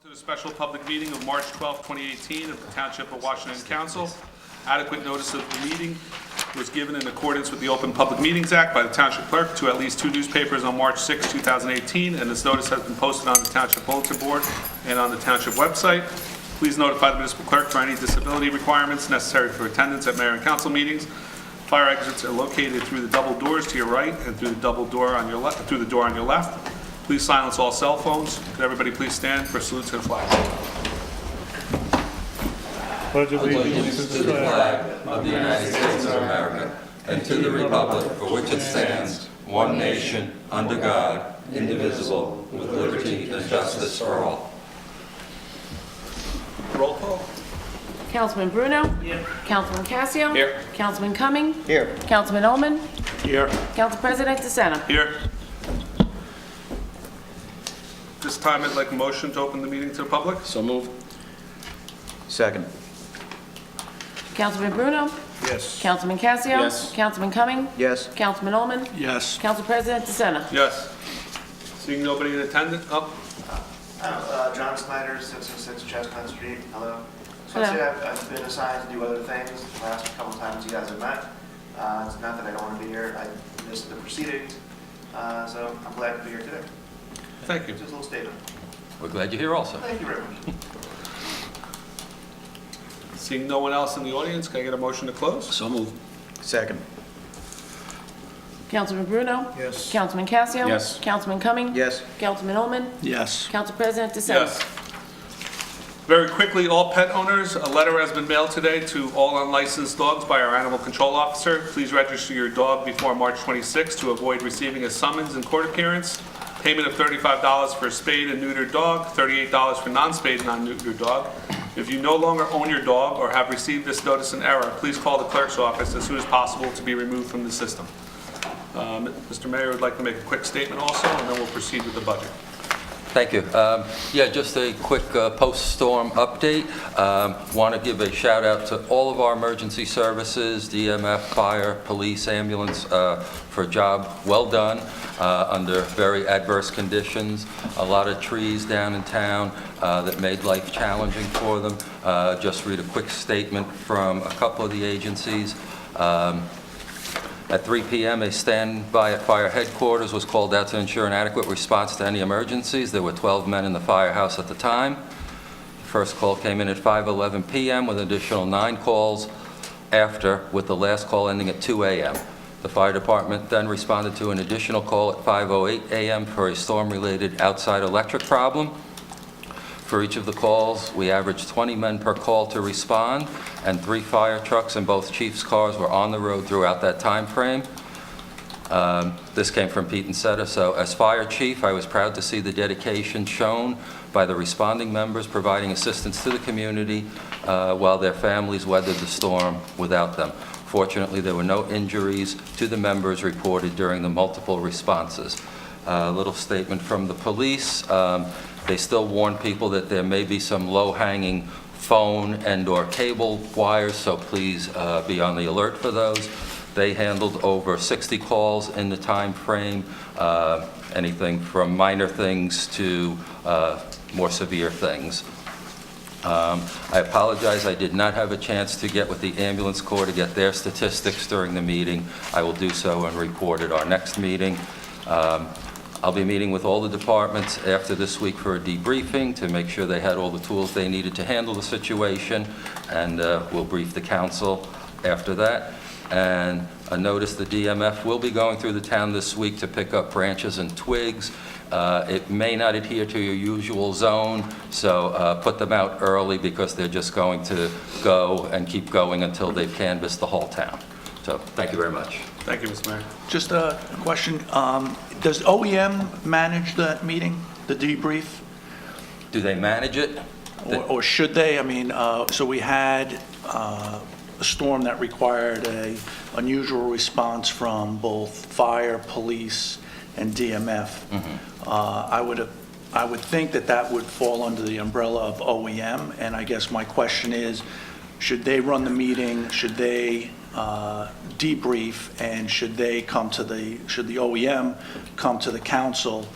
To the special public meeting of March 12, 2018 of the Township of Washington Council. Adequate notice of the meeting was given in accordance with the Open Public Meetings Act by the Township Clerk to at least 2 newspapers on March 6, 2018, and this notice has been posted on the Township Bulletin Board and on the Township website. Please notify the Municipal Clerk for any disability requirements necessary for attendance at Mayor and Council meetings. Fire exits are located through the double doors to your right and through the double door on your left. Through the door on your left. Please silence all cell phones. Could everybody please stand for a salute to the flag? Pledge allegiance to the flag of the United States of America and to the republic for which it stands, one nation, under God, indivisible, with liberty and justice for all. Roll call. Councilman Bruno? Here. Councilman Casio? Here. Councilman Cumming? Here. Councilman Ullman? Here. Council President DeSena? Here. This time I'd like a motion to open the meeting to the public. So moved. Second. Councilman Bruno? Yes. Councilman Casio? Yes. Councilman Cumming? Yes. Councilman Ullman? Yes. Council President DeSena? Yes. Seeing nobody in attendance, John Snyder, 606 Chestnut Street. Hello. So Hello. I've been assigned to do other things the last couple times you guys have met. It's not that I don't want to be here. I missed the proceedings. So I'm glad to be here today. thank you. Just a little statement. We're glad you're here also. Thank you very much. Seeing no one else in the audience, can I get a motion to close? So moved. Second. Councilman Bruno? Yes. Councilman Casio? Yes. Councilman Cumming? Yes. Councilman Ullman? Yes. Council President DeSena? Yes. Very quickly, all pet owners, a letter has been mailed today to all unlicensed dogs by our animal control officer. Please register your dog before March 26 to avoid receiving a summons and court appearance. Payment of $35 for a spayed and neutered dog, $38 for non-spayed and non-neutered dog. If you no longer own your dog or have received this notice in error, please call the clerk's office as soon as possible to be removed from the system. Mr. Mayor would like to make a quick statement also, and then we'll proceed with the budget. Thank you. Yeah, just a quick post-storm update. Want to give a shout out to all of our emergency services, DMF, fire, police, ambulance, for a job well done under very adverse conditions. A lot of trees down in town that made life challenging for them. Just read a quick statement from a couple of the agencies. At 3 p.m., a standby at fire headquarters was called out to ensure an adequate response to any emergencies. There were 12 men in the firehouse at the time. The first call came in at 5:11 p.m. with an additional 9 calls after, with the last call ending at 2 a.m. The fire department then responded to an additional call at 5:08 a.m. for a storm-related outside electric problem. For each of the calls, we averaged 20 men per call to respond, and 3 fire trucks and both chief's cars were on the road throughout that time frame. This came from Pete and Seta. So as fire chief, I was proud to see the dedication shown by the responding members providing assistance to the community while their families weathered the storm without them. Fortunately, there were no injuries to the members reported during the multiple responses. A little statement from the police. They still warn people that there may be some low-hanging phone and/or cable wires, so please be on the alert for those. They handled over 60 calls in the time frame, anything from minor things to more severe things. I apologize, I did not have a chance to get with the ambulance corps to get their statistics during the meeting. I will do so and report at our next meeting. I'll be meeting with all the departments after this week for a debriefing to make sure they had all the tools they needed to handle the situation, and we'll brief the council after that. And a notice, the DMF will be going through the town this week to pick up branches and twigs. It may not adhere to your usual zone, so put them out early because they're just going to go and keep going until they've canvassed the whole town. So thank you very much. Thank you, Mr. Mayor. Just a question. Does OEM manage that meeting, the debrief? Do they manage it? Or should they? I mean, so we had a storm that required an unusual response from both fire, police, and DMF. Mm-hmm. I would think that that would fall under the umbrella of OEM, and I guess my question is, should they run the meeting? Should they debrief, and should the OEM come to the council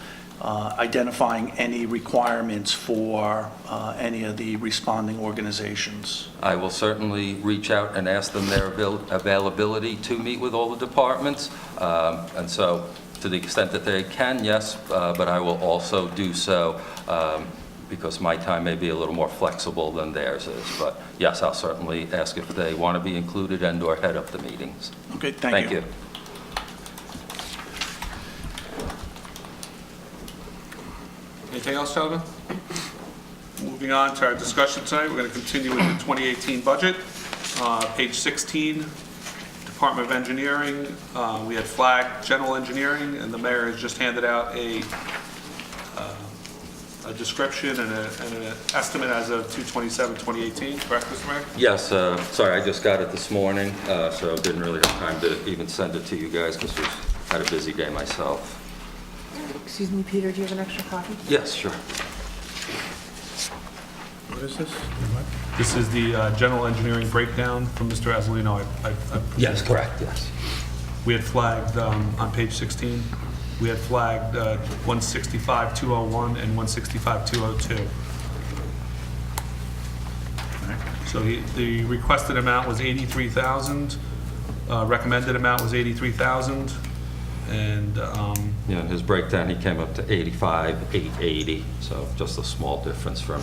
identifying any requirements for any of the responding organizations. I will certainly reach out and ask them their availability to meet with all the departments. And so, to the extent that they can, yes, but I will also do so because my time may be a little more flexible than theirs is. But yes, I'll certainly ask if they want to be included and/or head up the meetings. Okay, thank you. Anything else, gentlemen? Moving on to our discussion tonight, we're going to continue with the 2018 budget. Page 16, Department of Engineering, we had flagged general engineering, and the mayor has just handed out a description and an estimate as of 2/27/2018, correct, Mr. Mayor? Yes, sorry, I just got it this morning, so didn't really have time to even send it to you guys because we had a busy day myself. Excuse me, Peter, do you have an extra copy? Yes, sure. What is this? This is the general engineering breakdown from Mr. Azzolino. Yes, correct, yes. We had flagged, on page 16, we had flagged 165,201 and 165,202. So the requested amount was 83,000, recommended amount was 83,000, and Yeah, in his breakdown, he came up to 85,880, so just a small difference from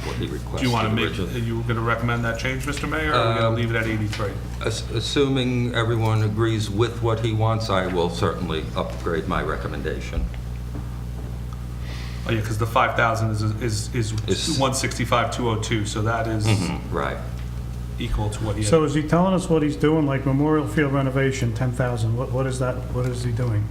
what he requested do you want to make, originally. you going to recommend that change, Mr. Mayor, or are we going to leave it at 83? Assuming everyone agrees with what he wants, I will certainly upgrade my recommendation. Oh, yeah, because the 5,000 is 165,202, so that is Right. equal to what he had. So is he telling us what he's doing, like Memorial Field renovation, 10,000, what is that, what is he doing?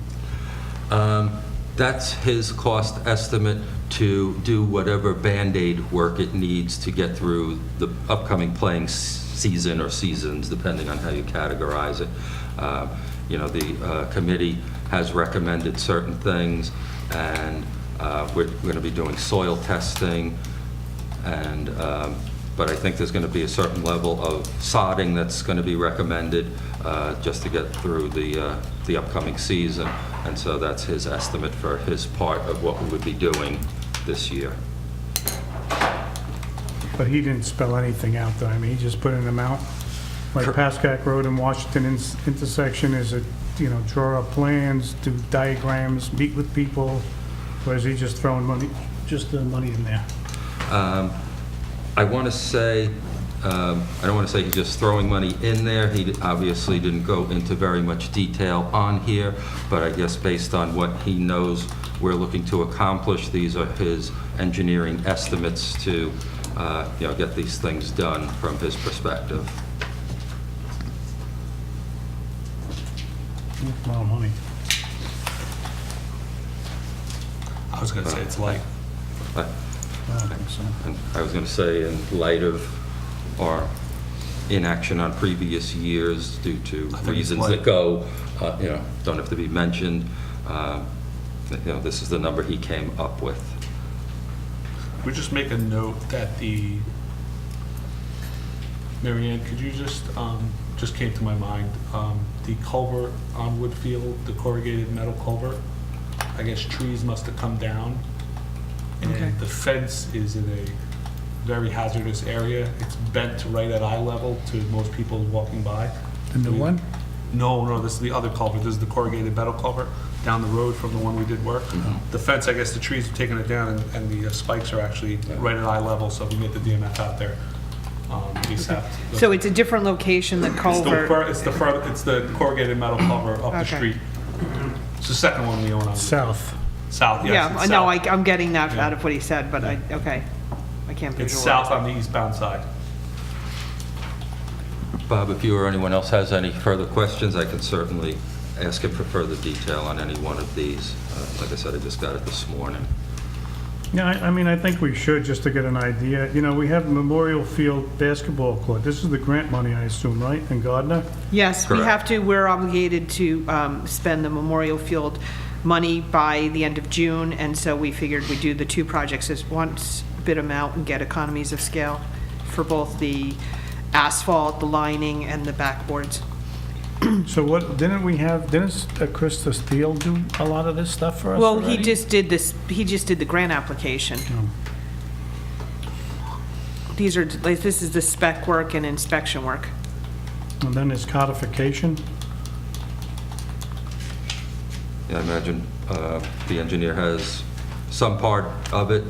That's his cost estimate to do whatever Band-Aid work it needs to get through the upcoming playing season or seasons, depending on how you categorize it. You know, the committee has recommended certain things, and we're going to be doing soil testing, and but I think there's going to be a certain level of sodding that's going to be recommended just to get through the upcoming season. And so that's his estimate for his part of what we would be doing this year. But he didn't spell anything out, though. I mean, he just put an amount, like Pascack Road and Washington intersection, is it, you know, draw up plans, do diagrams, meet with people, or is he just throwing money, just the money in there? I want to say, I don't want to say he's just throwing money in there. He obviously didn't go into very much detail on here, but I guess based on what he knows we're looking to accomplish, these are his engineering estimates to, you know, get these things done from his perspective. A lot of money. I was going to say it's light. I I don't think so. And I was going to say, in light of our inaction on previous years due to I think it's reasons light. that go, you know, don't have to be mentioned, you know, this is the number he came up with. We just make a note that Mary Ann, could you just came to my mind, the culvert on Woodfield, the corrugated metal culvert, I guess trees must have come down, Okay. and the fence is in a very hazardous area. It's bent right at eye level to most people walking by. The new one? No, this is the other culvert. This is the corrugated metal culvert down the road from the one we did work. The fence, I guess the trees have taken it down, and the spikes are actually right at eye level, so if we get the DMF out there, we just have to. So it's a different location, the culvert? It's the corrugated metal culvert up the Okay. street. It's the second one we own on. South. South, yes. Yeah, it's no, south. I'm getting that Yeah. out of what he said, but okay. I can't visualize. It's south on the eastbound side. Bob, if you or anyone else has any further questions, I can certainly ask him for further detail on any one of these. Like I said, I just got it this morning. Yeah, I mean, I think we should, just to get an idea. You know, we have Memorial Field basketball court. This is the grant money, I assume, right, in Gardner? Yes, we Correct. have to, we're obligated to spend the Memorial Field money by the end of June, and so we figured we'd do the two projects as once, bid them out and get economies of scale for both the asphalt, the lining, and the backboards. So what, didn't Krista Steele do a lot of this stuff for us Well, he already? just did the grant application. These are, like, this is the spec work and inspection work. And then there's codification. Yeah, I imagine the engineer has some part of it,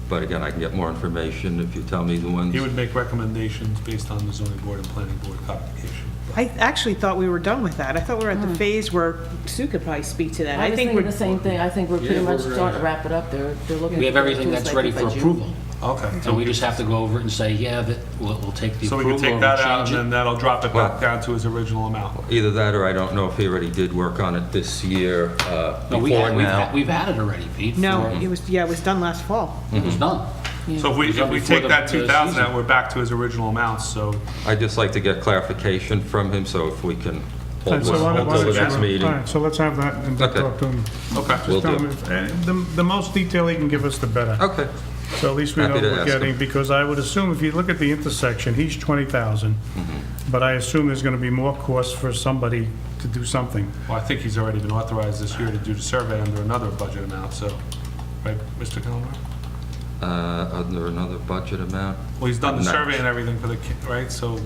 but again, I can get more information if you tell me the ones. He would make recommendations based on the zoning board and planning board codification. I actually thought we were done with that. I thought we were at the phase where Sue could probably speak to that. I was think thinking we're the same thing. I think we're pretty Yeah, much we're, starting to wrap it up. They're looking. We have to everything do this, that's like, ready by for June. approval. Okay. So we just have to go over it and say, yeah, that we'll take the So we approval can or take we'll that out, change and then it. that'll drop it Well- back down to his original amount. Either that, or I don't know if he already did work on it this year No, before now. we've had it already, Pete. No, for- it was done last fall. It was done. So if we It was done take before that the 2,000 out, season. we're back to his original amount, so I'd just like to get clarification from him, so if we can All hold right, so why don't- why till the don't next you- meeting. All right, so let's have that and Okay. talk to him. okay. Will Tell do. him if- the most detail he can give us, the better. Okay. So at least we know Happy what to we're ask him. getting, because I would assume if you look at the intersection, he's 20,000. Mm-hmm. But I assume there's gonna be more costs for somebody to do something. Well, I think he's already been authorized this year to do the survey under another budget amount, so, right, Mr. Calamar? Under another budget amount? Well, he's done the I'm not- survey and everything for the, right, so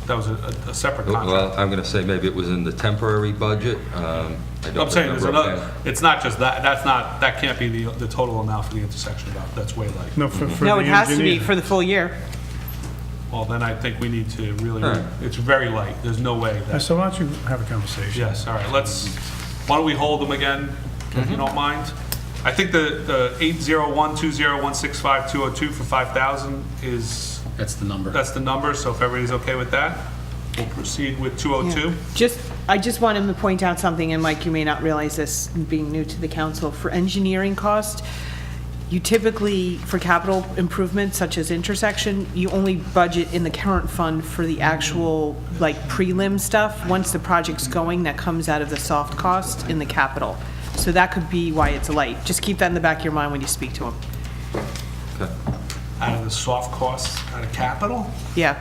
that was a separate Well, contract. I'm going to say maybe it was in the temporary budget. I don't I'm saying there's remember another, offhand. it's not just that, that can't be the total amount for the intersection, that's way light. No, for the No, it has to be engineer. for the full year. Well, then I think we need to really, All right. it's very light, there's no way that, So why don't you have a conversation? yes, all right, why don't we hold them again, if you don't mind? I think the 801-201-65202 for 5,000 is, That's the number. that's the number, so if everybody's okay with that, we'll proceed with 202. I just want him to point out something, and Mike, you may not realize this, being new to the council. For engineering cost, you typically, for capital improvements such as intersection, you only budget in the current fund for the actual, like, prelim stuff. Once the project's going, that comes out of the soft cost in the capital. So that could be why it's light. Just keep that in the back of your mind when you speak to him. Okay. Out of the soft costs, out of capital? Yeah.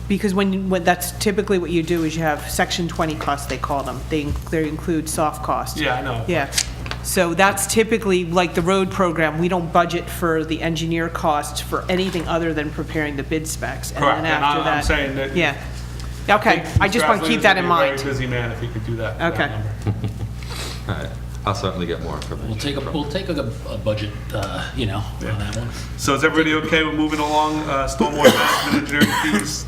Because when that's typically what you do is you have section 20 costs, they call them. They include soft costs. Yeah, I know. Yeah. So that's typically, like the road program, we don't budget for the engineer costs for anything other than preparing the bid specs. And Correct, then and after I'm that. saying that. Yeah. Okay, I just want to keep that in mind. He's a very busy man if he could do that. that Okay. number. All right. I'll certainly get more information. We'll take a budget, on that one. So is everybody okay with moving along, stormwater management engineering fees,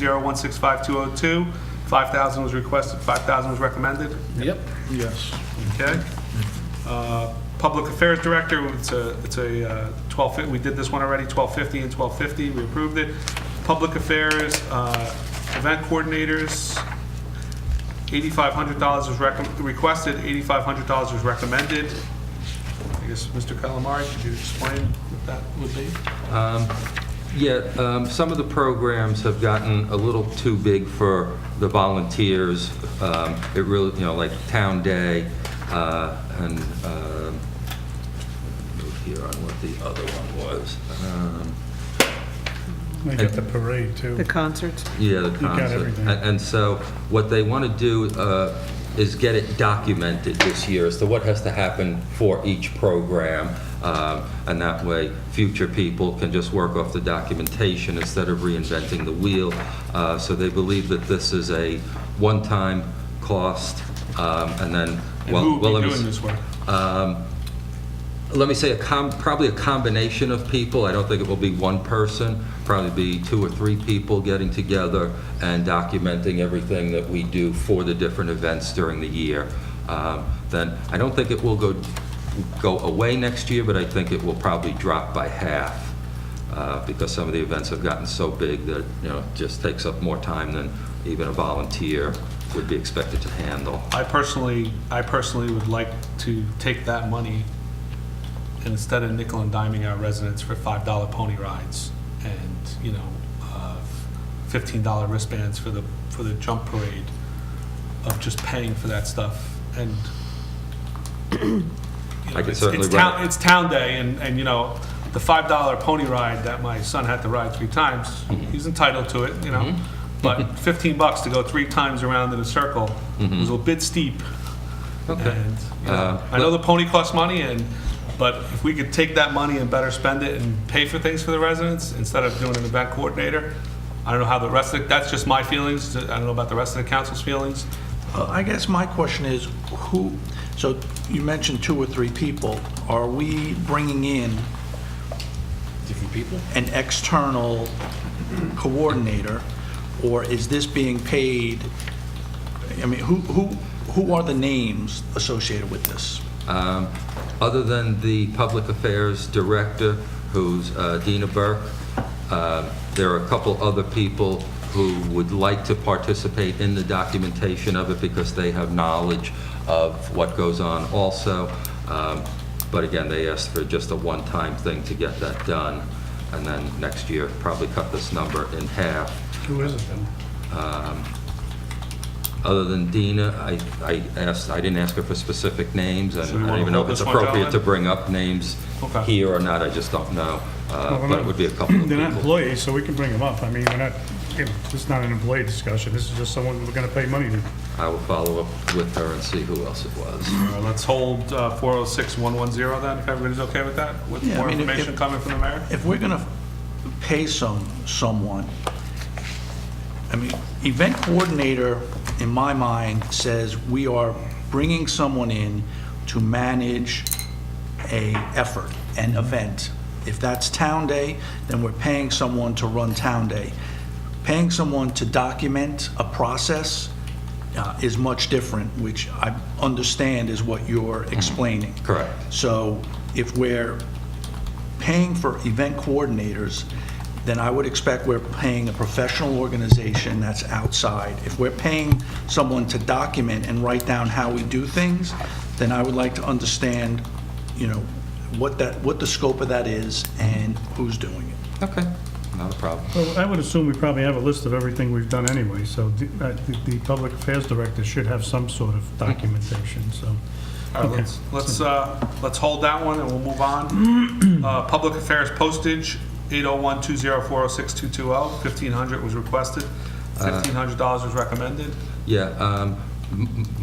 801-201-65202? 5,000 was requested, 5,000 was recommended, Yep. Yes. okay? Public Affairs Director, it's a 1250, we did this one already, 1250 and 1250, we approved it. Public Affairs, Event Coordinators, $8,500 was requested, $8,500 was recommended. I guess, Mr. Calamari, could you explain what that would be? Yeah, some of the programs have gotten a little too big for the volunteers. It really, like Town Day, and move here on what the other one was. They got the parade, too. The concerts. Yeah, the got concert. everything. And so what they want to do is get it documented this year as to what has to happen for each program. And that way, future people can just work off the documentation instead of reinventing the wheel. So they believe that this is a one-time cost, and then... And who will be doing this work? Let me say, probably a combination of people. I don't think it will be one person, probably be 2 or 3 people getting together and documenting everything that we do for the different events during the year. Then I don't think it will go away next year, but I think it will probably drop by half, because some of the events have gotten so big that, it just takes up more time than even a volunteer would be expected to handle. I personally would like to take that money and instead of nickel and diming our residents for $5 pony rides and, $15 wristbands for the jump parade, of just paying for that stuff. And, I could certainly run it. it's town day and, the $5 pony ride that my son had to ride 3 times, he's entitled to it, but 15 bucks to go 3 times around in a circle was a bit steep. Okay. And, you know, I know the pony costs money, but if we could take that money and better spend it and pay for things for the residents instead of doing an event coordinator, I don't know how the rest of, that's just my feelings. I don't know about the rest of the council's feelings. I guess my question is, so you mentioned 2 or 3 people. Are we bringing in Different people? an external coordinator, or is this being paid? I mean, who are the names associated with this? Other than the Public Affairs Director, who's Dina Burke, there are a couple other people who would like to participate in the documentation of it because they have knowledge of what goes on also. But again, they asked for just a one-time thing to get that done, and then next year probably cut this number in half. Who is it then? Other than Dina, I didn't ask her for specific names, and So we I don't wanna even know if hold it's this one down appropriate to then? bring up names Okay. here or not, I just don't know. Well, But it would be a couple of They're not people. employees, so we can bring them up. I mean, we're not, this is not an employee discussion. This is just someone we're going to pay money to. I will follow up with her and see who else it was. Let's hold 406-110 then, if everybody's okay with that, with Yeah, I more mean, if- information coming from the mayor? If we're going to pay someone, I mean, event coordinator, in my mind, says we are bringing someone in to manage a effort, an event. If that's Town Day, then we're paying someone to run Town Day. Paying someone to document a process is much different, which I understand is what you're explaining. Correct. So if we're paying for event coordinators, then I would expect we're paying a professional organization that's outside. If we're paying someone to document and write down how we do things, then I would like to understand, you know, what the scope of that is and who's doing it. Okay, not a problem. Well, I would assume we probably have a list of everything we've done anyway, so the Public Affairs Director should have some sort of documentation, so. All right, let's hold that one and we'll move on. Public Affairs Postage, 801-204-06220, $1,500 was requested, $1,500 was recommended. Yeah,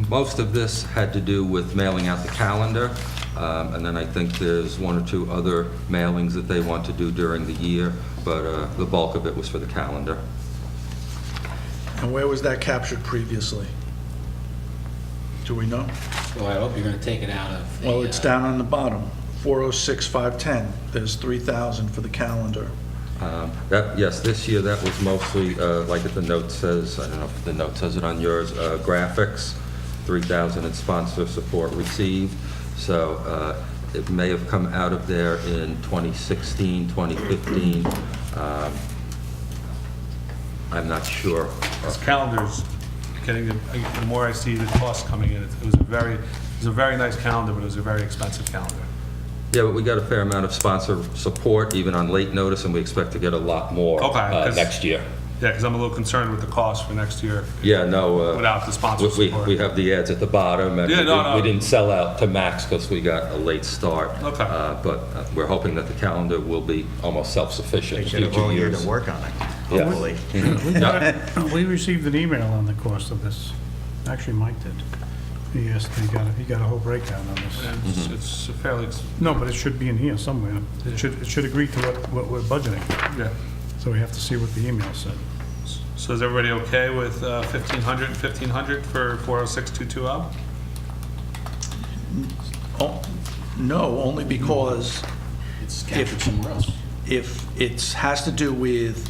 most of this had to do with mailing out the calendar, and then I think there's 1 or 2 other mailings that they want to do during the year, but the bulk of it was for the calendar. And where was that captured previously? Do we know? Well, I hope you're going to take it out of the... Well, it's down on the bottom, 406-510. There's 3,000 for the calendar. Yes, this year that was mostly, like the note says, I don't know if the note says it on yours, graphics, 3,000 in sponsor support received. So it may have come out of there in 2016, 2015. I'm not sure. This calendar's getting, the more I see the cost coming in, it was a very nice calendar, but it was a very expensive calendar. Yeah, but we got a fair amount of sponsor support, even on late notice, and we expect to get a lot more Okay, 'cause- next year. Yeah, because I'm a little concerned with the cost for next year. Yeah, no. Without the sponsor we support. We have the ads at the bottom, and Yeah, no. we didn't sell out to max because we got a late start. Okay. But we're hoping that the calendar will be almost self-sufficient They in should have future all year years. to work on it, Yeah. hopefully. We received an email on the cost of this. Actually, Mike did. He asked, he got a whole breakdown on this. And it's fairly, No, but it should be in here somewhere. It should agree to what we're budgeting. yeah. So we have to see what the email said. So is everybody okay with 1,500 and 1,500 for 406-220? Oh, no, only because It's captured somewhere else. if it has to do with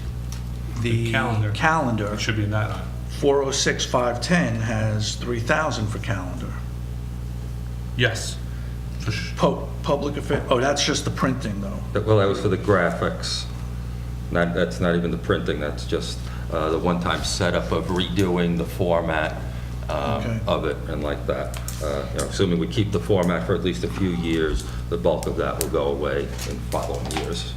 the calendar. calendar, It should be in that line. 406-510 has 3,000 for calendar. Yes. For Public affairs, oh, that's just the printing, though. Well, that was for the graphics. That's not even the printing, that's just the one-time setup of redoing the format Okay. of it and like that. Assuming we keep the format for at least a few years, the bulk of that will go away in following years.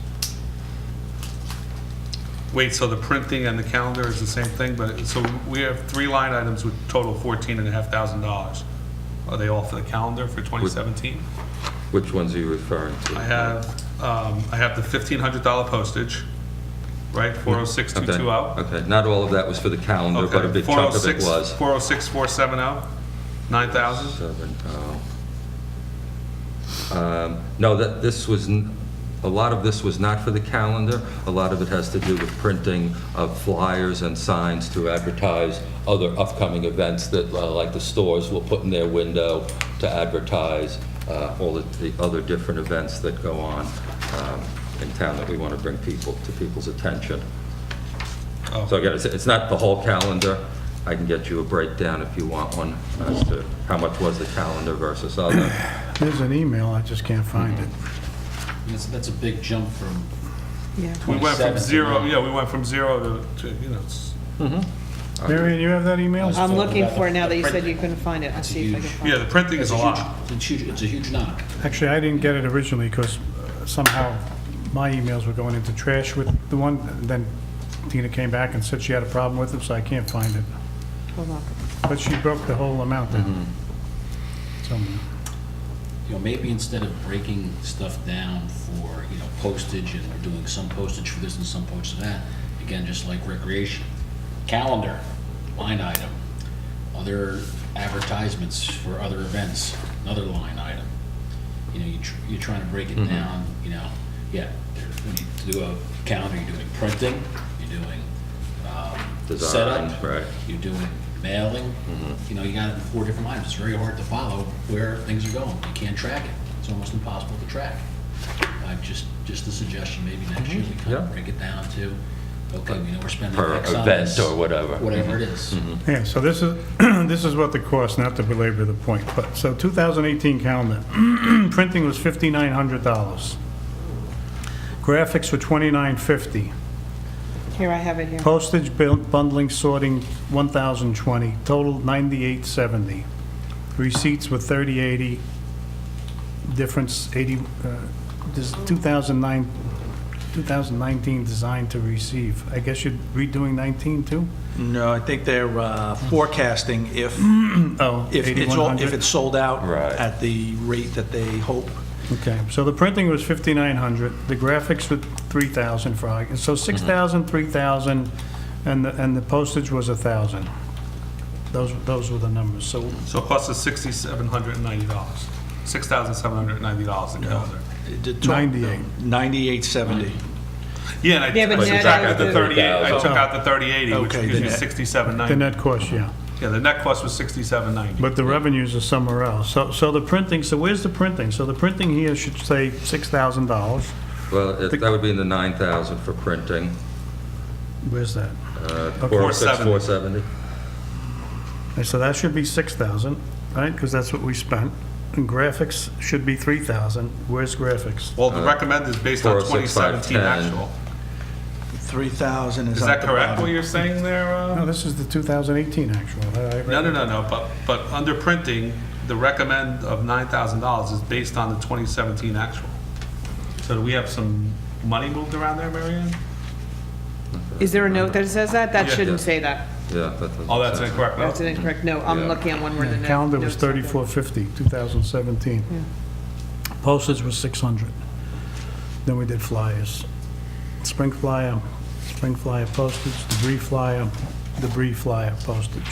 Wait, so the printing and the calendar is the same thing, but, so we have 3 line items with total $14,500. Are they all for the calendar for 2017? Which ones are you referring to? I have the $1,500 postage. right? 406,220. Okay, not all of that was for the calendar, but a big chunk of it was. 406,470, 9,000. 7, no, a lot of this was not for the calendar. A lot of it has to do with printing of flyers and signs to advertise other upcoming events that, like the stores will put in their window to advertise all of the other different events that go on in town that we want to bring to people's attention. Oh. So again, it's not the whole calendar. I can get you a breakdown if you want one as to how much was the calendar versus other. There's an email, I just can't find it. That's a big jump from Yeah. We went from 27 to zero, now. yeah, we went from 0 to you know, it's- Marion, you have that email? I'm looking for it now that you said you couldn't find it. I'll It's see if I can huge. find yeah, it. the printing is a lot. It's a huge knock. Actually, I didn't get it originally because somehow my emails were going into trash with the one, then Tina came back and said she had a problem with it, so I can't find it. Hold on. But she broke the whole amount down. Somewhere. Maybe instead of breaking stuff down for, postage, and we're doing some postage for this and some postage for that, again, just like recreation, calendar, line item, other advertisements for other events, another line item. You're trying to break it down, yeah, when you do a calendar, you're doing printing, you're doing Design, setup, right. you're doing mailing, you got it in 4 different lines. It's very hard to follow where things are going. You can't track it. It's almost impossible to track. Just a suggestion, maybe next year we kind Yeah. of break it down to, okay, we know we're spending Per X on event this, or whatever. whatever it is. Yeah, so this is, this is what the cost, not to belabor the point, but, so 2018 calendar, printing was $5,900. Graphics were $2,950. Here, I have it here. Postage, bundling, sorting, $1,020, total $98.70. Receipts were $30.80, difference 80, this is 2019 designed to receive. I guess you're redoing 19 too? No, I think they're forecasting if Oh, if $8,100? it's sold out Right. at the rate that they hope. Okay, so the printing was $5,900, the graphics were $3,000 for, so $6,000, $3,000, and the postage was $1,000. Those were the numbers, so, So it costs us $6,790, $6,790 a calendar. 98. 98.70. Yeah, and I Yeah, but took net out out the the- 38, I took out the 3080, which Okay, gives the me net. 6790. the net cost, yeah. Yeah, the net cost was 6790. But the revenues are somewhere else. So the printing, so where's the printing? So the printing here should say $6,000. Well, that would be in the 9,000 for printing. Where's that? 406, 470. And so that should be 6,000, right? Because that's what we spent. And graphics should be 3,000. Where's graphics? Well, the recommend is based on 406, 2017 actual. 3,000 is Is at that the correct, bottom. what you're saying there? No, this is the 2018 actual. No, but under printing, the recommend of $9,000 is based on the 2017 actual. So do we have some money moved around there, Mary Ann? Is there a note that says that? That Yeah. shouldn't say that. Yeah. that doesn't Oh, that's sound- incorrect. That's an incorrect note. I'm Yeah. looking at one where the note. Calendar was note's not there. $34.50, 2017. Postage was $600. Then we did flyers. Spring flyer postage, debris flyer postage.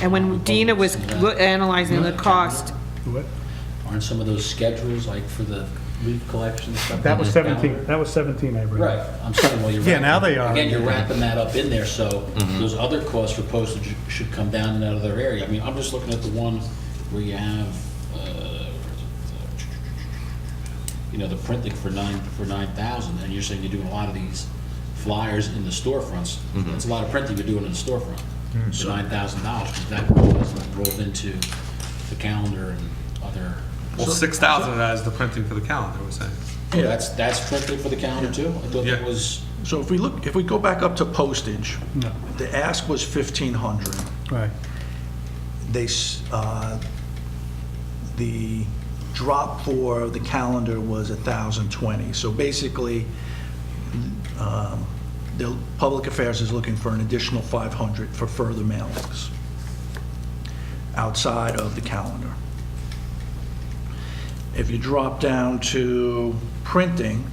And when Dina was analyzing the cost, What? Aren't some of those schedules, like for the leaf collection stuff? That was on the 17, calendar? that was 17 I read. Right, I'm saying, well, you're. Yeah, now they are. Again, you're wrapping that up in there, so those other costs for postage should come down in that other area. I mean, I'm just looking at the one where you have, the printing for 9,000, and you're saying you're doing a lot of these flyers in the storefronts. That's a lot of printing you're doing in the storefront for $9,000, because that wasn't rolled into the calendar and other. Well, 6,000 of that is the printing for the calendar, we're saying. Oh, that's printing for the calendar too? I thought that Yeah. was, So if we go back up to postage, No, the ask was 1,500. right. The drop for the calendar was 1,020. So basically, the Public Affairs is looking for an additional 500 for further mailings outside of the calendar. If you drop down to printing,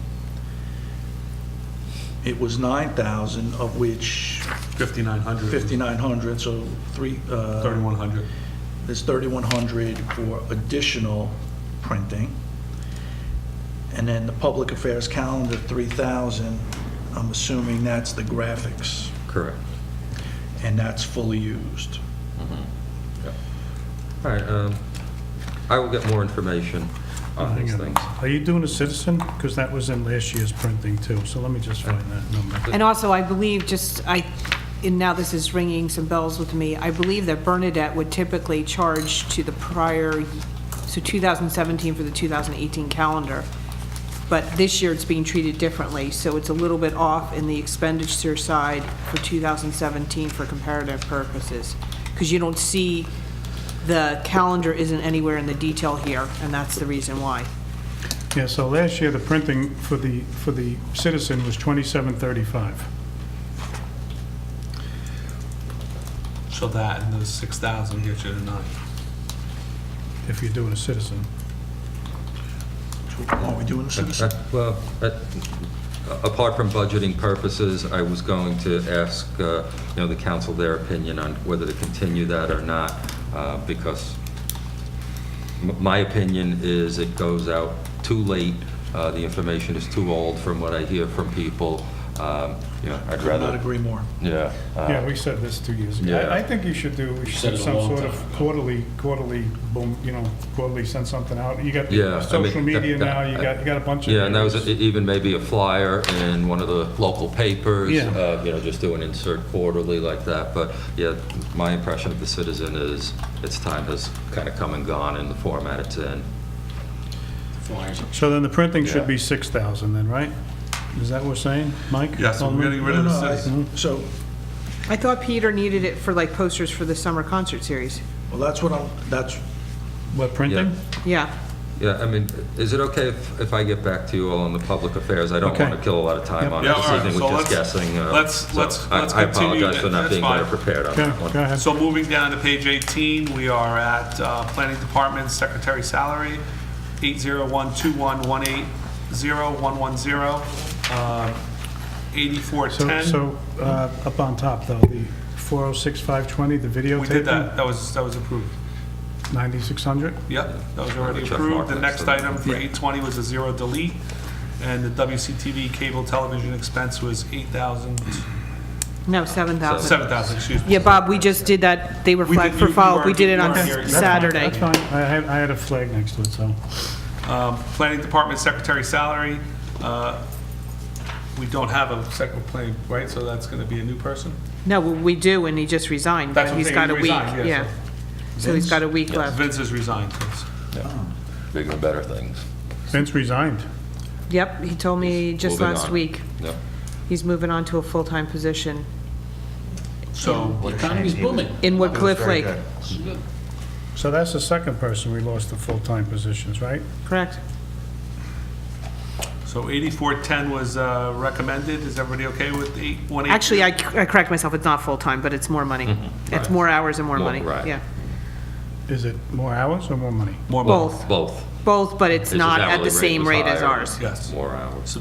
it was 9,000, of which 5,900. 5,900, so 3,100. there's 3,100 for additional printing. And then the public affairs calendar, 3,000, I'm assuming that's the graphics, Correct. and that's fully used. All right, I will get more information on these Hang on. things. Are you doing a citizen? Because that was in last year's printing too, so let me just find that number. And also, I believe, and now this is ringing some bells with me, I believe that Bernadette would typically charge to the prior, so 2017 for the 2018 calendar, but this year it's being treated differently, so it's a little bit off in the expenditure side for 2017 for comparative purposes, because you don't see, the calendar isn't anywhere in the detail here, and that's the reason why. Yeah, so last year, the printing for the citizen was $27.35. So that and the 6,000 gets you to 9. If you're doing a citizen. Are we doing the citizen? Well, apart from budgeting purposes, I was going to ask, the council their opinion on whether to continue that or not, because my opinion is it goes out too late. The information is too old from what I hear from people. I'd Could rather. not agree more. Yeah. Yeah, we said this 2 years ago. Yeah. I think we should said do it a some long sort time of ago. quarterly, boom, quarterly send something out. You got Yeah, the I social mean, media now, you got a bunch of. Yeah, and that was areas. even maybe a flyer in one of the local papers, Yeah. just do an insert quarterly like that. But yeah, my impression of the Citizen is its time has kind of come and gone in the format it's in. Flyers. So then the printing Yeah. should be 6,000 then, right? Is that what we're saying, Mike? Yes, we're getting rid of the citizen. So, I thought Peter needed it for like posters for the summer concert series. well, that's, What, printing? Yeah. Yeah, I mean, is it okay if I get back to you all on the public affairs? I don't Okay. want to kill a lot of time Yep. on Yeah, it this all right, evening so with just let's- guessing. let's I continue apologize for that. not That's being fine. better prepared on Okay, that one. go ahead. So moving down to page 18, we are at Planning Department Secretary Salary, 80121180110, 8410. So, up on top though, the 406-520, the videotaping? We did that, that was approved. 9,600? Yep, that was already check approved. mark The next next to it. item for 820 was a zero delete, and the WCTV cable television expense was 8,000, No, 7,000. 7,000, excuse me. Yeah, Bob, we just did that, they were We flagged did- for you follow-up, weren't- we did it you on weren't here. That's fine, Saturday. That's fine, I had a flag next to it, so. Planning Department Secretary Salary, we don't have a second planning, right? So that's going to be a new person? No, well, we do, and he just resigned, That's but what I'm he's saying, got he a week, resigned, yeah, yeah. So he's got a week left. Vince has resigned, please. Bigger and better things. Vince resigned. Yep, he told me just Moving last on. week. Yep. He's moving on to a full-time position So, The economy's booming. in Woodcliff Lake. So that's the second person we lost to full-time positions, right? Correct. so 8410 was recommended. Is everybody okay with 8182? Actually, I correct myself, it's not full-time, but it's more money. It's more hours and more More, money, right. yeah. Is it more hours or more money? More money. Both, Both. both, but it's It's just not at hourly the rate same was rate as higher. ours. Yes. More hours.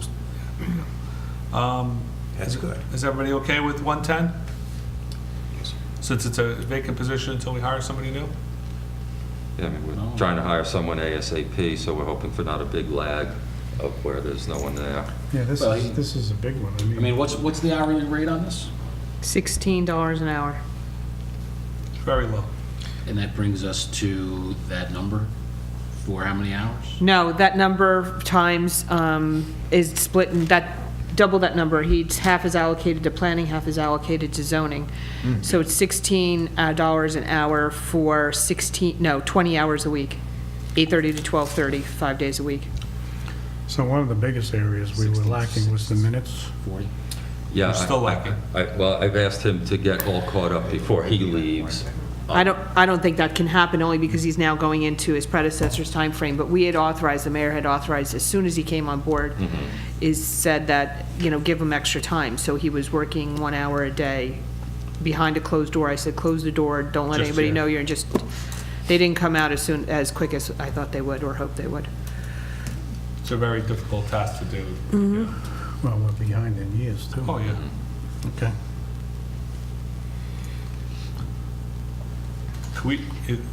that's good. Is everybody okay with 110? Since it's a vacant position until we hire somebody new? Yeah, I mean, we're trying to hire someone ASAP, so we're hoping for not a big lag of where there's no one there. Yeah, this Well, is a big one. I mean, what's the hourly rate on this? $16 an hour. Very low. And that brings us to that number for how many hours? No, that number times is split, in that, double that number. Half is allocated to planning, half is allocated to zoning. So it's $16 an hour for 20 hours a week, 8:30 to 12:30, 5 days a week. So one of the biggest areas we were lacking was the minutes. 40? Yeah. We're still lacking. Well, I've asked him to get all caught up before he leaves. I don't think that can happen, only because he's now going into his predecessor's time frame. But we had authorized, the mayor had authorized, as soon as he came on board, is said that, give him extra time. So he was working 1 hour a day behind a closed door. I said, close the door, don't let Just, anybody yeah. know you're just, they didn't come out as quick as I thought they would or hoped they would. It's a very difficult task to do. Well, we're behind in years, too. Oh, yeah. Okay.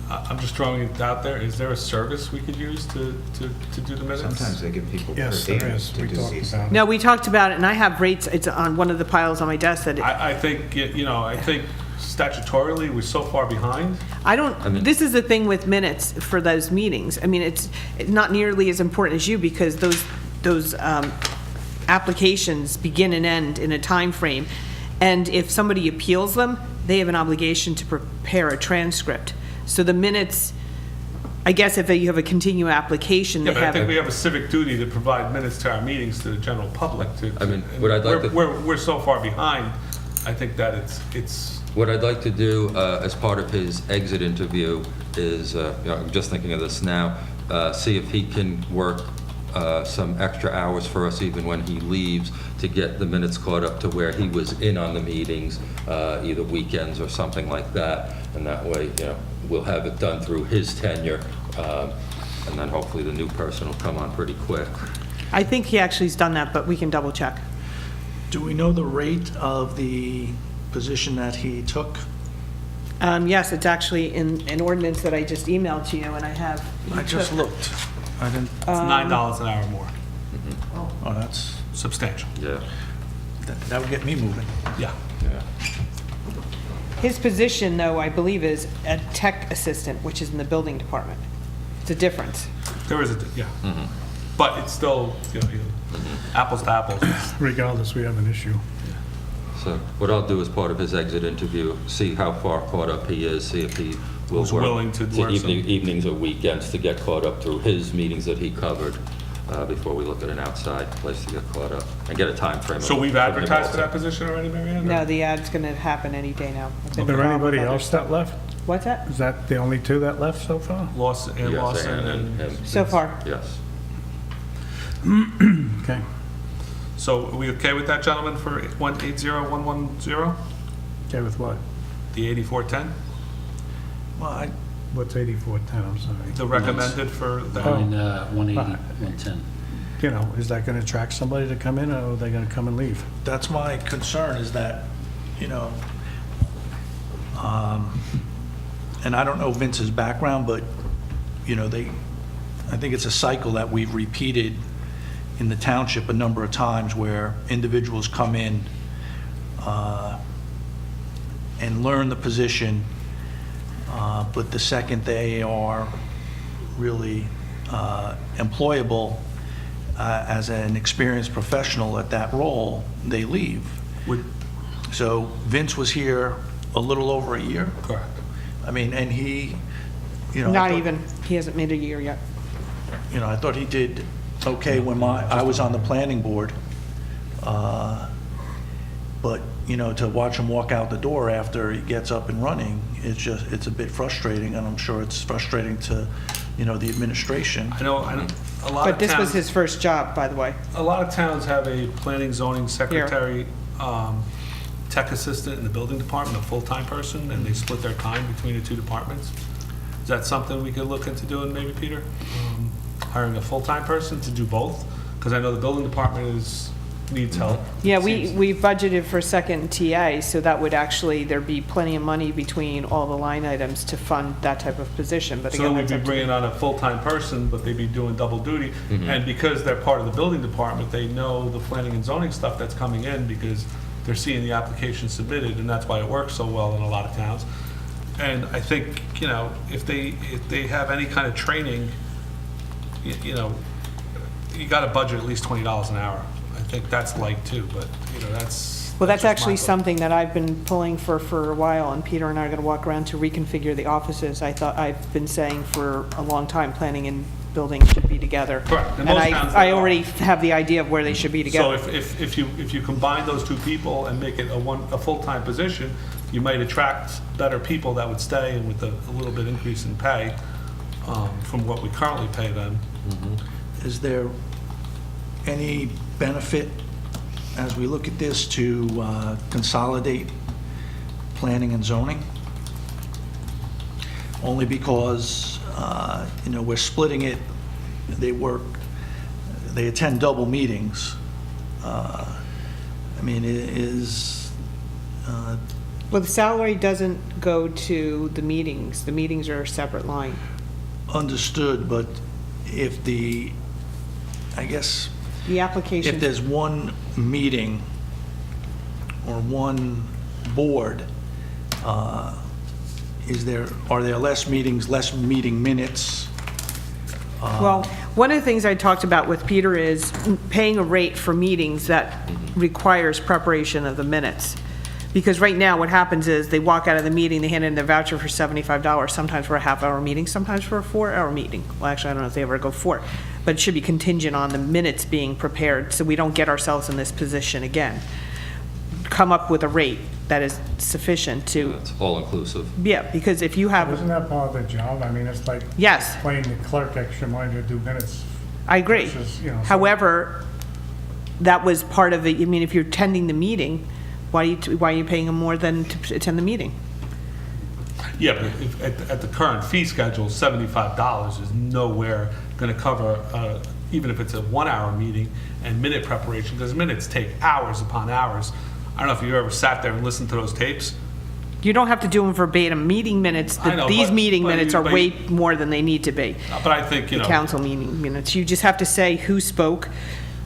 I'm just throwing it out there, is there a service we could use to do the minutes? Sometimes they give people per Yes, there diem is. to We do talked these. about it. No, we talked about it, and I have rates, it's on one of the piles on my desk that, I think, I think statutorily, we're so far behind. I don't, this is the thing with minutes for those meetings. I mean, it's not nearly as important as you, because those applications begin and end in a time frame. And if somebody appeals them, they have an obligation to prepare a transcript. So the minutes, I guess if you have a continuing application, Yeah, they but I have. think we have a civic duty to provide minutes to our meetings to the general public. I mean, what I'd like to- We're so far behind, I think that it's, What I'd like to do as part of his exit interview is, I'm just thinking of this now, see if he can work some extra hours for us even when he leaves to get the minutes caught up to where he was in on the meetings, either weekends or something like that. And that way, we'll have it done through his tenure, and then hopefully the new person will come on pretty quick. I think he actually has done that, but we can double check. Do we know the rate of the position that he took? Yes, it's actually in an ordinance that I just emailed to you, and I have. I just looked. I didn't, it's $9 an hour more, oh, that's, substantial. Yeah. that would get me moving. Yeah. His position, though, I believe, is a tech assistant, which is in the building department. It's a difference. There is yeah. But it's still, apples to apples. Regardless, we have an issue. So what I'll do as part of his exit interview, see how far caught up he is, see if he will Who's work willing to work some- evenings or weekends to get caught up through his meetings that he covered before we look at an outside place to get caught up and get a time frame. So we've advertised for that position already, Mary Ann? or- No, the ad's going to happen any day now. I've been Is there involved with anybody other else stuff. that left? What's that? Is that the only two that left so far? Lawson Yes, and him. So far. Yes. Okay. So are we okay with that, gentlemen, for 180110, Okay, with what? the 8410? Well, What's 8410, I'm sorry? The recommended for the, Line 180, 110. You know, is that going to attract somebody to come in, or are they going to come and leave? that's my concern, is that, and I don't know Vince's background, but, I think it's a cycle that we've repeated in the township a number of times where individuals come in and learn the position, but the second they are really employable as an experienced professional at that role, they leave. would, So Vince was here a little over a year. correct. I mean, and he, I Not thought- even. He hasn't made a year yet. I thought he did okay when I was on the planning board. But, to watch him walk out the door after he gets up and running, it's a bit frustrating, and I'm sure it's frustrating to, the administration. I know, a lot But of this was towns, his first job, by the way. a lot of towns have a planning zoning secretary, tech assistant in the building department, a full-time person, and they split their time between the two departments. Is that something we could look into doing, maybe, Peter? Hiring a full-time person to do both? Because I know the building department needs help. Yeah, Seems- we budgeted for second TA, so that would actually, there'd be plenty of money between all the line items to fund that type of position, but So again, then we'd that's be up to bringing on a full-time person, but they'd be doing double duty. And because they're part of the building department, they know the planning and zoning stuff that's coming in because they're seeing the application submitted, and that's why it works so well in a lot of towns. And I think, if they have any kind of training, you got to budget at least $20 an hour. I think that's light too, but, that's. Well, that's just my actually thought. something that I've been pulling for a while, and Peter and I are going to walk around to reconfigure the offices. I've been saying for a long time, planning and building should be together. Correct. In And most towns, I they are. already have the idea of where they should be So together. if you combine those two people and make it a full-time position, you might attract better people that would stay and with a little bit increase in pay from what we currently pay them. Is there any benefit, as we look at this, to consolidate planning and zoning? Only because, we're splitting it, they attend double meetings. I mean, is, Well, the salary doesn't go to the meetings. The meetings are a separate line. understood, but if the, I guess, The application. if there's one meeting or one board, are there less meetings, less meeting minutes? Well, one of the things I talked about with Peter is paying a rate for meetings that requires preparation of the minutes. Because right now, what happens is they walk out of the meeting, they hand in their voucher for $75, sometimes for a half-hour meeting, sometimes for a 4-hour meeting. Well, actually, I don't know if they ever go 4, but it should be contingent on the minutes being prepared, so we don't get ourselves in this position again. Come up with a rate that is sufficient to, It's all-inclusive. yeah, because if you have, Isn't that part of their job? I mean, it's like yes, paying the clerk extra money to do minutes. I agree. Versus, you know, so- However, that was part of it. I mean, if you're attending the meeting, why are you paying them more than to attend the meeting? Yeah, but at the current fee schedule, $75 is nowhere going to cover, even if it's a 1-hour meeting and minute preparation, because minutes take hours upon hours. I don't know if you ever sat there and listened to those tapes. You don't have to do them verbatim. Meeting minutes, I know, these but- meeting but minutes you- are but way you- more than they need to be. But I think, you The know, council meeting minutes. You just have to say who spoke.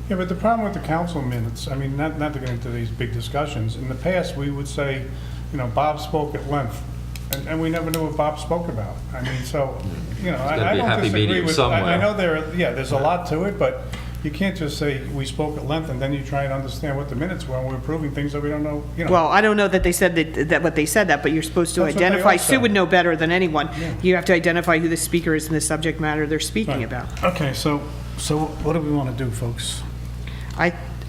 Yeah, but the problem with the council minutes, I mean, not to get into these big discussions, in the past, we would say, you know, Bob spoke at length, and we never knew what Bob spoke about. I mean, so, you know, gotta I be a don't happy disagree medium with, somewhere. I know there's a lot to it, but you can't just say, we spoke at length, and then you try and understand what the minutes were, and we're approving things that we don't know, you know. Well, I don't know that they said that what they said that, but you're supposed to That's what they identify. all Sue said. would know better than anyone. Yeah. You have to identify who the speaker is and the subject matter they're speaking Right. about. Okay, so what do we want to do, folks?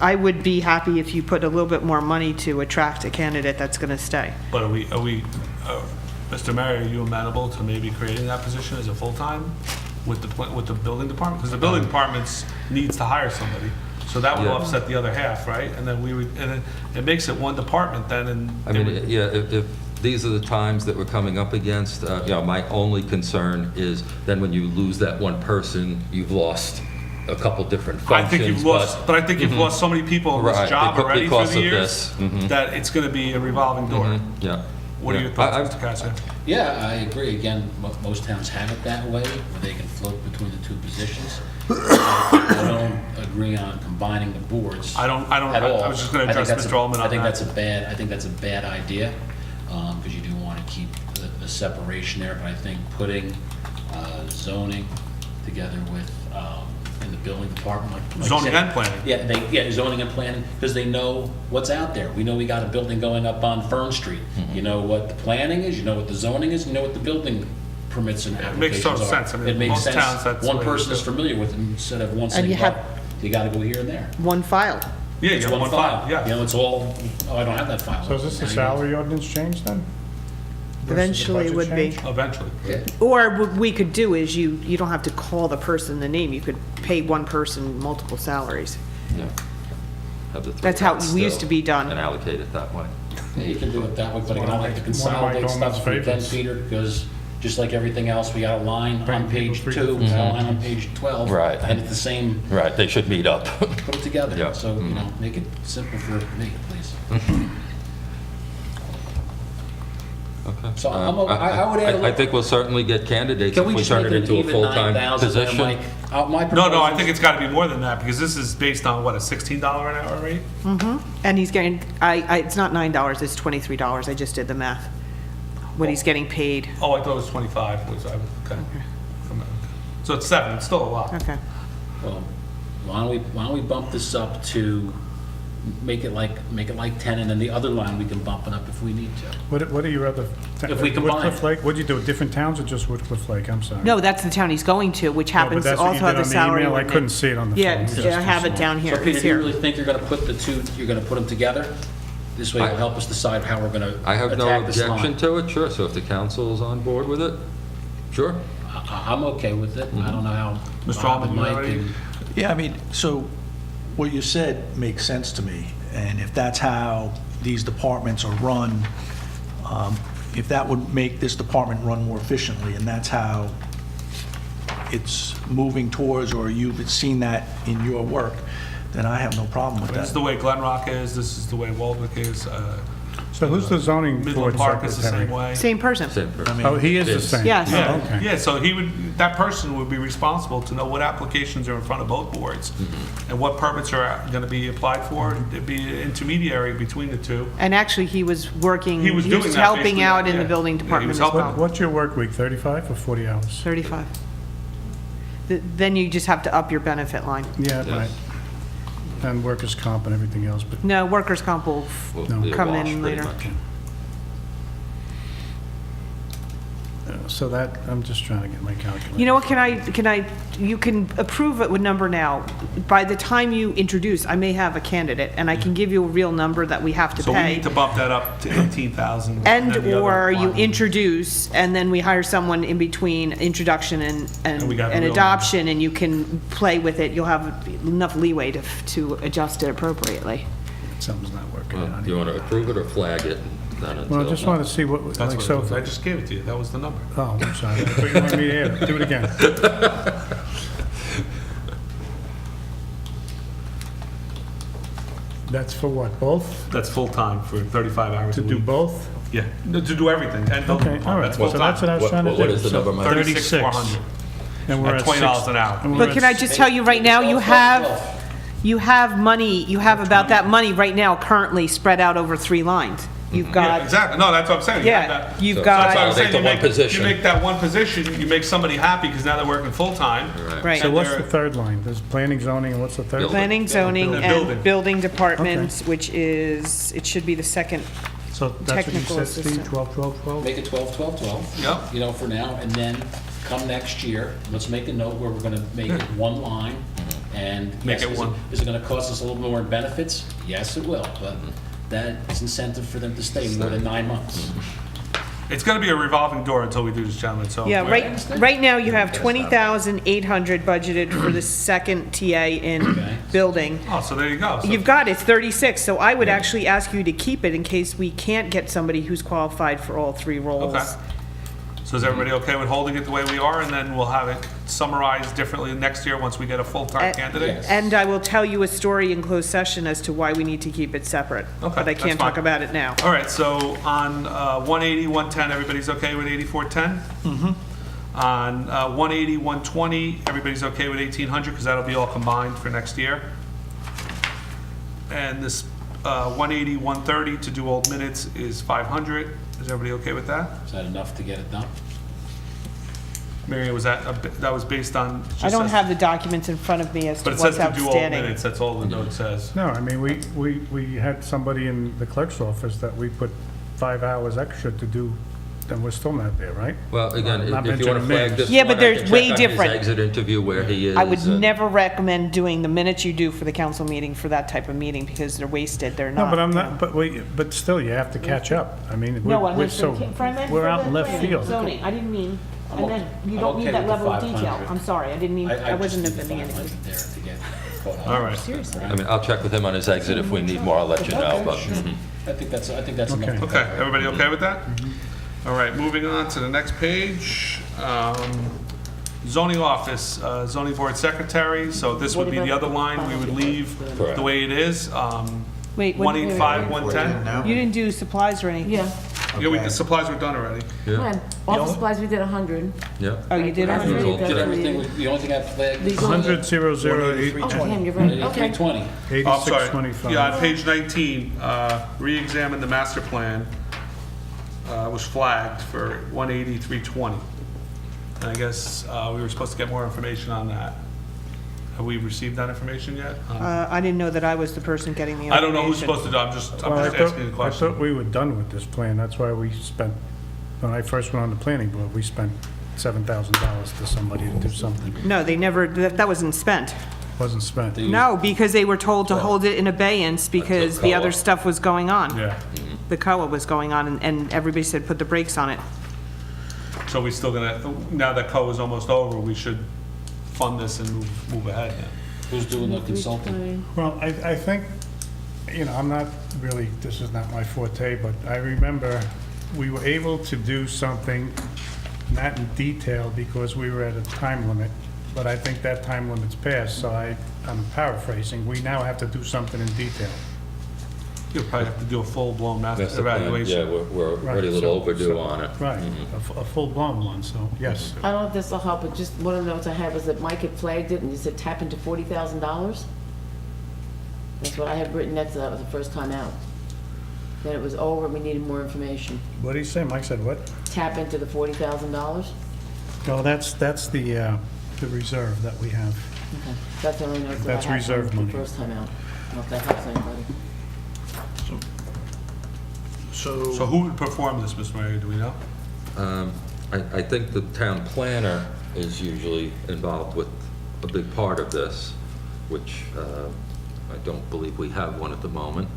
I would be happy if you put a little bit more money to attract a candidate that's going to stay. but are we, Mr. Mayor, are you amenable to maybe creating that position as a full-time with the building department? Because the building department needs to hire somebody, so that would Yeah. offset the other half, right? And then it makes it one department then, and. I mean, yeah, if these are the times that we're coming up against, you know, my only concern is then when you lose that one person, you've lost a couple different I functions. think you've lost, but I think you've lost so many people in this Right, job already through because the of years, this, mhm. that it's gonna be a revolving door. Mhm, Yeah. What are Yeah. your thoughts, Mr. Cassio? Yeah, I agree. Again, most towns have it that way, where they can float between the two positions. I don't agree on combining the boards I don't, at all. I was just gonna I think address that's Mr. Ullman I on think that. that's a bad idea, because you do want to keep the separation there, but I think putting zoning together with, in the building department, like you Zoning said. and planning. Yeah, zoning and planning, because they know what's out there. We know we got a building going up on Fern Street. You know what the planning is, you know what the zoning is, you know what the building permits and makes applications total are. sense. I mean, It makes most sense. towns, that's the One way to person is do it. familiar with it instead of one And saying, you have- well, you gotta go here and there. One file. Yeah, It's you have one file, You yeah. know, it's all, oh, I don't have that file. So is this the Now you- salary ordinance change then? Versus the Eventually it budget would be. change? Eventually. Yeah. Or what we could do is you don't have to call the person the name. You could pay one person multiple salaries. Yeah. Have the three That's how lots it used still to be done. And allocate it that way. Yeah, you can do it that way, but again, I like to One of my consolidate Goldman's stuff if we can, favorites. Peter, because just like everything else, we got a line Paying on people page 3 2, we got a line on page 12. Right. And it's the same, Right, they should meet up. put it together. Yeah. So, you know, make it simple for me, please. Okay. So I would add a I little- think we'll certainly get candidates Can if we we just turn make it it into a even full-time 9,000 there, position. Mike? My No, I proposal- think it's gotta be more than that, because this is based on, what, a $16 an hour rate? And he's getting, it's not $9, it's $23. I just did the math. What he's getting paid. Oh, I thought it was 25, okay. So it's 7, it's still a lot. Okay. Well, why don't we bump this up to, make it like 10, and then the other line, we can bump it up if we need to. What are your other? If we combine Woodcliff it. Lake, what'd you do, different towns or just Woodcliff Lake? I'm sorry. No, that's the town he's going to, which No, but happens to that's what also you have did the on salary email? I ordinance. couldn't see it on the phone. Yeah, It's I just have too it small. down here. So Peter, It's do you here. really think you're gonna put the two, you're gonna put them together? This way it'll help us decide how we're gonna I have no attack this objection line. to it, sure, so if the council is on board with it, sure. I'm okay with it. I don't know how Mr. Bob and Almond, you Mike already- and Yeah, I mean, so what you said makes sense to me, and if that's how these departments are run, if that would make this department run more efficiently, and that's how it's moving towards, or you've seen that in your work, then I have no problem with This is that. the way Glen Rock is, this is the way Waldwick is, So who's the zoning Midland board Park is the same secretary? way. Same person. Same person. Oh, he is the same? Yes. Oh, Yeah, okay. yeah, so that person would be responsible to know what applications are in front of both boards and what permits are going to be applied for. It'd be an intermediary between the two. And actually, he was working, He was doing that helping basically, out in yeah. the building Yeah, he department was as helping. well. What's your work week, 35 or 40 hours? 35. Then you just have to up your benefit line. Yeah, right. And workers' comp and everything else, but No, workers' comp will Well, No. they're come washed in pretty later. much. so that, I'm just trying to get my calculation. You know what, you can approve it with number now. By the time you introduce, I may have a candidate, and I can give you a real number that we have to So we pay. need to bump that up to 18,000. And/or you introduce, and then we hire someone in between introduction And we got and real adoption, and you can play with it. You'll have enough leeway to adjust it appropriately. Something's not working Well, out. do you want to approve it or flag it? Not until. Well, I just want to see what, That's like, what so, it was. I just gave it to you, that was the number. oh, I'm sorry. I thought you wanted me to add it. Do it again. That's for what, both? That's full-time for 35 hours To a do week. both? Yeah, no, to do everything, and building Okay, all department, right. that's So that's what I full-time. was trying to do. What is the So number, Mike? 36,400. And we're At at $20 six- an hour. and we're But at can I just tell you right now, you have money, you have about that money right now currently spread out over 3 lines. You've Yeah, got, exactly, no, that's what I'm saying. You have yeah, that- you've So- That's what got, I'm Take saying, the you one make, position. you make that one position, you make somebody happy, because now they're working full-time. right. So what's they're- the third line? There's planning, zoning, and what's the third? Building. Planning, zoning, And and building. building department, which is, it should be the second. So that's what you Technical said, Steve, assistant. 12, 12, 12? Make it 12, 12, 12. Yep. You know, for now, and then come next year, let's make a note where we're gonna make it one line, and. Make yes, it is one. Is it gonna cost us a little more in benefits? Yes, it will, but that is incentive for them to stay more than 9 months. It's gonna be a revolving door until we do this, gentlemen, so. Yeah, we're- right now you have 20,800 budgeted for the second TA in Okay. building. Oh, so there you go. So- You've got, it's 36, so I would actually ask you to keep it in case we can't get somebody who's qualified for all 3 roles. Okay. So is everybody okay with holding it the way we are, and then we'll have it summarized differently next year once we get a full-time candidate? yes. And I will tell you a story in closed session as to why we need to keep it separate. Okay, But I that's can't talk fine. about it now. All right, so on 180, 110, everybody's okay with 8410? Mm-hmm. On 180, 120, everybody's okay with 1800, because that'll be all combined for next year. And this 180, 130 to do old minutes is 500. Is everybody okay with that? Is that enough to get it done? Mary, was that, that was based on? just I don't says- have the documents in front of me as to But it what's says to do old outstanding. minutes, that's all the note says. No, I mean, we had somebody in the clerk's office that we put 5 hours extra to do, and we're still not there, right? Well, again, Not if you want to mentioning flag names. this Yeah, one, but I they're can check way on his different. exit interview where he is. I would and- never recommend doing the minutes you do for the council meeting for that type of meeting because they're wasted, they're not. No, but I'm not, but still, you have to catch up. I mean, No, we're so, we're out in left field. Zoning, I didn't mean, I'm and o- then, you I'm don't okay need that with the level of detail. 500. I'm sorry, I didn't mean, I just wasn't need the offending 500 anyone. there to get caught up. All right. Seriously. I mean, I'll check with him on his exit if we need more, I'll let you know, but. I think that's enough. Okay. to Okay, cover. everybody okay with that? All right, moving on to the next page. Zoning office, zoning board secretary, so this would be the other line we would leave Correct. the way it is. Wait, 185, 110. You didn't do supplies or anything? Yeah, Yeah, the supplies were done already. Yeah, when, office supplies, we did 100. yeah. Oh, you did That's already? really Did good. Everything, the only thing I flagged is 100, 0, 0, 8, Oh, damn, you're right, okay. 320. Oh, I'm sorry. 8625. Yeah, on page 19, re-examine the master plan was flagged for 180, 320. And I guess we were supposed to get more information on that. Have we received that information yet? I didn't know that I was the person getting the information. I don't know who's supposed to do, I'm just Well, I asking the thought question. we were done with this plan. That's why we spent, when I first went on the planning board, we spent $7,000 to somebody to do something. No, they never, that wasn't spent. Wasn't spent. No, because they were told to hold it in abeyance because the other co-op. stuff was going on. Yeah, The COA was going on, and everybody said, put the brakes on it. so we still gonna, now that CO is almost over, we should fund this and move ahead then. Who's doing the consulting? Well, I think, you know, I'm not really, this is not my forte, but I remember we were able to do something, not in detail, because we were at a time limit, but I think that time limit's passed, so I'm paraphrasing. We now have to do something in detail. You'll probably have to do a full-blown That's the plan. evaluation. Yeah, we're Right, already a little so- overdue so- on it. Right, a full-blown one, so, yes. I don't know if this will help, but just one of the notes I had was that Mike had flagged it and he said tap into $40,000. That's what I had written, that was the first time out. Then it was over, we needed more information. What did he say? Mike said what? Tap into the $40,000? No, that's the reserve that we have. Okay, that's the only notes that I That's had reserve from money. the first time out. I don't know if that helps anybody. So So, who would perform this, Mr. Mayor, do we know? I think the town planner is usually involved with a big part of this, which I don't believe we have one at the moment.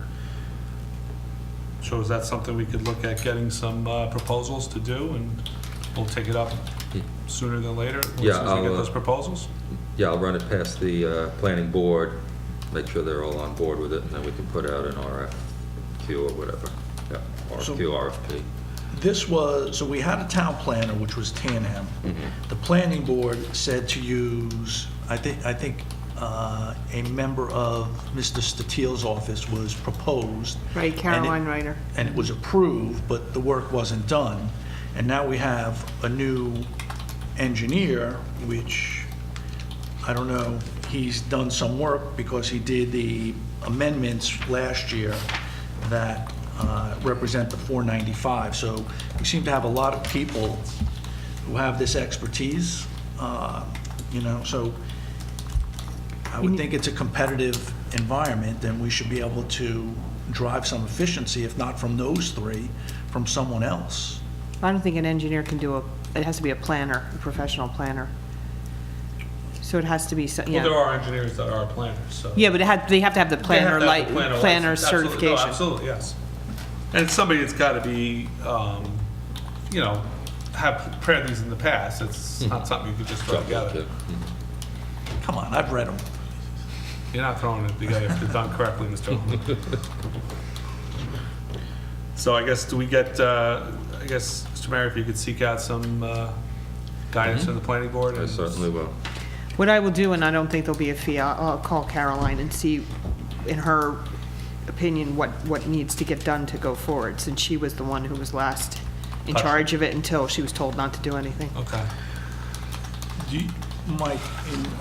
So is that something we could look at getting some proposals to do, and we'll take it up sooner than later, as soon Yeah, as we get I'll, those proposals? Yeah, I'll run it past the planning board, make sure they're all on board with it, and then we can put out an RFQ or whatever. Yeah, So- RFQ, RFP. this was, so we had a town planner, which was Tanham. The planning board said to use, I think a member of Mr. Statiel's office was proposed. Right, Caroline Reiner. And it was approved, but the work wasn't done. And now we have a new engineer, which, I don't know, he's done some work because he did the amendments last year that represent the 495. So we seem to have a lot of people who have this expertise, so I would think it's a competitive environment, and we should be able to drive some efficiency, if not from those three, from someone else. I don't think an engineer can do it has to be a planner, a professional planner. So it has to be, Well, there are engineers that are planners, so. Yeah, but they have to have the They have planner, to have the planner license. Absolutely. No, certification. absolutely, yes. And it's somebody that's got to be, have prepared these in the past. It's not something you could just throw together. Come on, I've read them. You're not throwing it together if it's done correctly, Mr. Holman. So I guess, Mr. Mayor, if you could seek out some guidance from the planning board? I and- certainly will. What I will do, and I don't think there'll be a fee, I'll call Caroline and see, in her opinion, what needs to get done to go forward, since she was the one who was last in Gotcha. charge of it until she was told not to do anything. Okay. Do you, Mike,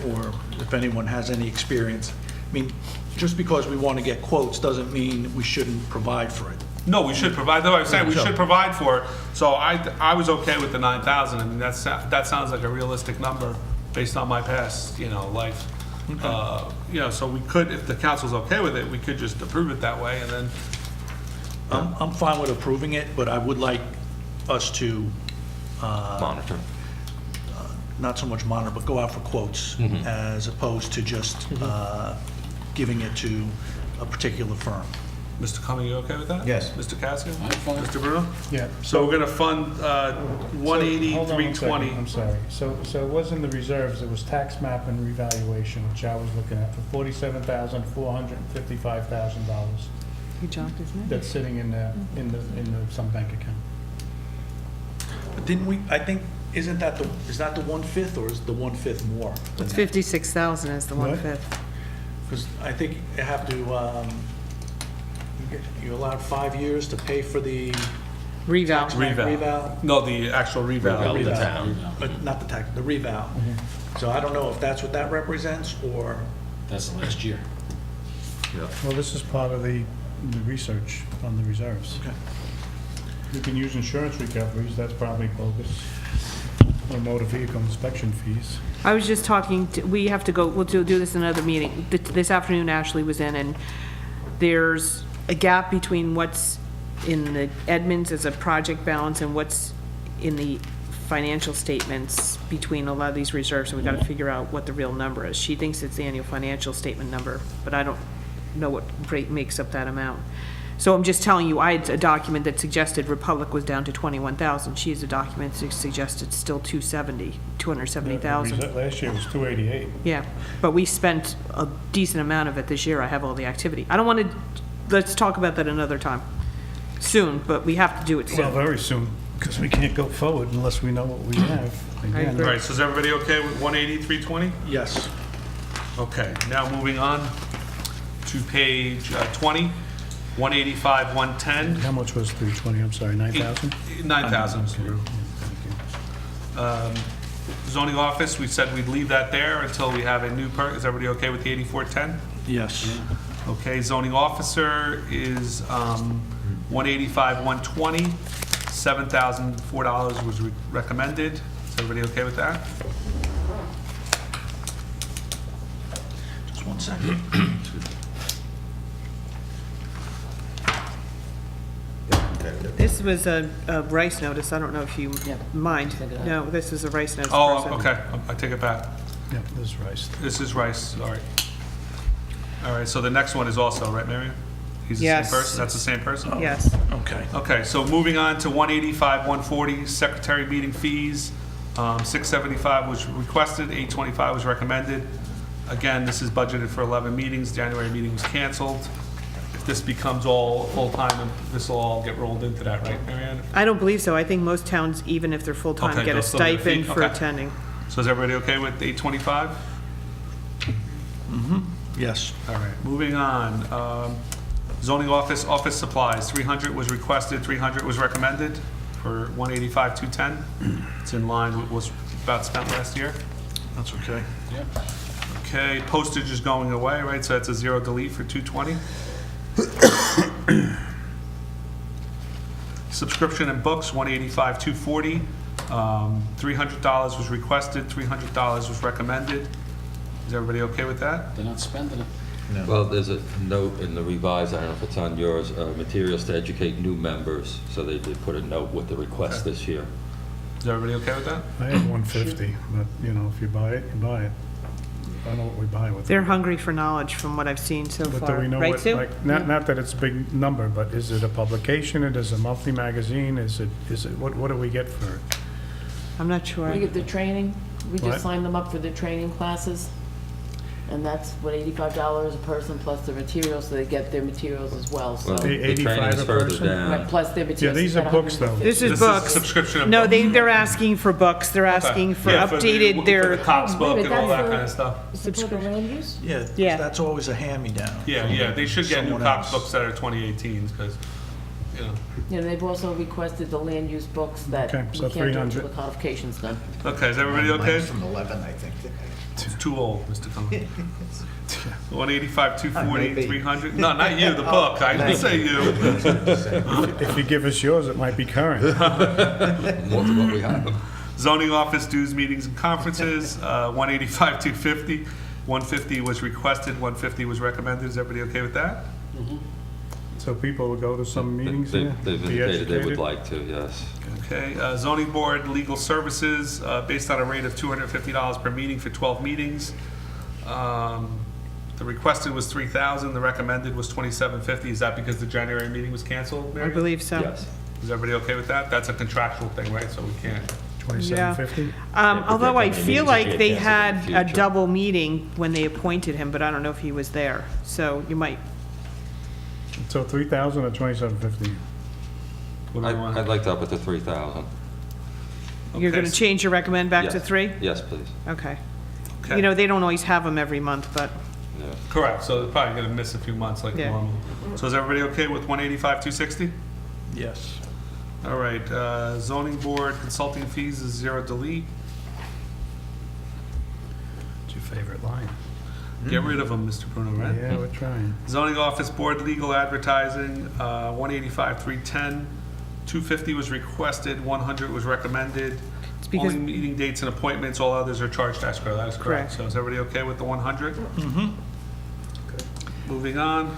or if anyone has any experience, I mean, just because we want to get quotes doesn't mean we shouldn't provide for it. No, we should provide, that's what I'm saying, we Sure. should provide for it. So I was okay with the 9,000. I mean, that sounds like a realistic number based on my past, life. So we could, if the council's okay with it, we could just approve it that way, and then, I'm fine with approving it, but I would like us to, Monitor. not so much monitor, but go out for quotes, as opposed to just giving it to a particular firm. Mr. Cumming, you okay with that? Yes. Mr. Casio? I'm fine. Mr. Bruno? Yeah. So we're gonna fund 180, Hold on one second, 320. I'm sorry. So it wasn't the reserves, it was tax map and revaluation, which I was looking at, for $47,455,000. He jumped his name. That's sitting in some bank account. But didn't we, I think, is that the 1/5, or is the 1/5 more than It's that? 56,000 is the What? 1/5. Because I think you have to, you're allowed 5 years to pay for the Reval. reval. No, the actual reval. Reval. The town. But not the tax, the reval. So I don't know if that's what that represents, or, That's the last year. Well, this is part of the research on the reserves. okay. You can use insurance recoveries, that's probably bogus, or motor vehicle inspection fees. I was just talking, we have to go, we'll do this in another meeting. This afternoon Ashley was in, and there's a gap between what's in the Edmonds as a project balance and what's in the financial statements between a lot of these reserves, and we've got to figure out what the real number is. She thinks it's the annual financial statement number, but I don't know what rate makes up that amount. So I'm just telling you, I had a document that suggested Republic was down to 21,000. She has a document that suggested still 270,000. Last year was 288. Yeah, but we spent a decent amount of it this year. I have all the activity. I don't want to, let's talk about that another time. Soon, but we have to do it Well, soon. very soon, because we can't go forward unless we know what we have. Again, All right, so is everybody okay with 180, 320? Yes. Okay, now moving on to page 20, 185, 110. How much was 320? I'm sorry, 9,000? 9,000. Thank you. Zoning office, we said we'd leave that there until we have a new is everybody okay with the 8410? Yes. Okay, zoning officer is 185, 120, $7,004 was recommended. Is everybody okay with that? Just one second. This was a Rice notice, I don't know if you Yeah. mind. Check it out. No, this is a Rice notice. Oh, person. okay, I take it back. Yeah, this is Rice. This is Rice, all right. All right, so the next one is also, right, Marion? He's the Yes. same person? That's the same person? Yes. Okay. Okay, so moving on to 185, 140, secretary meeting fees. 675 was requested, 825 was recommended. Again, this is budgeted for 11 meetings. January meeting was canceled. If this becomes all full-time, this will all get rolled into that, right, Marianne? I don't believe so. I think most towns, even if they're full-time, Okay, get a they'll still get a fee? stipend for Okay. attending. So is everybody okay with 825? Yes. All right, moving on. Zoning office, office supplies, 300 was requested, 300 was recommended for 185, 210. It's in line with what was about spent last year. That's okay. Okay, postage is going away, right, so that's a zero delete for 220. Subscription and books, 185, 240. $300 was requested, $300 was recommended. Is everybody okay with that? They're not spending it. Well, there's a note in the revised, I don't know if it's on yours, materials to educate new members, so they did put a note with the request this year. Is everybody okay with that? I have 150, but, you know, if you buy it, you buy it. I don't know what we buy with it. They're hungry for knowledge from what I've seen so But do far. we know Right, what, Sue? like, not that it's a big number, but is it a publication? It is a monthly magazine? Is it, what do we get for it? I'm not sure. We get the training, we What? just sign them up for the training classes. And that's what, $85 a person plus the materials, so they get their materials as well, so. Well, the training 85 is a further person? down. Right, plus their Yeah, materials. these are books, though. This is This is books. subscription of No, books. they're asking for books. They're asking for Yeah, updated, for their, the cops book Wait, and all that's that the- kind of stuff. Support the land use? Yeah, Yeah. that's always a hand-me-down. Yeah, they should get new Someone cops else. books that are 2018s, because, you know. Yeah, they've also requested the land use books that Okay, we so can't do until 300. the codification's done. Okay, is everybody okay? Mine's from 11, I think. It's too old, Mr. Cohen. 185, 240, Maybe. 300. No, not you, the book. I didn't say you. If you give us yours, it might be current. More to what we have. Zoning office dues, meetings, and conferences, 185, 250. 150 was requested, 150 was recommended. Is everybody okay with that? So people will go to some meetings here? They've be indicated they would educated? like to, yes. Okay, zoning board, legal services, based on a rate of $250 per meeting for 12 meetings. The requested was 3,000, the recommended was 2,750. Is that because the January meeting was canceled, I Mary? believe so. Yes. Is everybody okay with that? That's a contractual thing, right? So we can't. 2750? Although I Yeah, feel meetings like will they get canceled in had the a future. double meeting when they appointed him, but I don't know if he was there. So you might, So 3,000 or 2750? What do we want? I'd like to up it to 3,000. you're Okay, going to change your recommend back to Yes. 3? Yes, please. Okay. Okay. You know, they don't always have them every month, but Yeah. Correct, so they're probably gonna miss a few months like Yeah. normal. So is everybody okay with 185, 260? Yes. All right, zoning board consulting fees is zero delete. What's your favorite line? Get rid of them, Mr. Bruno, right? Yeah, we're trying. Zoning office board legal advertising, 185, 310. 250 was requested, 100 was recommended. it's because, Only meeting dates and appointments, all others are charged escrow, that is correct. Correct. So is everybody okay with the 100? Mm-hmm. Moving on.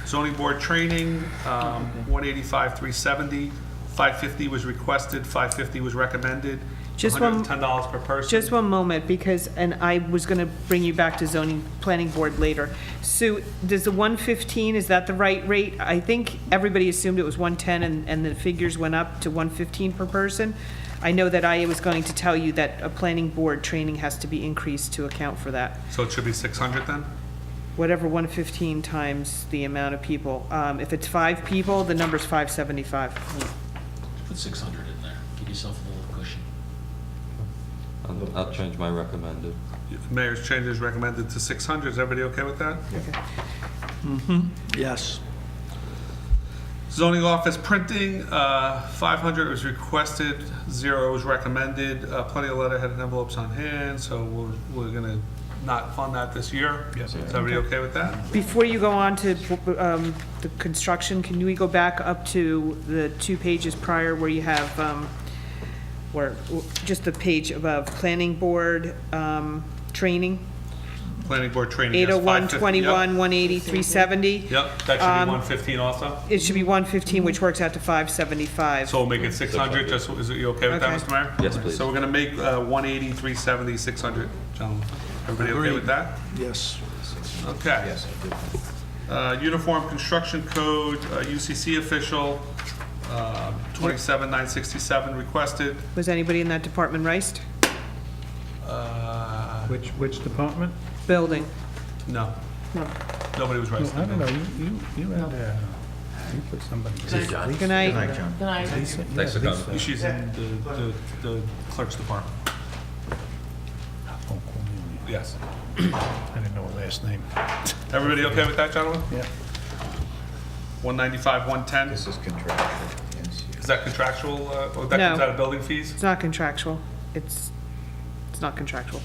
Zoning board training, 185, 370. 550 was requested, 550 was recommended. Just one- $110 per person. just one moment, because, and I was going to bring you back to zoning planning board later. Sue, does the 115, is that the right rate? I think everybody assumed it was 110 and the figures went up to 115 per person. I know that I was going to tell you that a planning board training has to be increased to account for that. So it should be 600 then? Whatever 115 times the amount of people. If it's 5 people, the number's 575. Put 600 in there. Give yourself a little cushion. I'll change my recommended. Mayor's change is recommended to 600. Is everybody okay with that? Yes. Zoning office printing, 500 was requested, 0 was recommended. Plenty of letterhead and envelopes on hand, so we're going to not fund that this year. Yes. Is everybody okay with that? Before you go on to the construction, can we go back up to the 2 pages prior where you have, where, just the page above, planning board training? Planning board training. yes, 801, 550, 21, 180, 370. Yep, that should be 115 also. It should be 115, which works out to 575. So we'll make it 600, just, is it, you okay with that, Okay. Mr. Mayor? Yes, please. So we're gonna make 180, 370, 600, gentlemen. Everybody okay Agreed. with that? Yes. Okay. Yes, I do. Uniform Construction Code, UCC official, 27967 requested. Was anybody in that department riced? Which department? Building. No, No. nobody was No, right. I don't know, you had, you put somebody. Good Good night. night, John. Good night. Thanks for coming. She's in the clerk's department. Oh, Cornelia. Yes. I didn't know her last name. Everybody okay with that, gentlemen? Yeah. 195, 110? This is contractual, yes. Is that contractual, or that No. comes out of building fees? It's not contractual. It's not contractual.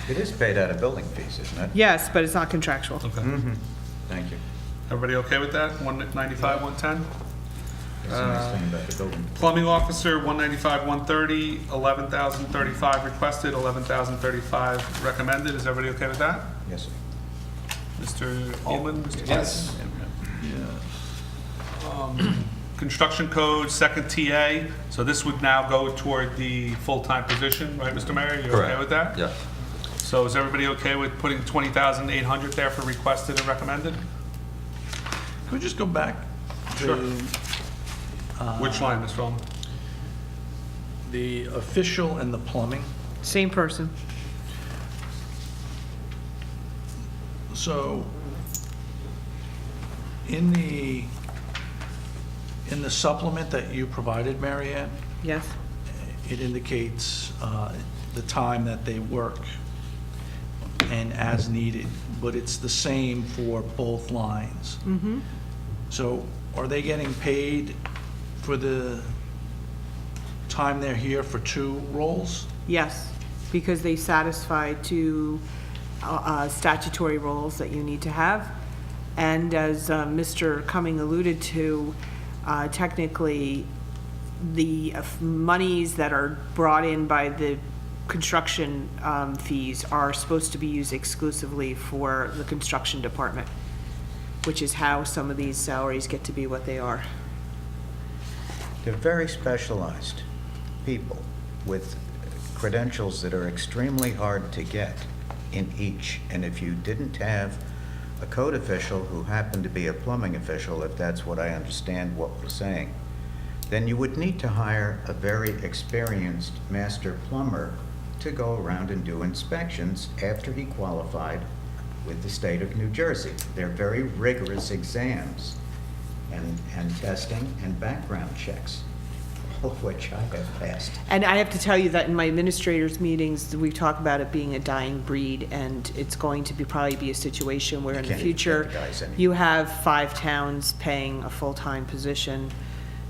It is paid out of building fees, isn't it? Yes, but it's not contractual. Okay. Thank you. Everybody okay with that? 195, 110? That's the nice thing about the building. Plumbing officer, 195, 130, 11,035 requested, 11,035 recommended. Is everybody okay with that? Yes, sir. Mr. Ullman? Mr. Yes. Construction code, second TA, so this would now go toward the full-time position, right, Mr. Mayor? You okay Correct. with that? Yes. So is everybody okay with putting 20,800 there for requested and recommended? Can we just go back to Sure. Which line, Mr. Ullman? the official and the plumbing? Same person. So, in the supplement that you provided, Mary Ann, Yes. it indicates the time that they work and as needed, but it's the same for both lines. So are they getting paid for the time they're here for 2 roles? Yes, because they satisfy 2 statutory roles that you need to have. And as Mr. Cumming alluded to, technically, the monies that are brought in by the construction fees are supposed to be used exclusively for the construction department, which is how some of these salaries get to be what they are. They're very specialized people with credentials that are extremely hard to get in each. And if you didn't have a code official who happened to be a plumbing official, if that's what I understand what we're saying, then you would need to hire a very experienced master plumber to go around and do inspections after he qualified with the state of New Jersey. They're very rigorous exams and testing and background checks, all of which I have passed. And I have to tell you that in my administrators' meetings, we talk about it being a dying breed, and it's going to probably be a situation where in the Can't even future, get the guys anymore. you have 5 towns paying a full-time position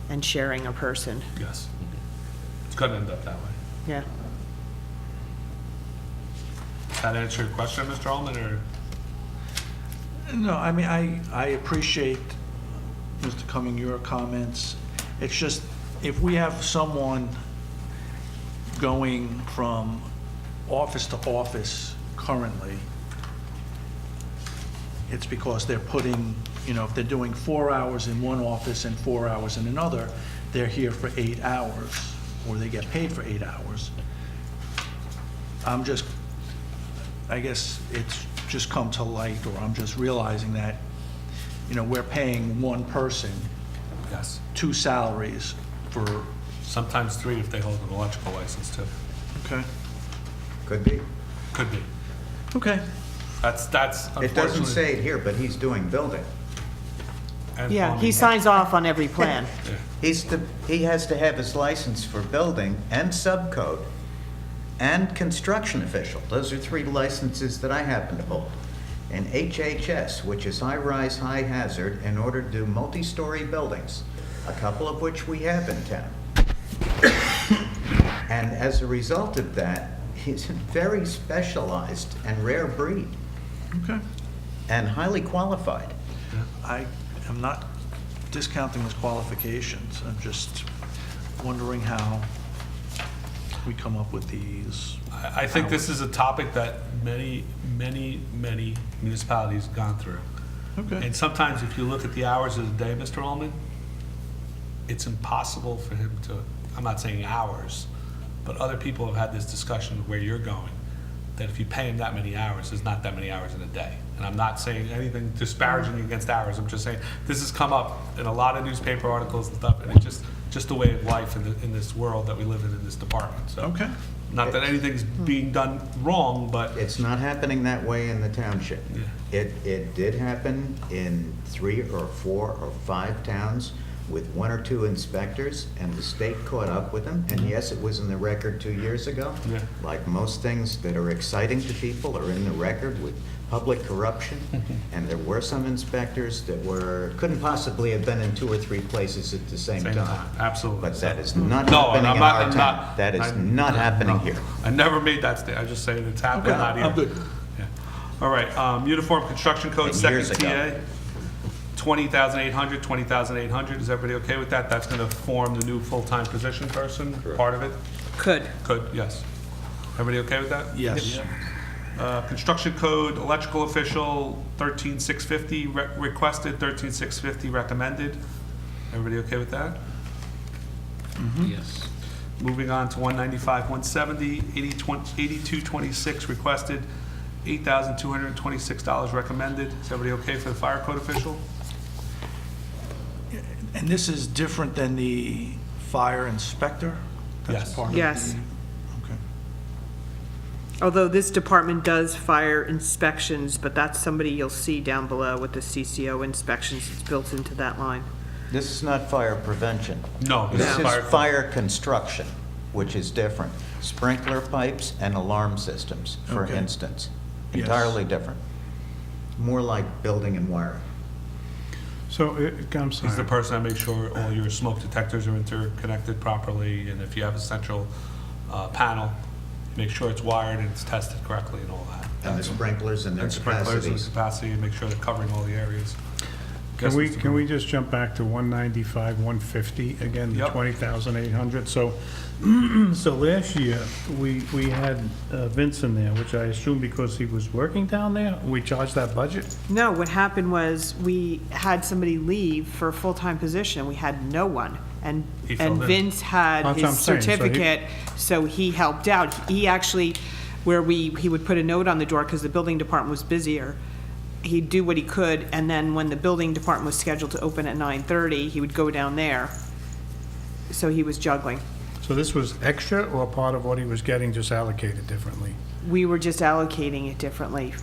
and sharing a person. Yes. It's gonna end up that way. Yeah. That answer your question, Mr. Ullman, or? No, I mean, I appreciate, Mr. Cumming, your comments. It's just, if we have someone going from office to office currently, it's because they're putting, if they're doing 4 hours in one office and 4 hours in another, they're here for 8 hours, or they get paid for 8 hours. I guess it's just come to light, or I'm just realizing that, we're paying one person Yes. 2 salaries for, Sometimes 3 if they hold an electrical license too. okay, Could be. Could be. okay. That's It doesn't unfortunately. say it here, but he's doing building. and Yeah, he plumbing. signs off on every plan. Yeah. He has to have his license for building and subcode, and construction official. Those are 3 licenses that I happen to hold. And HHS, which is high-rise, high-hazard, in order to do multi-story buildings, a couple of which we have in town. And as a result of that, he's a very specialized and rare breed, Okay. and highly qualified. I am not discounting his qualifications. I'm just wondering how we come up with these. I think this is a topic that many municipalities have gone through. Okay. And sometimes if you look at the hours of the day, Mr. Ullman, it's impossible for him to, I'm not saying hours, but other people have had this discussion of where you're going, that if you pay him that many hours, there's not that many hours in a day. And I'm not saying anything disparaging against hours, I'm just saying, this has come up in a lot of newspaper articles and stuff, and it's just the way of life in this world that we live in this department, so. Okay. Not that anything's being done wrong, but It's not happening that way in the township. Yeah. It did happen in 3 or 4 or 5 towns with 1 or 2 inspectors, and the state caught up with them. And yes, it was in the record 2 years ago. Yeah. Like most things that are exciting to people are in the record with public corruption. And there were some inspectors that couldn't possibly have been in 2 or 3 places at the same time. Absolutely. But that is not No, and happening I'm in not- our I'm town. not- That is I'm- not happening no. here. I never made that statement, I just saying it's happening, not here. I'm good. Yeah. All right, Uniform Construction Code, And second years ago. TA, 20,800, 20,800, is everybody okay with that? That's gonna form the new full-time position person, part of it? Could. Could, yes. Everybody okay with that? Yes. Construction Code, electrical official, 13,650 requested, 13,650 recommended. Everybody okay with that? Yes. Moving on to 195, 170, 8226 requested, $8,226 recommended. Is everybody okay for the fire code official? And this is different than the fire inspector? That's Yes. part of Yes. the- Okay. Although this department does fire inspections, but that's somebody you'll see down below with the CCO inspections. It's built into that line. This is not fire prevention. No, this This is is fire code. fire construction, which is different. Sprinkler pipes and alarm systems, for Okay. instance. Yes. Entirely different. More like building and wiring. So, I'm He's the sorry. person that makes sure all your smoke detectors are interconnected properly, and if you have a central panel, make sure it's wired and it's tested correctly and all that. And the sprinklers and their And sprinklers and capacities. capacity, and make sure they're covering all the areas. Yes, Mr. Can we just jump back to 195, 150, again, the Yep. 20,800? So, so last year, we had Vince in there, which I assume because he was working down there, we charged that budget? No, what happened was we had somebody leave for a full-time position. We had no one. And He filled in. Vince had That's what his I'm saying, so he- certificate, so he helped out. He actually, he would put a note on the door because the building department was busier. He'd do what he could, and then when the building department was scheduled to open at 9:30, he would go down there. So he was juggling. So this was extra or part of what he was getting, just allocated differently? We were just allocating it differently.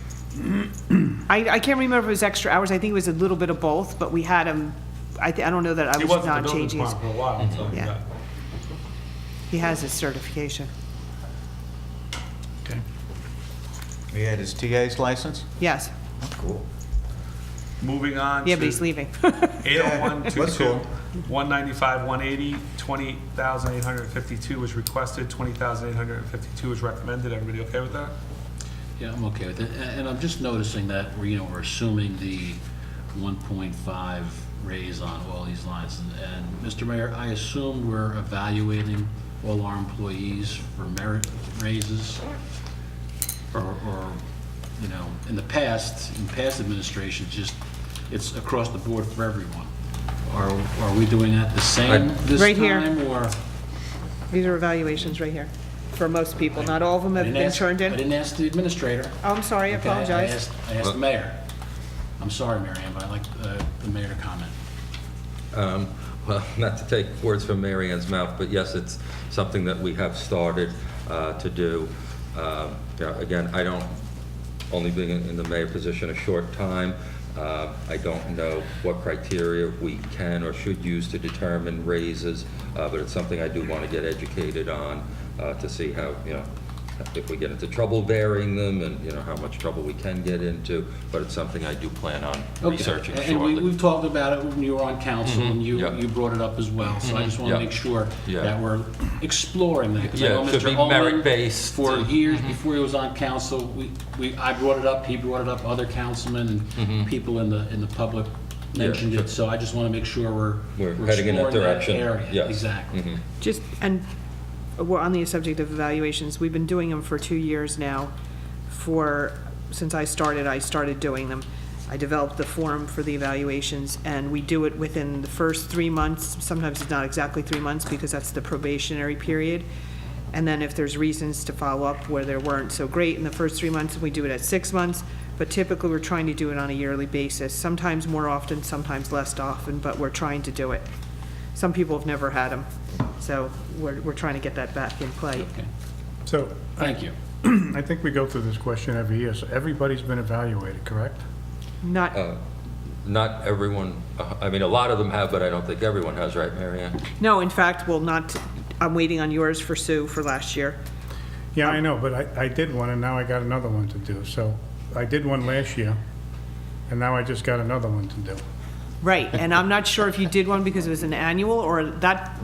I can't remember if it was extra hours. I think it was a little bit of both, but we had him, I don't know that I He was wasn't the not building changing his. department for a while, so, Yeah. yeah. He has his certification. Okay. He had his TA's license? Yes. Cool. Moving on Yeah, but to he's leaving. 80122, That's cool. 195, 180, 20,852 was requested, 20,852 was recommended. Everybody okay with that? Yeah, I'm okay with it. And I'm just noticing that we're assuming the 1.5 raise on all these lines. And Mr. Mayor, I assume we're evaluating all our employees for merit raises? Or, in the past, in past administrations, it's across the board for everyone. Are we doing that the same this Right here. time, or? These are evaluations right here, for most people. Not all of them I have didn't been ask- turned I in. didn't ask the administrator. Oh, I'm sorry, I Okay, apologize. I asked the mayor. I'm sorry, Mary Ann, but I'd like the mayor to comment. Well, not to take words from Mary Ann's mouth, but yes, it's something that we have started to do. Again, I don't, only being in the mayor position a short time, I don't know what criteria we can or should use to determine raises, but it's something I do want to get educated on to see how if we get into trouble varying them, and, you know, how much trouble we can get into, but it's something I do plan on Okay. researching And shortly. we've talked about it when you were on council, and Yeah. you brought it up as well. So I just want to Yeah. make sure Yeah. that we're exploring that. 'Cause I Yeah, know it should Mr. be Ullman, merit-based. For years before he was on council, I brought it up, he brought it up, other councilmen and people in the public mentioned sure. it. So I just want to make sure We're we're heading in that exploring direction. area. Yes. Exactly. Just, and we're on the subject of evaluations, we've been doing them for 2 years now. Since I started doing them. I developed the form for the evaluations, and we do it within the first 3 months. Sometimes it's not exactly 3 months, because that's the probationary period. And then if there's reasons to follow up where there weren't so great in the first 3 months, we do it at 6 months. But typically, we're trying to do it on a yearly basis, sometimes more often, sometimes less often, but we're trying to do it. Some people have never had them, so we're trying to get that back in play. Okay. So, Thank you. I think we go through this question every year, so everybody's been evaluated, correct? Not, Not everyone, I mean, a lot of them have, but I don't think everyone has, right, Mary Ann? no, in fact, well, not, I'm waiting on yours for Sue for last year. Yeah, I know, but I did one, and now I got another one to do. So I did one last year, and now I just got another one to do. Right, and I'm not sure if you did one because it was an annual, or that,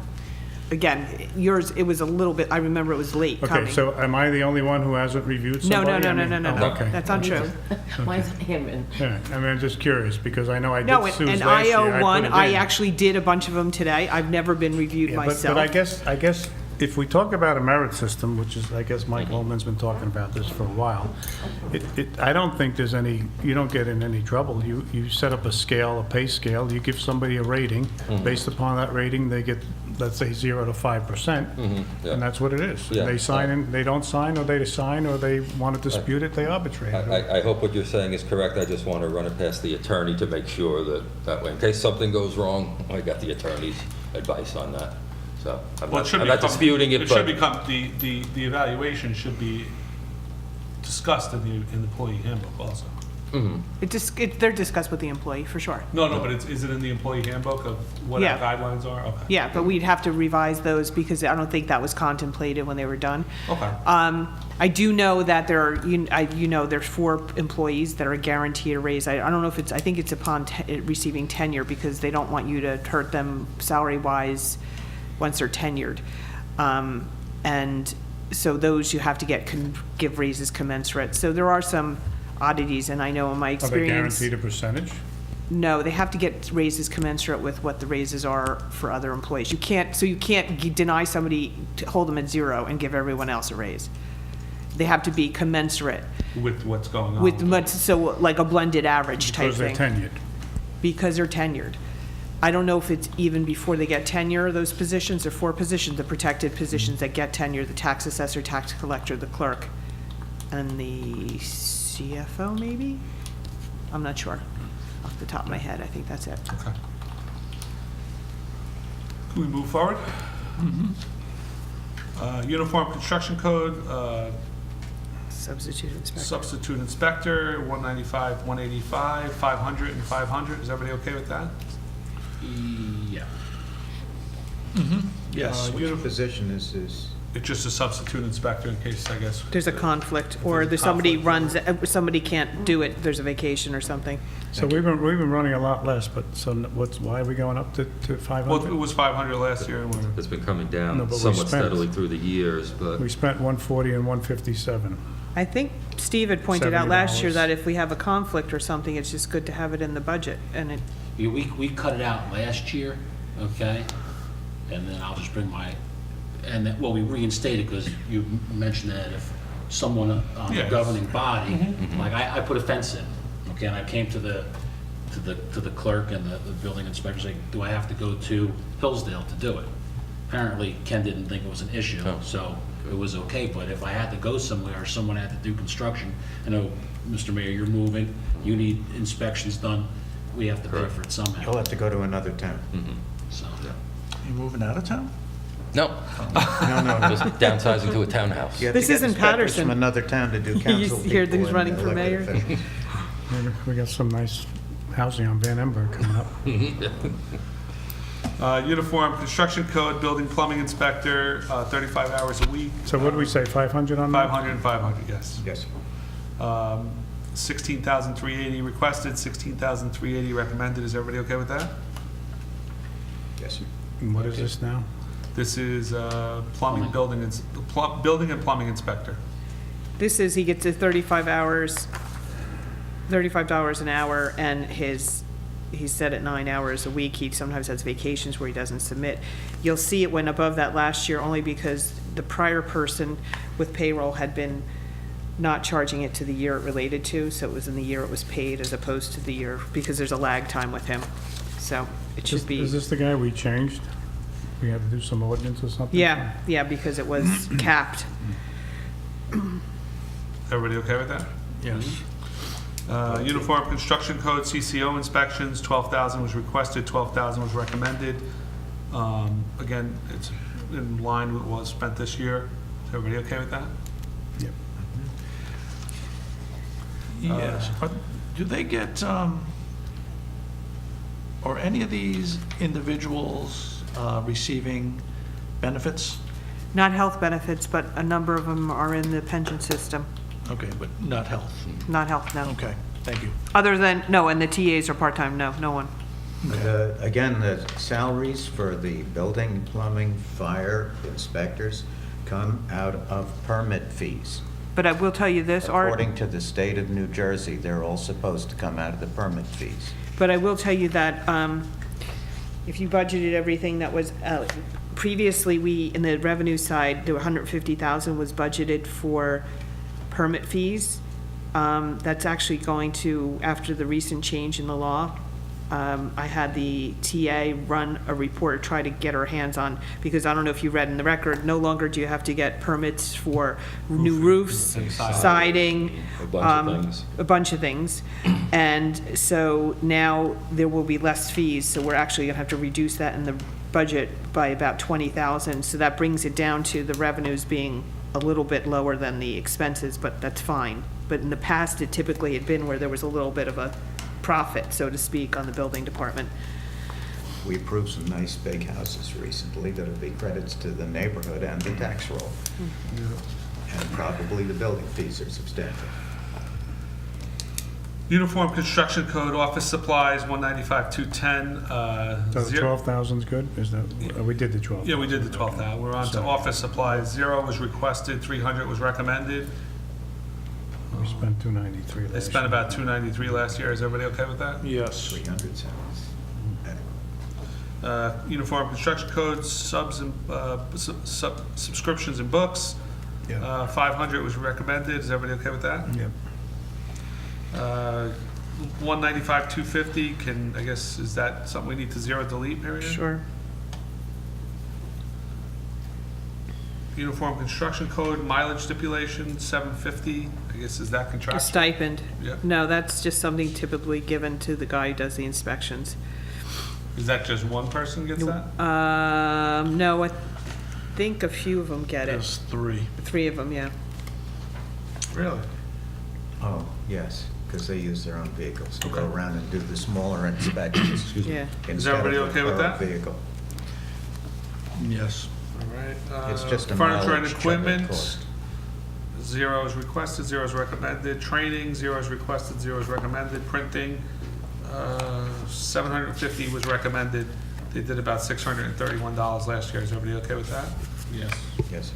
again, yours, it was a little bit, I remember it was late coming. Okay, so am I the only one who hasn't reviewed No, somebody? no, I no, mean- no, oh, no, okay. that's untrue. Mine's handwritten. Yeah, I mean, I'm just curious, because I know I No, did Sue's and last year. I one, put it I in. actually did a bunch of them today. I've never been reviewed Yeah, myself. But I guess if we talk about a merit system, which is, I guess Mike Holman's been talking about this for a while, I don't think there's any, you don't get in any trouble. You set up a scale, a pay scale, you give somebody a rating. Based upon that rating, they get, let's say, 0 to 5%, yeah. and that's what it is. Yeah, They sign and they don't sign, or they sign, or they want to dispute it, they arbitrate it. I hope what you're saying is correct. I just want to run it past the attorney to make sure that way, in case something goes wrong, I got the attorney's advice on that. So I'm Well, it should not become- disputing it, It should but become, the evaluation should be discussed in the employee handbook also. They're discussed with the employee, for sure. No, but is it in the employee handbook of what our Yeah. guidelines are? Okay. Yeah, but we'd have to revise those because I don't think that was contemplated when they were done. Okay. I do know that there are, there's 4 employees that are guaranteed a raise. I don't know if I think it's upon receiving tenure, because they don't want you to hurt them salary-wise once they're tenured. And so those you have to give raises commensurate. So there are some oddities, and I know in my Are they experience. guaranteed a percentage? No, they have to get raises commensurate with what the raises are for other employees. You can't deny somebody, to hold them at 0 and give everyone else a raise. They have to be commensurate With what's going on. so like a blended average type Because they're thing. tenured. Because they're tenured. I don't know if it's even before they get tenure, those positions. There are 4 positions, the protected positions that get tenure: the tax assessor, tax collector, the clerk, and the CFO, maybe? I'm not sure. Off the top of my head, I think that's it. Okay. Can we move forward? Uniform Construction Code, Substitute inspector. Substitute Inspector, 195, 185, 500, and 500. Is everybody okay with that? Yeah. Yes. Which position is this? It's just a substitute inspector in case, I guess. There's a conflict, or There's a there's somebody conflict. runs, somebody can't do it, there's a vacation or something. So we've been running a lot less, but so why are we going up to Well, 500? it was 500 last year, and we're, it's been coming No, down but we somewhat spent- steadily through the years, but We spent 140 and 157. I think Steve had pointed out last year $70. that if we have a conflict or something, it's just good to have it in the budget, and it, We cut it out last year, okay? And then I'll just bring we reinstated, because you mentioned that if someone on the Yes. governing body, like I put a fence in, okay, and I came to the clerk and the building inspector, saying, do I have to go to Hillsdale to do it? Apparently Ken didn't think it was an issue, No. so it was okay, but if I had to go somewhere, or someone had to do construction, I know, Mr. Mayor, you're moving, you need inspections done, we have to pay for it somehow, You'll have to go to another town. so. You moving out of town? no, No, just downsizing to a townhouse. You have to This get isn't inspectors Patterson. from another town to do council You hear that he's people running and for elected mayor? officials. We got some nice housing on Van Emberg coming up. Uniform construction code, building plumbing inspector, 35 hours a week. So what do we say, 500 on that? 500 and 500, yes. Yes. 16,380 requested, 16,380 recommended. Is everybody okay with that? Yes. And what is this now? This is plumbing, building and plumbing inspector. This is, he gets a 35 hours, $35 an hour, and he's set at 9 hours a week. He sometimes has vacations where he doesn't submit. You'll see it went above that last year only because the prior person with payroll had been not charging it to the year it related to, so it was in the year it was paid as opposed to the year, because there's a lag time with him. So it should be, Is this the guy we changed? We had to do some ordinance or something? yeah, because it was capped. Everybody okay with that? Yes. Uniform construction code, CCO inspections, 12,000 was requested, 12,000 was recommended. Again, it's in line with what was spent this year. Is everybody okay with that? Yep. Yes. Do they get, are any of these individuals receiving benefits? Not health benefits, but a number of them are in the pension system. Okay, but not health. Not health, no. Okay, thank you. Other than, no, and the TAs are part-time, no one. Again, the salaries for the building, plumbing, fire inspectors come out of permit fees. But I will tell you this, Art, According to the state of New Jersey, they're all supposed to come out of the permit fees. but I will tell you that if you budgeted everything that was, previously, in the revenue side, there were 150,000 was budgeted for permit fees. That's actually going to, after the recent change in the law, I had the TA run a report, try to get her hands on, because I don't know if you read in the record, no longer do you have to get permits for new roofs, and siding. A bunch of things. A bunch of things. And so now there will be less fees, so we're actually gonna have to reduce that in the budget by about 20,000. So that brings it down to the revenues being a little bit lower than the expenses, but that's fine. But in the past, it typically had been where there was a little bit of a profit, so to speak, on the building department. We approved some nice big houses recently that'll be credits to the neighborhood and the tax roll. And probably the building fees are substantial. Uniform construction code, office supplies, 195,210. So the 12,000's good? Is that, we did the 12? Yeah, we did the 12,000. We're on to office supplies. 0 was requested, 300 was recommended. We spent 293 last They year. spent about 293 last year. Is everybody okay with that? Yes. 300 sounds better. Uniform construction code, subscriptions and books. Yeah. 500 was recommended. Is everybody okay with that? Yep. 195,250, I guess, is that something we need to zero delete, Mary Ann? Sure. Uniform construction code, mileage stipulation, 750, I guess, is that A contractual? stipend. Yep. No, that's just something typically given to the guy who does the inspections. Is that just one person gets that? No, I think a few of them get it. There's 3. 3 of them, yeah. Really? Oh, yes, because they use their own vehicles to go Okay. around and do the smaller inspections. Yeah. instead of everybody a okay with borough that? Vehicle. Yes. All right. It's just a Furniture and mileage check equipment, cost. 0 is requested, 0 is recommended. Training, 0 is requested, 0 is recommended. Printing, 750 was recommended. They did about $631 last year. Is everybody okay with that? Yes. Yes,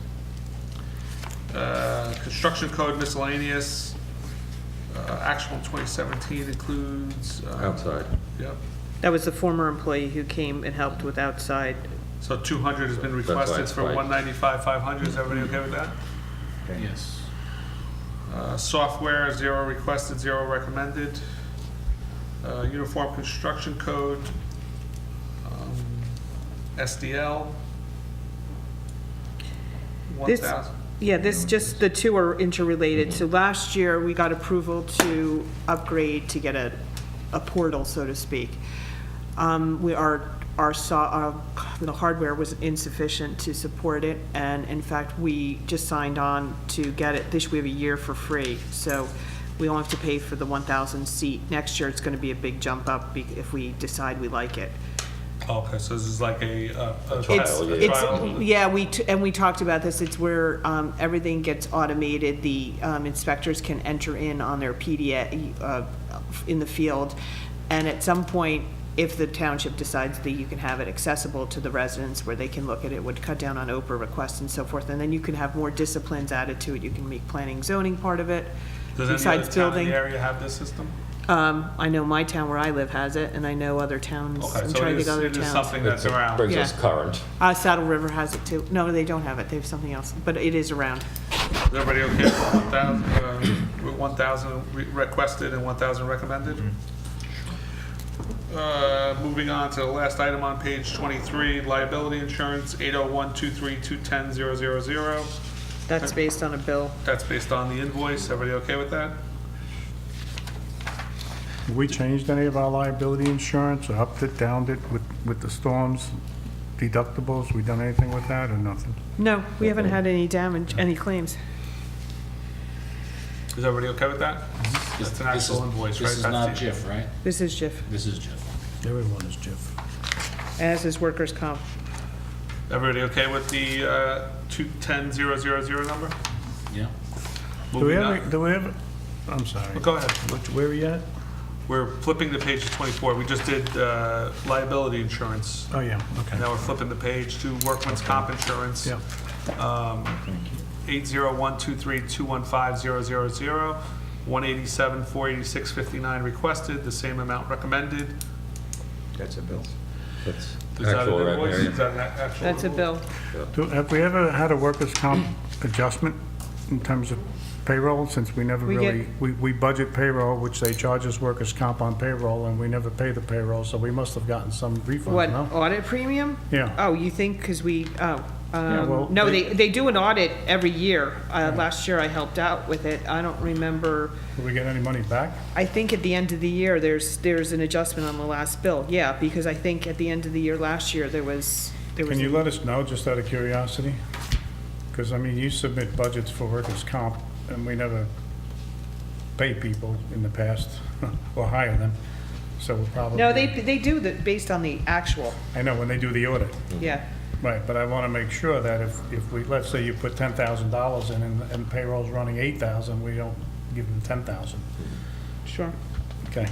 sir. Construction code miscellaneous, actual 2017 includes. Outside. Yep. That was the former employee who came and helped with outside. So 200 has been That's why requested it's for right. 195, 500. Is everybody okay with that? Okay. Yes. Software, 0 requested, 0 recommended. Uniform construction code, SDL, This- 1,000. Yeah, this just, the two are interrelated. So last year, we got approval to upgrade to get a portal, so to speak. The hardware was insufficient to support it, and in fact, we just signed on to get it. We have a year for free, so we only have to pay for the 1,000 seat. Next year, it's gonna be a big jump up if we decide we like it. Okay, so this is like a It's, trial? yeah, and we talked about this, it's where everything gets automated, the inspectors can enter in on their PDA in the field, and at some point, if the township decides that you can have it accessible to the residents where they can look at it, would cut down on Oprah requests and so forth, and then you can have more disciplines added to it, you can make planning zoning part of it, Does any besides other town in building. the area have this system? I know my town where I live has it, and I know other towns, Okay, I'm so trying it to is, think other it is towns. something that's around. Brings us Yeah. current. Saddle River has it too. No, they don't have it. They have something else, but it is around. Is everybody okay with 1,000 requested and 1,000 recommended? Moving on to the last item on page 23, liability insurance, 801-232-10-000. That's based on a bill. That's based on the invoice. Everybody okay with that? Have we changed any of our liability insurance, or upped it, downed it with the storms, deductibles? We done anything with that or nothing? No, we haven't had any damage, any claims. Is everybody okay with that? That's an actual invoice, right? This is That's not the- Jif, right? This is Jif, This is Jif. Everyone is Jeff. as is workers' comp. Everybody okay with the 210-000 number? Yeah. Do we Moving ever, on. do we ever, I'm sorry. Go ahead. Where are we at? We're flipping the page to 24. We just did liability insurance. Oh, yeah, okay. Now we're flipping the page to workman's comp insurance. Yeah. 801-232-15000, 187-486-59 requested, the same amount recommended. That's a bill. That's Is that actual an invoice? revenue. Is that an actual? That's a bill. Have we ever had a workers' comp adjustment in terms of payroll, since we never We really, we budget payroll, which they charge us workers' comp on payroll, and we never pay the payroll, so we must have gotten some refund, What, no? audit premium? Yeah. Oh, you think, because well, no, they- they do an audit every year. Last year I helped out with it. I don't remember. Did we get any money back? I think at the end of the year, there's an adjustment on the last bill. Yeah, because I think at the end of the year last year, there was. Can you let us know, just out of curiosity? Because, I mean, you submit budgets for workers' comp, and we never pay people in the past, or hire them, so we'll probably... No, they do that based on the actual, I know, when they do the audit, yeah. right, but I want to make sure that if we, let's say you put $10,000 in and payroll's running $8,000, we don't give them $10,000. Sure. Okay.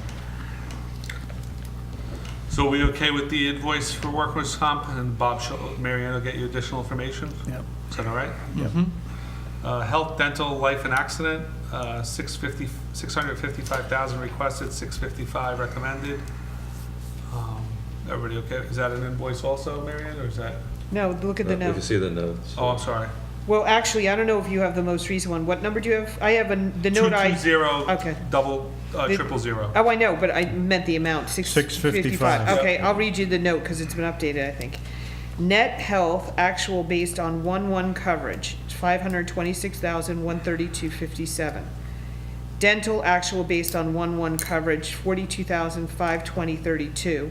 So are we okay with the invoice for workers' comp, and Bob, Mary Ann will get you additional information? Yep. Is that all right? Yep. Health, dental, life, and accident, 655,000 requested, 655 recommended. Everybody okay? Is that an invoice also, Mary Ann, or is that? No, look at the You can note. see the notes. Oh, I'm sorry. Well, actually, I don't know if you have the most recent one. What number do you have? I have the note I. 220, Okay. double, The- triple zero. Oh, I know, but I meant the amount, 655. Okay, I'll read you the note, because it's been updated, I think. Net health, actual based on 1/1 coverage, 526,132.57. Dental, actual based on 1/1 coverage, 42,520.32.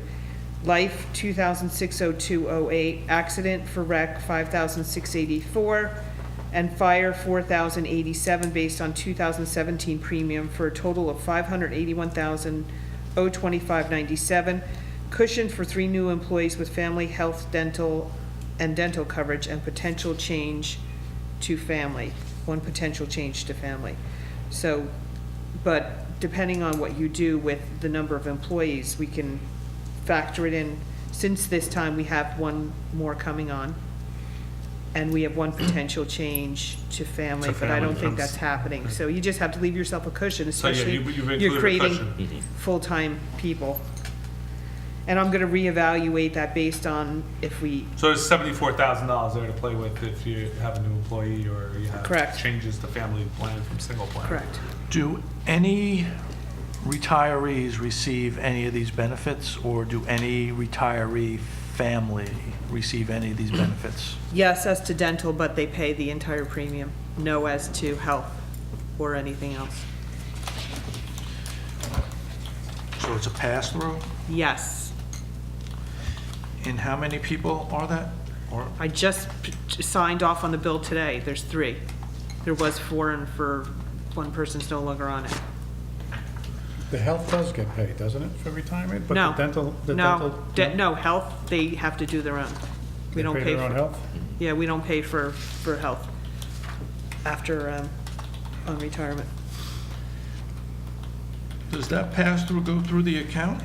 Life, 2,602.08. Accident for wreck, 5,684. And fire, 4,087, based on 2017 premium, for a total of 581,025.97. Cushion for 3 new employees with family, health, dental, and dental coverage, and potential change to family, 1 potential change to family. So, but depending on what you do with the number of employees, we can factor it in. Since this time, we have 1 more coming on, and we have 1 potential change to family, To but I don't family think comes- that's happening. So you just have to leave yourself a cushion, So, yeah, especially you've you're included a creating cushion. full-time people. And I'm gonna reevaluate that based on if we, So there's $74,000 there to play with if you have a new employee or you have Correct. changes to family plan from single plan. correct. Do any retirees receive any of these benefits, or do any retiree family receive any of these benefits? Yes, as to dental, but they pay the entire premium. No as to health or anything else. So it's a pass-through? Yes. And how many people are that? Or, I just signed off on the bill today. There's 3. There was 4, and for 1 person's no longer on it. The health does get paid, doesn't it, for retirement? But No. the dental, No, health, they have to do their own. We don't pay their own for, health? yeah, we don't pay for health after, on retirement. Does that pass-through go through the account?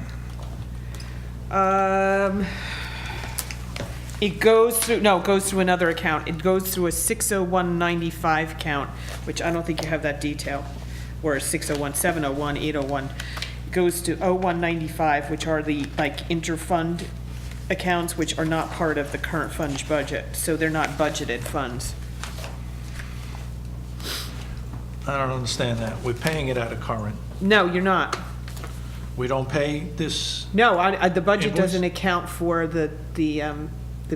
It goes through, no, it goes through another account. It goes through a 60195 account, which I don't think you have that detail, or 601, 701, 801. It goes to 0195, which are the, like, interfund accounts, which are not part of the current fund budget, so they're not budgeted funds. I don't understand that. We're paying it out of current. No, you're not. We don't pay this, No, the budget Invoice? doesn't account for the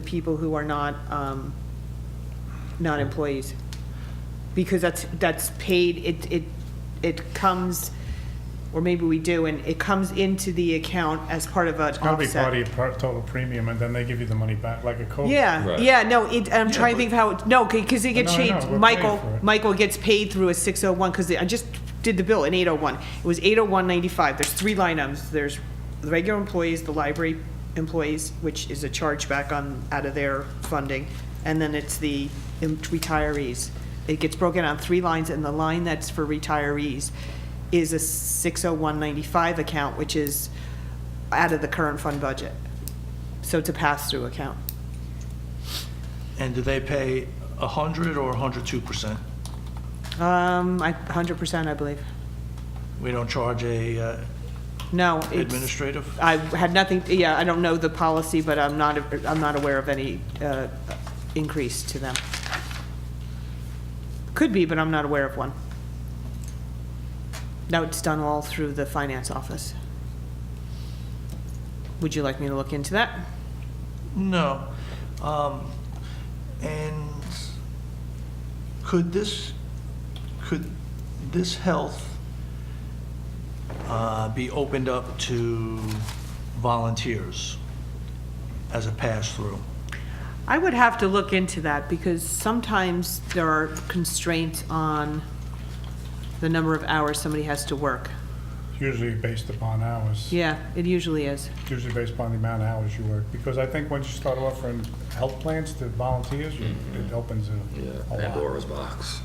people who are not employees. Because that's paid, it comes, or maybe we do, and it comes into the account as part of an It's gotta be part offset. of your total premium, and then they give you the money back, like a code. Yeah, Right. yeah, no, I'm trying to think of how, no, because it gets No, I know, changed. we're Michael, paying for it. Michael gets paid through a 601, because I just did the bill in 801. It was 80195. There's 3 line items. There's the regular employees, the library employees, which is a chargeback out of their funding, and then it's the retirees. It gets broken on 3 lines, and the line that's for retirees is a 60195 account, which is out of the current fund budget. So it's a pass-through account. and do they pay 100 or 102%? 100%, I believe. We don't charge a No, it's, administrative? I had nothing, yeah, I don't know the policy, but I'm not aware of any increase to them. Could be, but I'm not aware of one. No, it's done all through the finance office. Would you like me to look into that? No. And could this health be opened up to volunteers as a pass-through? I would have to look into that, because sometimes there are constraints on the number of hours somebody has to work. It's usually based upon hours. Yeah, it usually is. It's usually based upon the amount of hours you work, because I think once you start offering health plans to volunteers, it opens a lot, Pandora's box.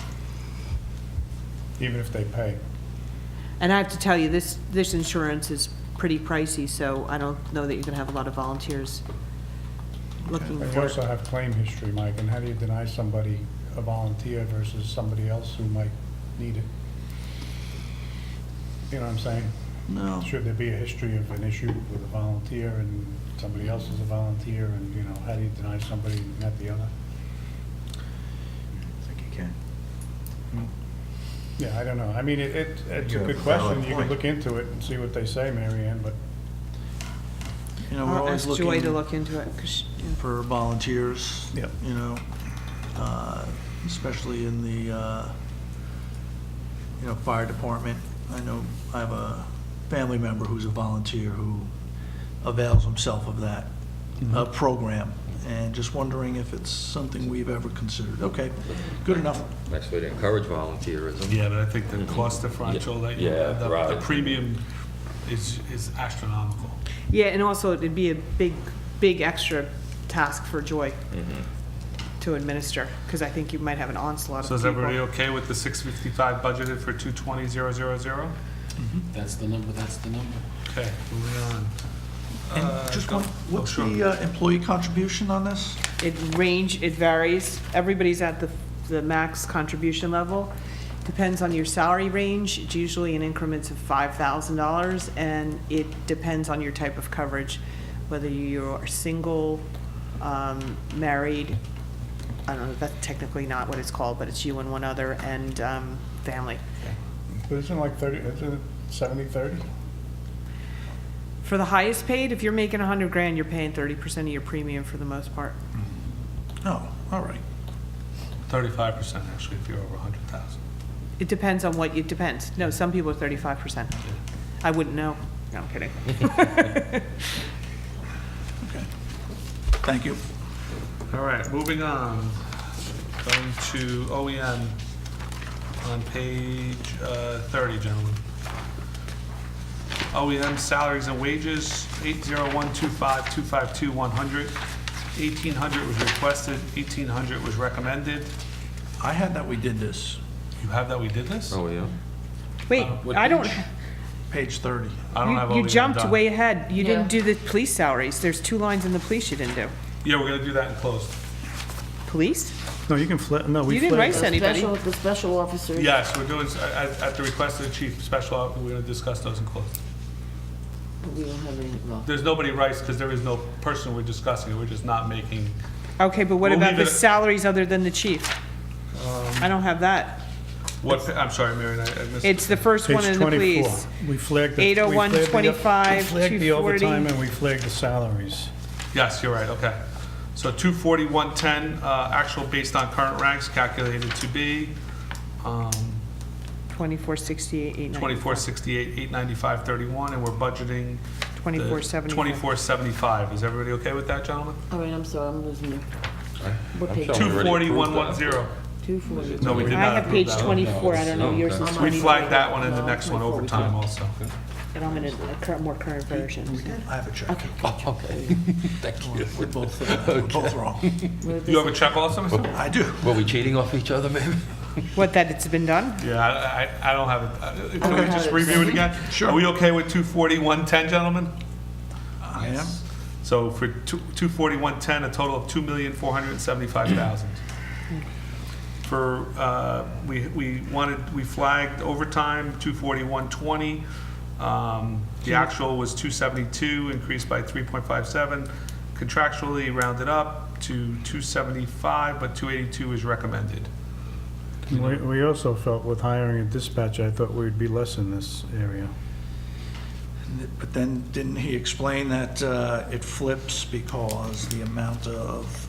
even if they pay. And I have to tell you, this insurance is pretty pricey, so I don't know that you're gonna have a lot of volunteers looking And you for also it. have claim history, Mike, and how do you deny somebody a volunteer versus somebody else who might need it? You know what I'm saying? No. Should there be a history of an issue with a volunteer and somebody else is a volunteer, and, you know, how do you deny somebody and not the other? I think you can. Yeah, I don't know. I mean, it's a You have good a valid question. You can point. look into it and see what they say, Mary Ann, but You know, we're I'll always ask Joy to looking look into it, 'cause, yeah. for volunteers. Yep. You know, especially in the, fire department. I know I have a family member who's a volunteer who avails himself of that program, and just wondering if it's something we've ever considered. Okay, good enough. Nice way to encourage volunteerism. Yeah, but I think the cost differential that you, Yeah, the right. premium is astronomical. Yeah, and also it'd be a big extra task for Joy to administer, because I think you might have an onslaught of So people. is everybody okay with the 655 budgeted for 220,000? That's the number, Okay, moving on. And just one, what's sure. the employee contribution on this? It varies. Everybody's at the max contribution level. Depends on your salary range. It's usually in increments of $5,000, and it depends on your type of coverage, whether you are single, married, I don't know, that's technically not what it's called, but it's you and one other, and family. but isn't it like 30, isn't it 70/30? For the highest paid, if you're making 100 grand, you're paying 30% of your premium for the most part. Oh, all right. 35% actually, if you're over 100,000. It depends on it depends. No, some people are 35%. I wouldn't know. No, I'm kidding. Okay. Thank you. All right, moving on. Going to OEM on page 30, gentlemen. OEM salaries and wages, 80125-252-100. 1,800 was requested, 1,800 was recommended. I had that we did this, You have that we did this? Oh, yeah. Wait, What I don't, page? page 30. I don't have you OEM jumped done. way ahead. You Yeah. didn't do the police salaries. There's 2 lines in the police you didn't do. Yeah, we're gonna do that in closed. Police? No, you can no, we You didn't flagged write it. anybody. The special officers. Yes, we're doing, at the request of the chief, special, we're gonna discuss those in closed. We don't have any, well, There's nobody writes, because there is no person we're discussing, we're just not making, Okay, but what We'll about leave the it at- salaries other than the chief? I don't have that. what, I'm sorry, Marion, I missed. It's the first one Page in the 24. police. We flagged the. 801, we flagged the- 25, We flagged the 240. overtime and we flagged the salaries. Yes, you're right, okay. So 24110, actual based on current ranks calculated to be 2468, 895. 2468, 895.31, and we're budgeting the 2475. 2475. Is everybody okay with that, gentlemen? all right, I'm sorry, I'm losing you. What I'm page? showing we already approved 240,110. 240. No, we did I not have approve page that one. 24, I don't know, No, yours okay. is I'm on- We 20. flagged that one in the No, next one 24. overtime also. And I'm in a more current version. I have a check. Okay. Oh, okay. Thank you. We're both wrong. Where You have a check also, Mr.? I do. Were we cheating off each other, maybe? What, that it's been done? Yeah, I don't have it. Can we don't just have it. review it again? Sure. Are we okay with 24110, gentlemen? I am. So for 24110, a total of $2,475,000. For, we flagged overtime, 24120. The actual was 272, increased by 3.57. Contractually rounded up to 275, but 282 is recommended. We also felt with hiring a dispatcher, I thought we'd be less in this area. But then, didn't he explain that it flips because the amount of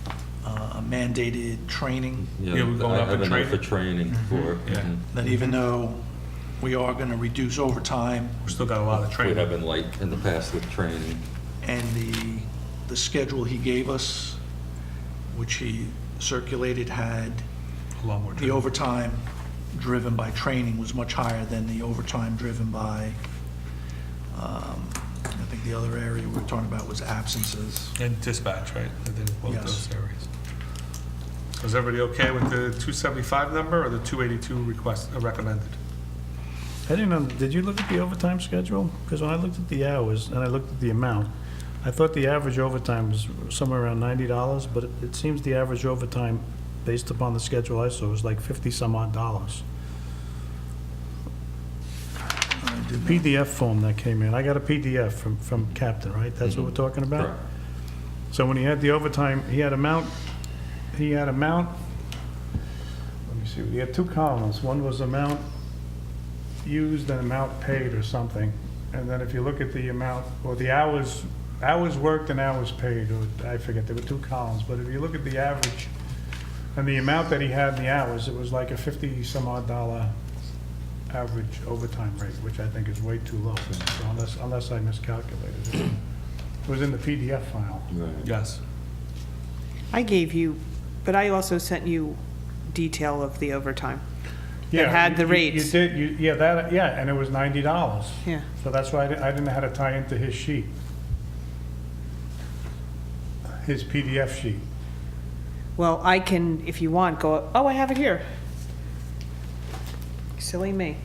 mandated training, Yeah, we're going I up in have enough for training. training for, Yeah. that even though we are going to reduce overtime, We still got a lot of we training. have been late in the past with training. and the schedule he gave us, which he circulated, had A lot more the training. overtime driven by training was much higher than the overtime driven by, I think the other area we were talking about was absences. And dispatch, right? I think both Yes. those areas. So is everybody okay with the 275 number or the 282 request, recommended? I didn't know, did you look at the overtime schedule? Because when I looked at the hours and I looked at the amount, I thought the average overtime was somewhere around $90, but it seems the average overtime, based upon the schedule I saw, was like 50-some odd dollars. The PDF form that came in, I got a PDF from Captain, right? That's what we're talking about? Correct. So when he had the overtime, he had amount, let me see, he had 2 columns. One was amount used and amount paid or something. And then if you look at the amount, or the hours worked and hours paid, or I forget, there were 2 columns. But if you look at the average and the amount that he had in the hours, it was like a 50-some odd dollar average overtime rate, which I think is way too low. So unless I miscalculated it. It was in the PDF file. Right. Yes. I gave you, but I also sent you detail of the overtime. Yeah, had the you rates. did, and it was $90. Yeah. So that's why I didn't know how to tie into his sheet. His PDF sheet. Well, I can, if you want, go, oh, I have it here. Silly me.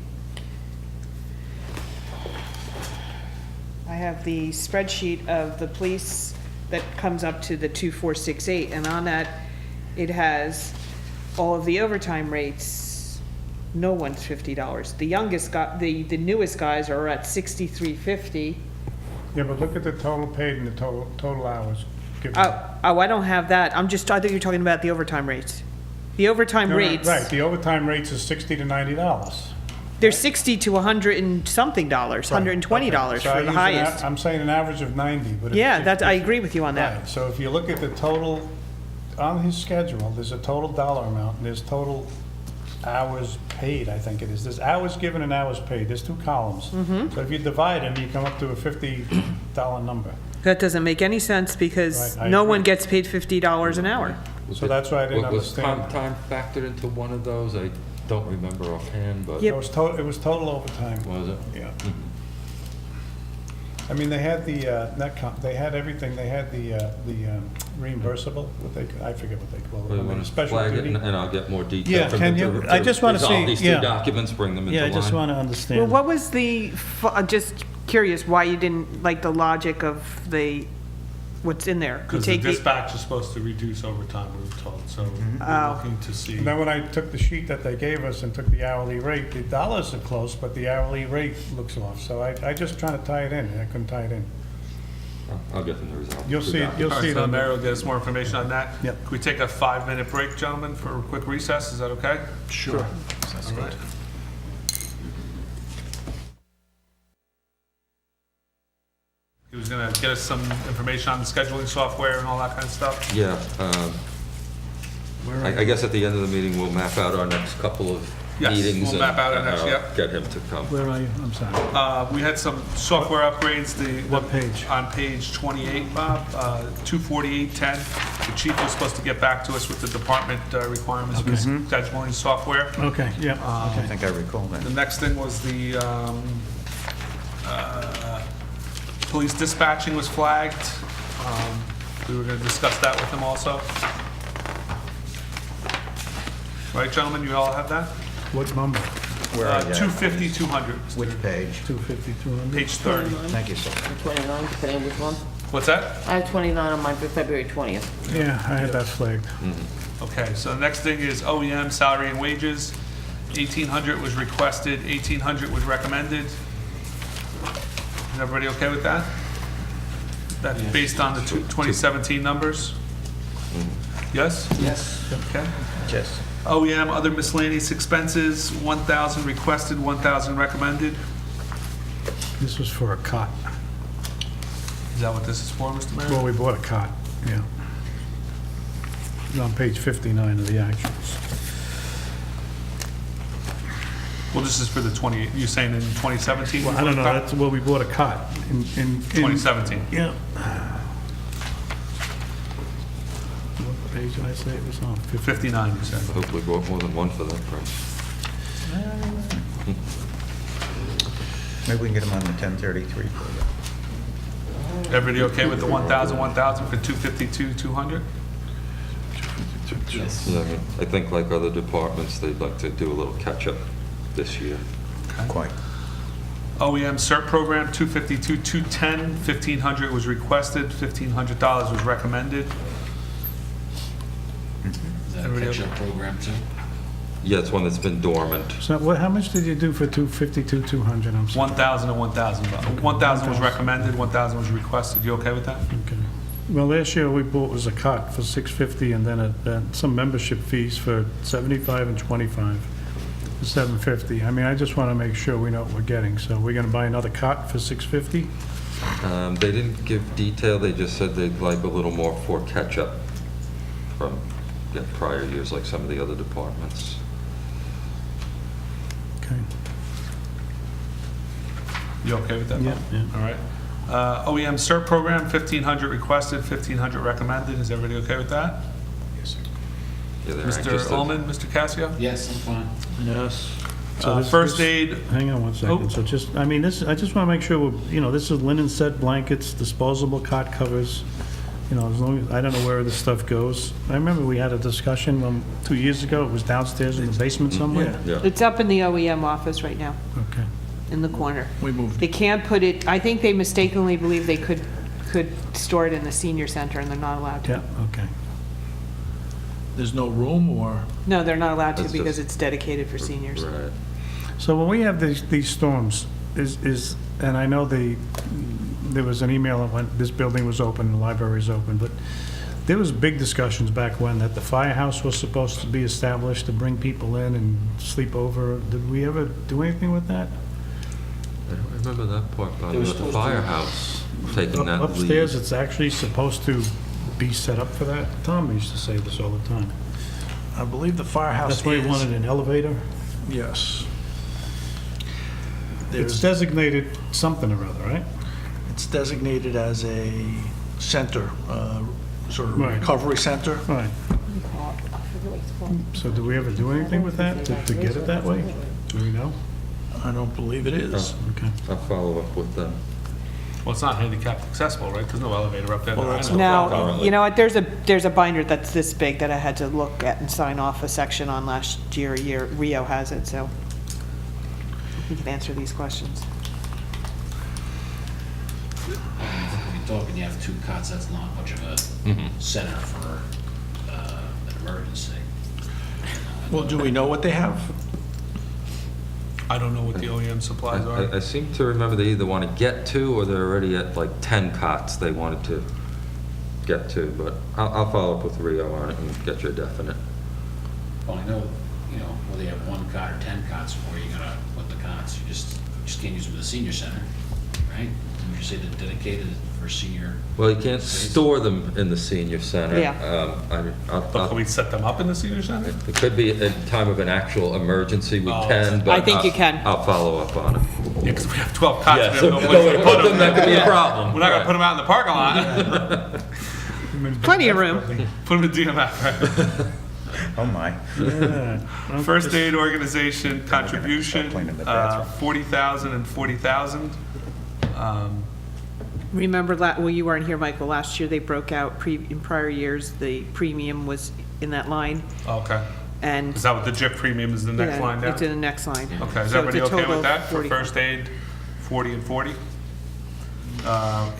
I have the spreadsheet of the police that comes up to the 2468, and on that, it has all of the overtime rates. No one's $50. The youngest guy, the newest guys are at $63.50. Yeah, but look at the total paid and the total hours given. Oh, I don't have that. I thought you were talking about the overtime rates. The overtime No, no, rates. Right, the overtime rates is $60 to $90. They're 60 to 100 and something dollars, $120 Okay, so I for use the highest. I'm saying an average of 90, but. Yeah, I agree with you on that. Right, so if you look at the total, on his schedule, there's a total dollar amount, and there's total hours paid, I think it is. There's hours given and hours paid, there's 2 columns. Mm-hmm. So if you divide them, you come up to a $50 number. That doesn't make any sense because Right, I no agree. one gets paid $50 an hour. So that's why I didn't Was understand. time factored into one of those? I don't remember offhand, but Yep. It was total overtime. was it? Yeah. I mean, they had the, they had everything, they had the reimbursable, I forget what they call We it. want to Special flag it, duty. and I'll get more Yeah, detail from can them you- I just wanna see- resolve these two yeah. documents, bring them into Yeah, I line. just want to Well, understand. what was just curious, why you didn't, like, the logic of what's in there? You Because the take dispatch is supposed to reduce overtime, we were told, so we're Oh. looking to see. And then when I took the sheet that they gave us and took the hourly rate, the dollars are close, but the hourly rate looks off. So I just trying to tie it in, and I couldn't tie it in. I'll get them the result. You'll see it, you'll All see right, it so on Mary there. will get us more information on that. Yep. Can we take a 5-minute break, gentlemen, for a quick recess? Is that okay? Sure. All right. He was gonna get us some information on the scheduling software and all that kind of stuff. Yeah, I guess at the end of the meeting, we'll map out our next couple of Yes, meetings. we'll and map out our next- I'll yep. Get him to come. Where are you? I'm sorry. We had some software upgrades, What page? on page 28, Bob, 24810. The chief was supposed to get back to us with the department requirements for scheduling software. Okay, yeah, I okay. think I recall that. The next thing was the police dispatching was flagged. We were going to discuss that with him also. Right, gentlemen, you all have that? What number? Where are you? 250, 200. Which page? 250, 200? Page 30. Thank you, sir. 29, depending which one. What's that? I have 29 on mine for February 20th. Yeah, I had that flagged. Okay, so the next thing is OEM salary and wages. 1,800 was requested, 1,800 was recommended. Is everybody okay with that? That's based on the 2017 numbers? Yes? Yes. Okay. Yes. OEM, other miscellaneous expenses, 1,000 requested, 1,000 recommended. This was for a cot. Is that what this is for, Mr. Mayor? Well, we bought a cot, yeah. It's on page 59 of the actuals. Well, this is for the 20, you're saying in 2017? Well, I don't know, that's, well, we bought a cot in. 2017. Yeah. What page did I say it was on? 59, you said. Hopefully bought more than one for that price. Maybe we can get them on the 1033 for you. Everybody okay with the 1,000, 1,000 for 252, 200? Yes. Yeah, I mean, I think like other departments, they'd like to do a little catch-up this year. Quite. OEM CERT program, 252, 210, 1,500 was requested, $1,500 was recommended. Is that a Everybody catch-up program too? Yeah, it's one that's been dormant. So what, how much did you do for 252, 200, I'm sorry? 1,000 and 1,000. 1,000 was recommended, 1,000 was requested. You okay with that? Okay. Well, last year we bought was a cot for 650 and then some membership fees for 75 and 25, for 750. I mean, I just want to make sure we know what we're getting. So we're going to buy another cot for 650? They didn't give detail, they just said they'd like a little more for catch-up from prior years, like some of the other departments. Okay. You okay with that? Yeah, Bob? yeah. All right. OEM CERT program, 1,500 requested, 1,500 recommended. Is everybody okay with that? Yes, sir. Yeah, they're Mr. anxious to- Ullman, Mr. Cassio? Yes, I'm fine. Yes. So this- First this- aid, Hang on one second. Oh. So just, I mean, this, I just want to make sure, this is linen set blankets, disposable cot covers, as long as, I don't know where this stuff goes. I remember we had a discussion 2 years ago, it was downstairs in the basement somewhere. Yeah. It's up in the OEM office right now, Okay. in the corner. We moved. They can't put it, I think they mistakenly believe they could store it in the senior center, and they're not allowed to. Yeah, okay. There's no room, or? No, they're not allowed to That's because just- it's dedicated for seniors. Right. So when we have these storms, and I know there was an email when this building was open, the library was open, but there was big discussions back when that the firehouse was supposed to be established to bring people in and sleep over. Did we ever do anything with that? I don't remember that part, but They were the supposed to- firehouse taking that lead. Upstairs, it's actually supposed to be set up for that. Tom used to say this all the time. I believe the firehouse That's why he wanted an elevator. Yes. It's designated something or other, right? It's designated as a center, sort of Right. recovery center. Right. So do we ever do anything with that to get it that way? Do we know? I don't believe it is. Okay. I'll follow up with them. Well, it's not handicapped accessible, right? There's no elevator up there. Well, that I that's know of. No, you know what, there's a binder that's this big that I had to look at and sign off a section on last year. Rio has it, so he can answer these questions. If you're talking, you have 2 cots, that's not much of a center for an emergency. Well, do we know what they have? I don't know what the OEM supplies are. I seem to remember they either want to get to, or they're already at like 10 cots they wanted to get to, but I'll follow up with Rio on it and get you a definite. Well, I know, you know, whether you have 1 cot or 10 cots, where you're gonna put the cots, you just can't use them in the senior center, right? Would you say they're dedicated for senior? Well, you can't store them in the senior center. Yeah. But can we set them up in the senior center? It could be in time of an actual emergency, we Oh. can, but. I think you can. I'll follow up on it. Yeah, because we have 12 cots. Yeah, we so have no no place way to to put put them, that could be a problem. We're not going to put them out in the parking lot. Plenty of room. Put them in DMF, right? Oh, my. First aid organization contribution, cleaning the bathroom. 40,000 and 40,000. Remember, well, you weren't here, Michael, last year they broke out, in prior years, the premium was in that line, Okay. and. Is that what the JIP premium is the next Yeah, line down? It's in the next line. Okay, is So everybody it's a okay total with that of for 40. first aid, 40 and 40?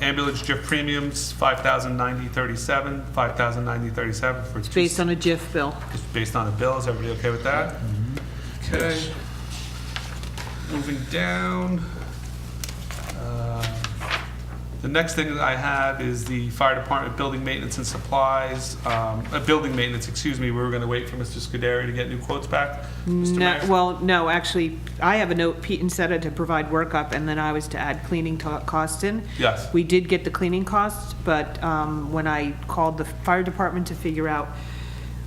Ambulance JIP premiums, 5,090.37, 5,090.37 for. It's based on a JIF bill. It's based on a bill, is everybody okay with that? Okay. Moving down. The next thing that I have is the fire department building maintenance and supplies, building maintenance, excuse me, we were gonna wait for Mr. Scuderi to get new quotes back. Mr. No, Mayor? well, no, actually, I have a note, Pete and Seta to provide workup, and then I was to add cleaning cost in. Yes. We did get the cleaning costs, but when I called the fire department to figure out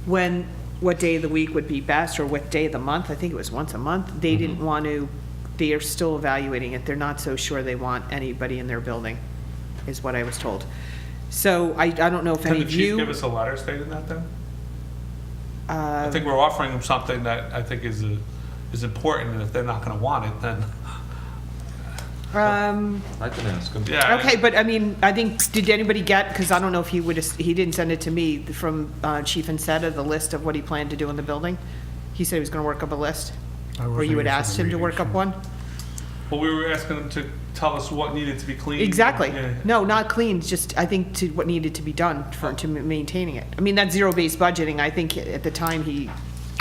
what day of the week would be best, or what day of the month, I think it was once a month, they didn't want to, they are still evaluating it. They're not so sure they want anybody in their building, is what I was told. So I don't know if Can any the of chief you. give us a letter stating that then? I think we're offering them something that I think is important, and if they're not gonna want it, then, I can ask them. yeah. Okay, but I mean, I think, did anybody get, because I don't know if he didn't send it to me, from Chief Inseta, the list of what he planned to do in the building? He said he was gonna work up a list? I Or wasn't you had here for asked the him to meeting, work up so- one? Well, we were asking them to tell us what needed to be cleaned. Exactly. Yeah. No, not clean, just, I think, to what needed to be done to maintaining it. I mean, that's zero-based budgeting. I think at the time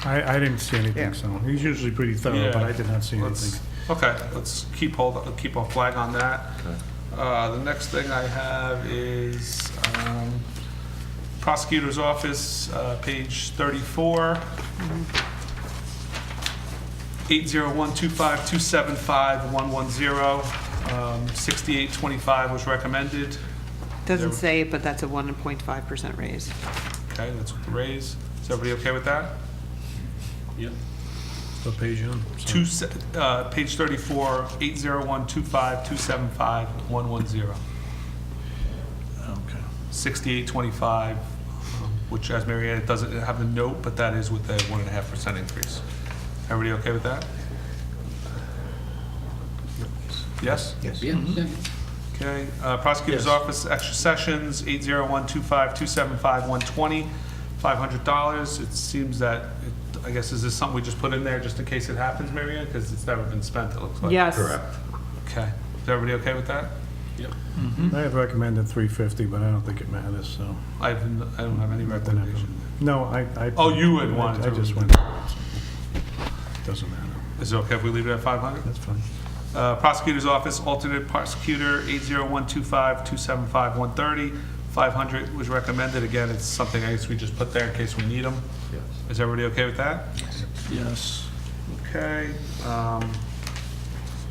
I didn't see Yeah. anything, so he's usually pretty thorough, but I did not see Let's- anything. Okay, let's keep a flag on that. The next thing I have is prosecutor's office, page 34. 80125275110, 6825 was recommended. doesn't say it, but that's a 1.5% raise. Okay, that's with the raise. Is everybody okay with that? Yep. What page you on? Page 34, 80125275110, Okay. 6825, which, as Mary Ann, it doesn't have the note, but that is with the 1.5% increase. Everybody okay with that? Yes? Yes. Yeah, yeah. Okay, prosecutor's Yes. office, extra sessions, 80125275120, $500. It seems that, I guess, is this something we just put in there just in case it happens, Mary Ann? Because it's never been spent, it looks like. Yes. Correct. Okay, is everybody okay with that? Yep. I have recommended 350, but I don't think it matters, so. I don't have any recommendation. No, I. Oh, you had wanted I to. just went. Doesn't matter. Is it okay if we leave it at 500? That's fine. Prosecutor's office, alternate prosecutor, 80125275130, 500 was recommended. Again, it's something I guess we just put there in case we need them. Yes. Is everybody okay with that? Yes. Okay.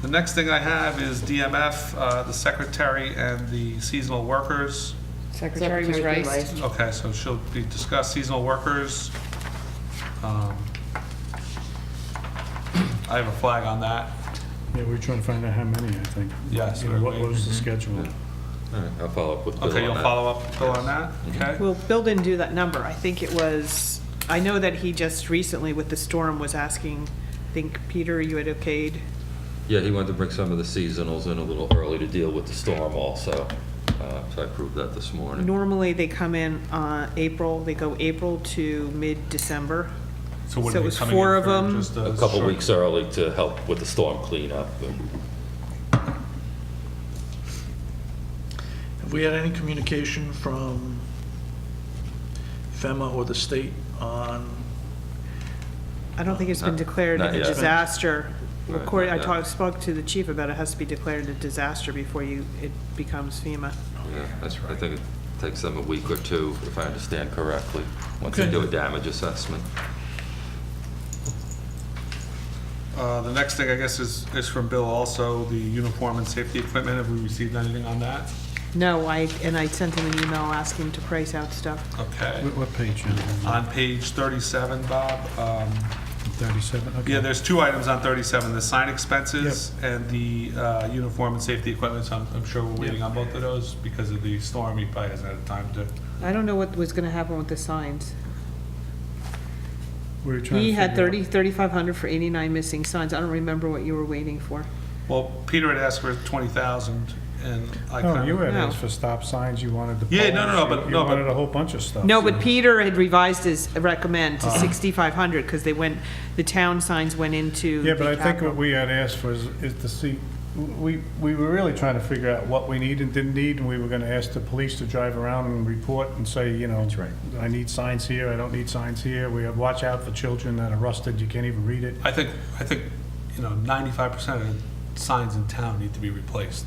The next thing I have is DMF, the secretary and the seasonal workers. Secretary was right. Okay, so she'll be discussed seasonal workers. I have a flag on that. Yeah, we were trying to find out how many, I think. Yes, You know, what we're- was the schedule? All right, I'll follow up with Bill Okay, on you'll that. follow up, Bill, on that? Okay. Well, Bill didn't do that number. I think it was, I know that he just recently with the storm was asking, I think, Peter, you had okayed Yeah, he wanted to bring some of the seasonals in a little early to deal with the storm also. So I approved that this morning. Normally, they come in April, they go April to mid-December. So what So are it they was coming in 4 of for? them. Just A couple short- weeks early to help with the storm cleanup. Have we had any communication from FEMA or the state on, I don't think it's been Not- declared a not yet. disaster. Right, According, I not yet. spoke to the chief about it, has to be declared a disaster before it becomes FEMA. Yeah, I think it takes them a week or two, if I understand correctly, once they Okay. do a damage assessment. The next thing, I guess, is from Bill also, the uniform and safety equipment. Have we received anything on that? No, I sent him an email asking to price out stuff. Okay. What page? On page 37, Bob, 37, okay. yeah, there's 2 items on 37, the sign expenses and the uniform and safety equipment. So I'm sure we're waiting on both of those because of the storm. He probably hasn't had time to. I don't know what was gonna happen with the signs. We were trying to He had figure out- 3,500 for 89 missing signs. I don't remember what you were waiting for. Well, Peter had asked for 20,000 and I No, kind you of. had No. asked for stop signs, you wanted the Yeah, no, poles, no, but- you no, but- wanted a whole bunch of stuff. No, but Peter had revised his recommend to 6,500 because the town signs went into Yeah, but the I think capital. what we had asked for is to see, we were really trying to figure out what we need and didn't need, and we were gonna ask the police to drive around and report and say, you know, That's right. I need signs here, I don't need signs here, we have watch out for children that are rusted, you can't even read it. I think, 95% of the signs in town need to be replaced.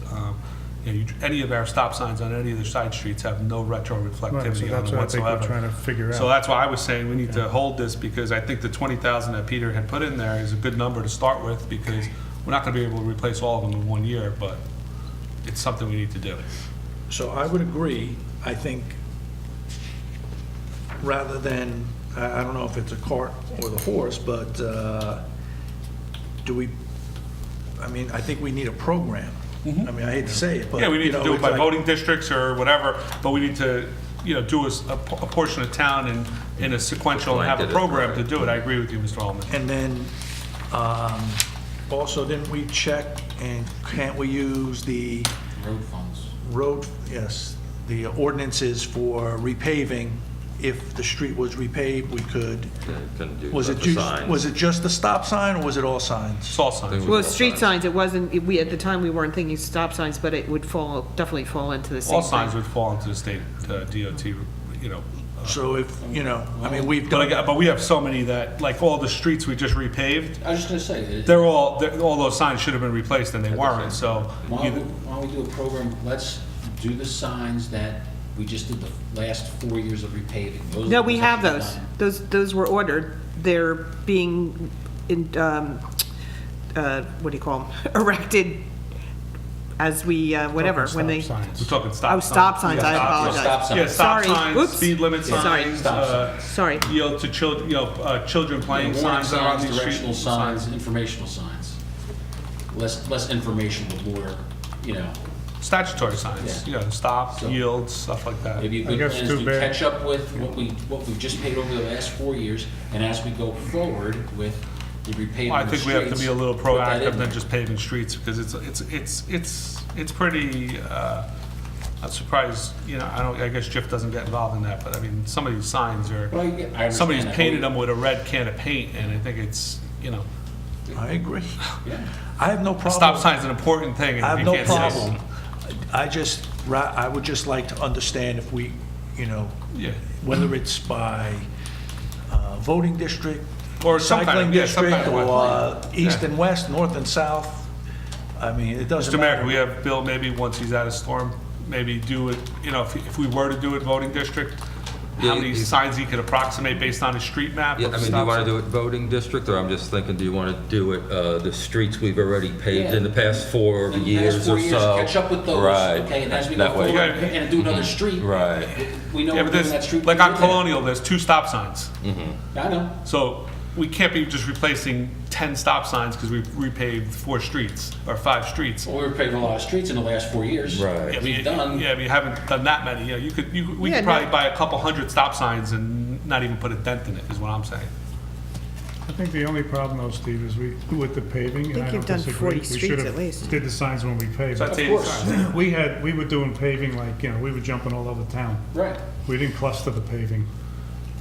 Any of our stop signs on any of the side streets have no retro Right, so reflectivity on that's them what I think we're whatsoever. trying to figure So out. that's why I was saying we need to hold this, because I think the 20,000 that Peter had put in there is a good number to start with, because we're not gonna be able to replace all of them in 1 year, but it's something we need to do. so I would agree, I think, rather than, I don't know if it's a cart or the horse, but I think we need a program. I mean, I hate to say it, but. Yeah, we need you to know, do it it's by like- voting districts or whatever, but we need to, do a portion of town in a sequential and have a Blanket it, program right. to do it. I agree with you, Mr. Holman. And then, also, didn't we check, and can't we use the Road funds. road, yes, the ordinances for repaving? If the street was repaved, we could, Yeah, couldn't do was it the signs. was it just the stop sign, or was it all signs? It's all signs. Well, street signs, it wasn't, at the time, we weren't thinking stop signs, but it would definitely fall into the same All thing. signs would fall into the state DOT, So if, we've But done, but we have so many that, like all the streets we just repaved, I was just gonna say, all those signs should have been replaced and they weren't, so. why don't we do a program, let's do the signs that we just did the last 4 years of repaving. Those are No, the we ones have that those. we've done. Those were ordered. They're being, what do you call them? Erected as we, whatever, when they. Stop We're signs. talking stop Oh, signs. stop signs, I Yeah, apologize. Stop signs. Yeah, stop Sorry. signs, Whoops. speed limit Sorry. signs, Stop signs. Sorry. to children, children playing Warning signs that are on signs, these streets. directional signs, informational signs. Less information, but more, Statutory signs, Yeah. stop, So- yield, stuff like that. maybe a I good guess plan is too to bad. catch up with what we've just paid over the last 4 years, and as we go forward with the repaving Well, I of the think we have to be a little streets, put that in proactive than there. just paving streets, because it's pretty, I'm surprised, I guess Jeff doesn't get involved in that, but I mean, some of these signs are, Well, I understand somebody's that. painted them with a red can of paint, and I think it's, I agree. Yeah. I have no problem. stop sign's an important thing, and I if have you no can't see it- problem. I would just like to understand if we, Yeah. whether it's by voting district, Or some cycling kind of, some district, kind of or way. east Yeah. and west, north and south. I mean, it doesn't Mr. Mayor, matter. we have Bill, maybe once he's out of storm, maybe do it, if we were to do it voting district, how Yeah, many you- signs he could approximate based on his street map? Yeah, of I mean, do you stop want to signs? do it voting district, or I'm just thinking, do you want to do it, the streets we've already paved in the Yeah. past 4 In the past years or 4 years, so? catch up with those, Right. okay, and as we go That way- forward and do another street. Right. We know Yeah, we're but doing that there's, street. like we on did that. Colonial, there's 2 stop signs. I know. So we can't be just replacing 10 stop signs because we've repaved 4 streets or 5 streets. Well, we were paving a lot of streets in the last 4 years. Right. Yeah, We've done. Yeah, we haven't done that many. Yeah, we Yeah, could probably no. buy a couple hundred stop signs and not even put a dent in it, is what I'm saying. I think the only problem though, Steve, is with the paving. I think you've done 40 streets at We least. should have did the signs when we paved. So that's Of 80 course. signs. We were doing paving like, we were jumping all over town. Right, We didn't cluster the paving.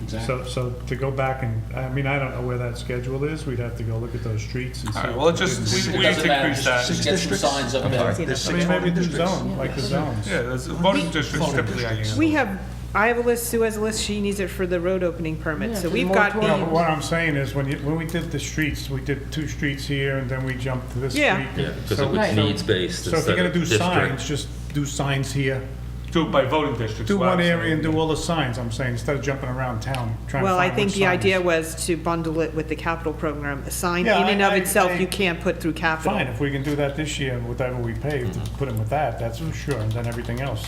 exactly. So to go back and, I mean, I don't know where that schedule is. We'd have to go look at those streets and see. All right, well, it just, we It need doesn't to matter, increase that. just get some signs up there. I mean, maybe the zone, like the zones. Yeah, there's voting districts typically I handle. We have, I have a list, Sue has a list, she needs it for the road opening permit, Yeah, so for the we've got moratorium. No, but the, what I'm saying is, when we did the streets, we did 2 streets here, and then we jumped to this street. Yeah. Yeah, because So- it was Right. needs-based So if instead you're of gonna do district. signs, just do signs here. Do it by voting districts. Do what one I'm area and saying. do all the signs, I'm saying, instead of jumping around town, trying to well, I find think which the signs. idea was to bundle it with the capital program. A sign Yeah, in and of I- itself, you can't put through capital. Fine, if we can do that this year, whatever we paved, put them with that, that's for sure, and then everything else,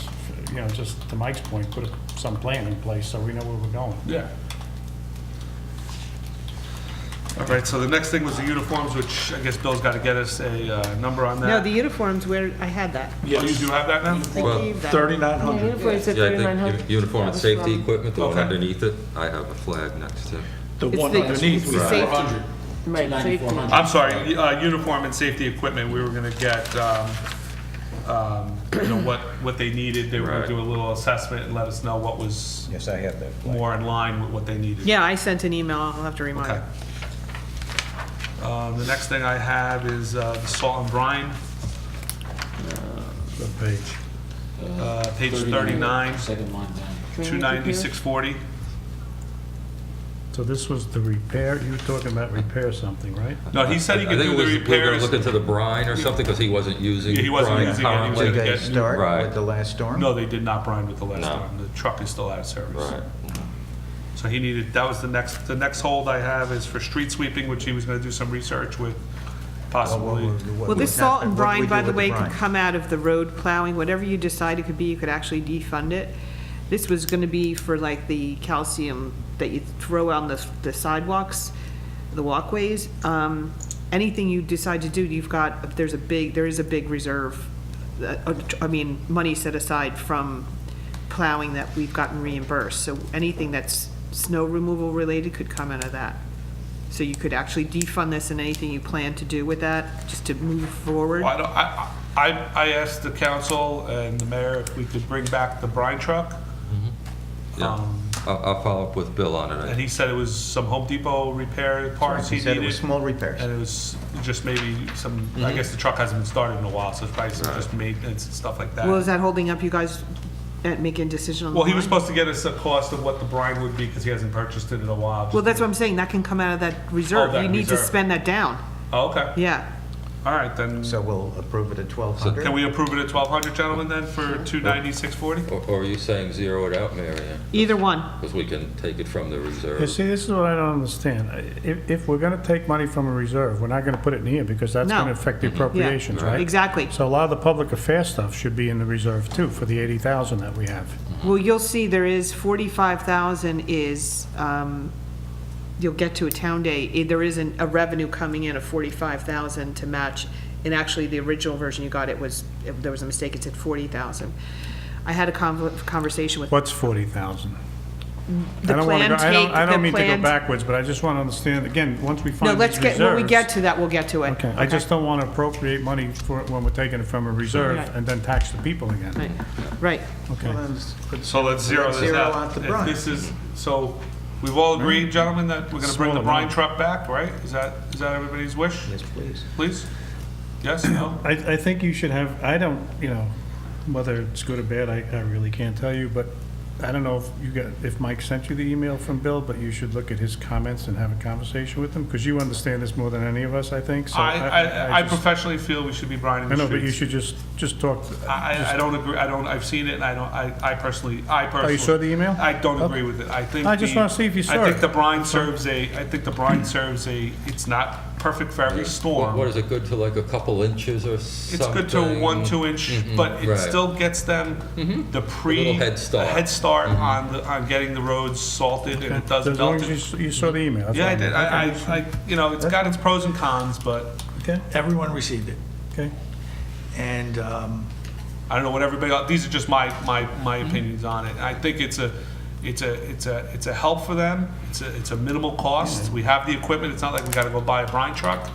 just to Mike's point, put some plan in place so we know where we're going. Yeah. All right, so the next thing was the uniforms, which I guess Bill's got to get us a number on that. No, the uniforms, where, I had that. Oh, you do have that now? I Well, gave that. Oh, 3,900. uniform, it's at Yeah, I 3,900. think uniform and That was safety from- equipment, the one Okay. underneath it, I have a flag next to. The It's one the- underneath. it's the was- safety. 400. Right, 290, safety. 400. I'm sorry, uniform and safety equipment, we were gonna get, what they needed. They were gonna Right. do a little assessment and let us know what was Yes, I have that flag. more in line with what they needed. Yeah, I sent an email, I'll have to remind Okay. her. The next thing I have is the salt and brine, What page? page 39, Second line down. 290-640. So this was the repair, you were talking about repair something, right? No, he said he could I think do it the was, we were gonna repairs. look into the brine or something, because he wasn't using Yeah, he wasn't brine using it. He was currently. Did gonna they get- start Right. with the last storm? No, they did not brine with the last No. time. The truck is still out of service. Right. So he needed, that was the next hold I have is for street sweeping, which he was gonna do some research with possibly. Well, this salt and brine, by the way, could come out of the road plowing, whatever you decide it could be, you could actually defund it. This was gonna be for like the calcium that you throw on the sidewalks, the walkways. Anything you decide to do, there is a big reserve, money set aside from plowing that we've gotten reimbursed. So anything that's snow removal related could come out of that. So you could actually defund this and anything you plan to do with that, just to move forward. Well, I asked the council and the mayor if we could bring back the brine truck. Yeah. I'll follow up with Bill on And it. he said it was some Home Depot repair parts he He said it was needed. small repairs. And it was just maybe some, I guess the truck hasn't been started in a while, so it's probably some Right. just maintenance and stuff like Well, is that. that holding up you guys at making a decision on the Well, he was line? supposed to get us a cost of what the brine would be because he hasn't purchased it in a while. Well, that's what I'm saying, that can come out of that reserve. that You need to reserve. spend that down. Oh, okay. Yeah. All right, then, So we'll approve it at 1,200? can we approve it at 1,200, gentlemen, then, for 290-640? Or are you saying zero it out, Mary Ann? Either one. Because we can take it from the You reserve. see, this is what I don't understand. If we're gonna take money from a reserve, we're not gonna put it in here, because that's No. gonna affect the appropriations, right? Exactly. So a lot of the public affairs stuff should be in the reserve too, for the 80,000 that we have. Well, you'll see there is 45,000 is, you'll get to a town day, there isn't a revenue coming in of 45,000 to match. And actually, the original version you got, there was a mistake, it said 40,000. I had a conversation with. What's 40,000? The plan I don't mean to go plan- backwards, but I just want to understand, again, once we No, find let's these get, when we reserves- get to that, we'll get to it. Okay, I just don't want to appropriate money for, when we're taking it from a reserve Right. and then tax the people Right, again. right. Okay. Well, then let's put- So let's zero let's this zero out. out the If brine. this is, so we've all agreed, gentlemen, that we're gonna bring the Small brine amount. truck back, right? Is that everybody's wish? Yes, please. Please? Yes, no? I think you should have, I don't, whether it's good or bad, I really can't tell you, but I don't know if Mike sent you the email from Bill, but you should look at his comments and have a conversation with him, because you understand this more than any of us, I think, so. I just- professionally feel we should be brining I the know, but you streets. should just talk. I don't agree, I've seen it, and I personally. Oh, you saw the email? I don't agree Okay. with it. I think. I just wanna see if you saw I think it. the brine serves it's not perfect for every storm. What is it, good to like a couple inches or It's something? good to 1-2 inch, but it right. still gets them the little head start. head start on getting the roads salted, and it does As long melt as it. you saw the email. that's Yeah, I all. did. It's got its pros and cons, but Okay, Everyone received it. okay. And I don't know what everybody else, these are just my opinions on it. I think it's It's a help for them. It's a minimal cost. We have the equipment. It's not like we gotta go buy a brine truck.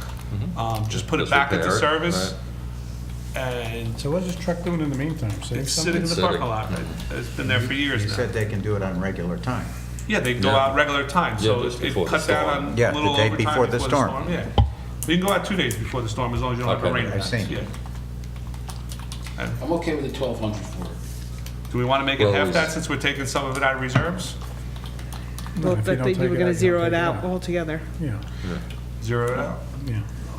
Just put it Just back into repair it, service. And So what's this truck doing in the meantime? Save it's something? sitting in the Sitting. parking lot. It's been there for years You now. said they can do it on regular time. Yeah, they go Yeah. out regular time, so Yeah, just it before the cut down storm. on Yeah, a little the day overtime before the storm. Yeah. We can go out 2 days before the storm, as long as you don't have Okay. a rain I've event. seen. Yeah. I'm okay with the 1,200 for it. Do we want to make it Well, half it that was- since we're taking some of it out of reserves? No, Well, if I you don't think you take were it gonna out, you zero don't it take out altogether. Yeah, Zero it out? yeah.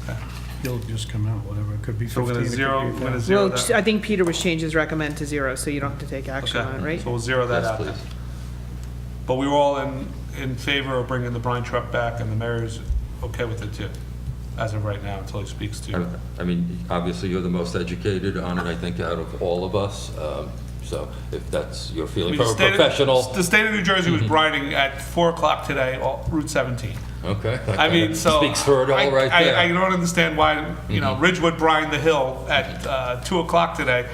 Okay. You'll just come out, whatever. It could be So we're 15, gonna it zero, could we're be gonna 1,000. zero Well, that. I think Peter was changed his recommend to 0, so you don't have to take action on it, Okay, right? so we'll zero that Yes, out. please. But we were all in favor of bringing the brine truck back, and the mayor's okay with it too, as of right now, until he speaks to you. I mean, obviously, you're the most educated on it, I think, out of all of us. So if that's your I feeling mean, from a professional. The state of New Jersey was brining at 4 o'clock today, Route 17. Okay. I mean, so. Speaks for it all right I there. don't understand why, Ridgewood brined the hill at 2 o'clock today.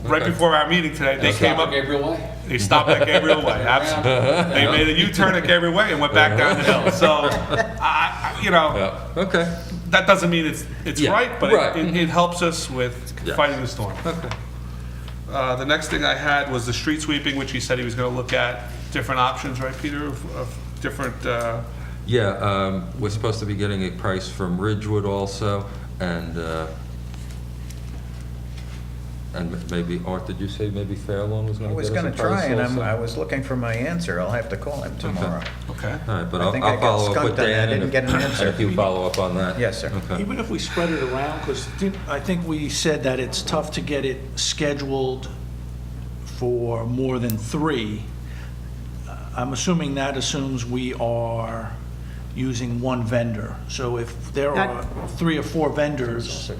Right Okay. before our meeting today, they came up, Gabriel Way? they stopped at Gabriel Way, absolutely. They made a U-turn at Gabriel Way and went back down the hill. So, Yeah, okay. that doesn't mean it's Yeah, right, but right. it helps us with Yeah. fighting the storm. Okay. The next thing I had was the street sweeping, which he said he was gonna look at different options, right, Peter, of different, Yeah, we're supposed to be getting a price from Ridgewood also, and maybe, Art, did you say maybe Fairlawn was I going to was get us gonna a price try, and also? I was looking for my answer. I'll have to call him tomorrow. okay. All right, but I I'll think I got follow up skunked with on that. Dan. I didn't and get an answer. if you follow up on that. Yes, sir. Okay. Even if we spread it around, because I think we said that it's tough to get it scheduled for more than 3. I'm assuming that assumes we are using one vendor. So if there are 3 or 4 vendors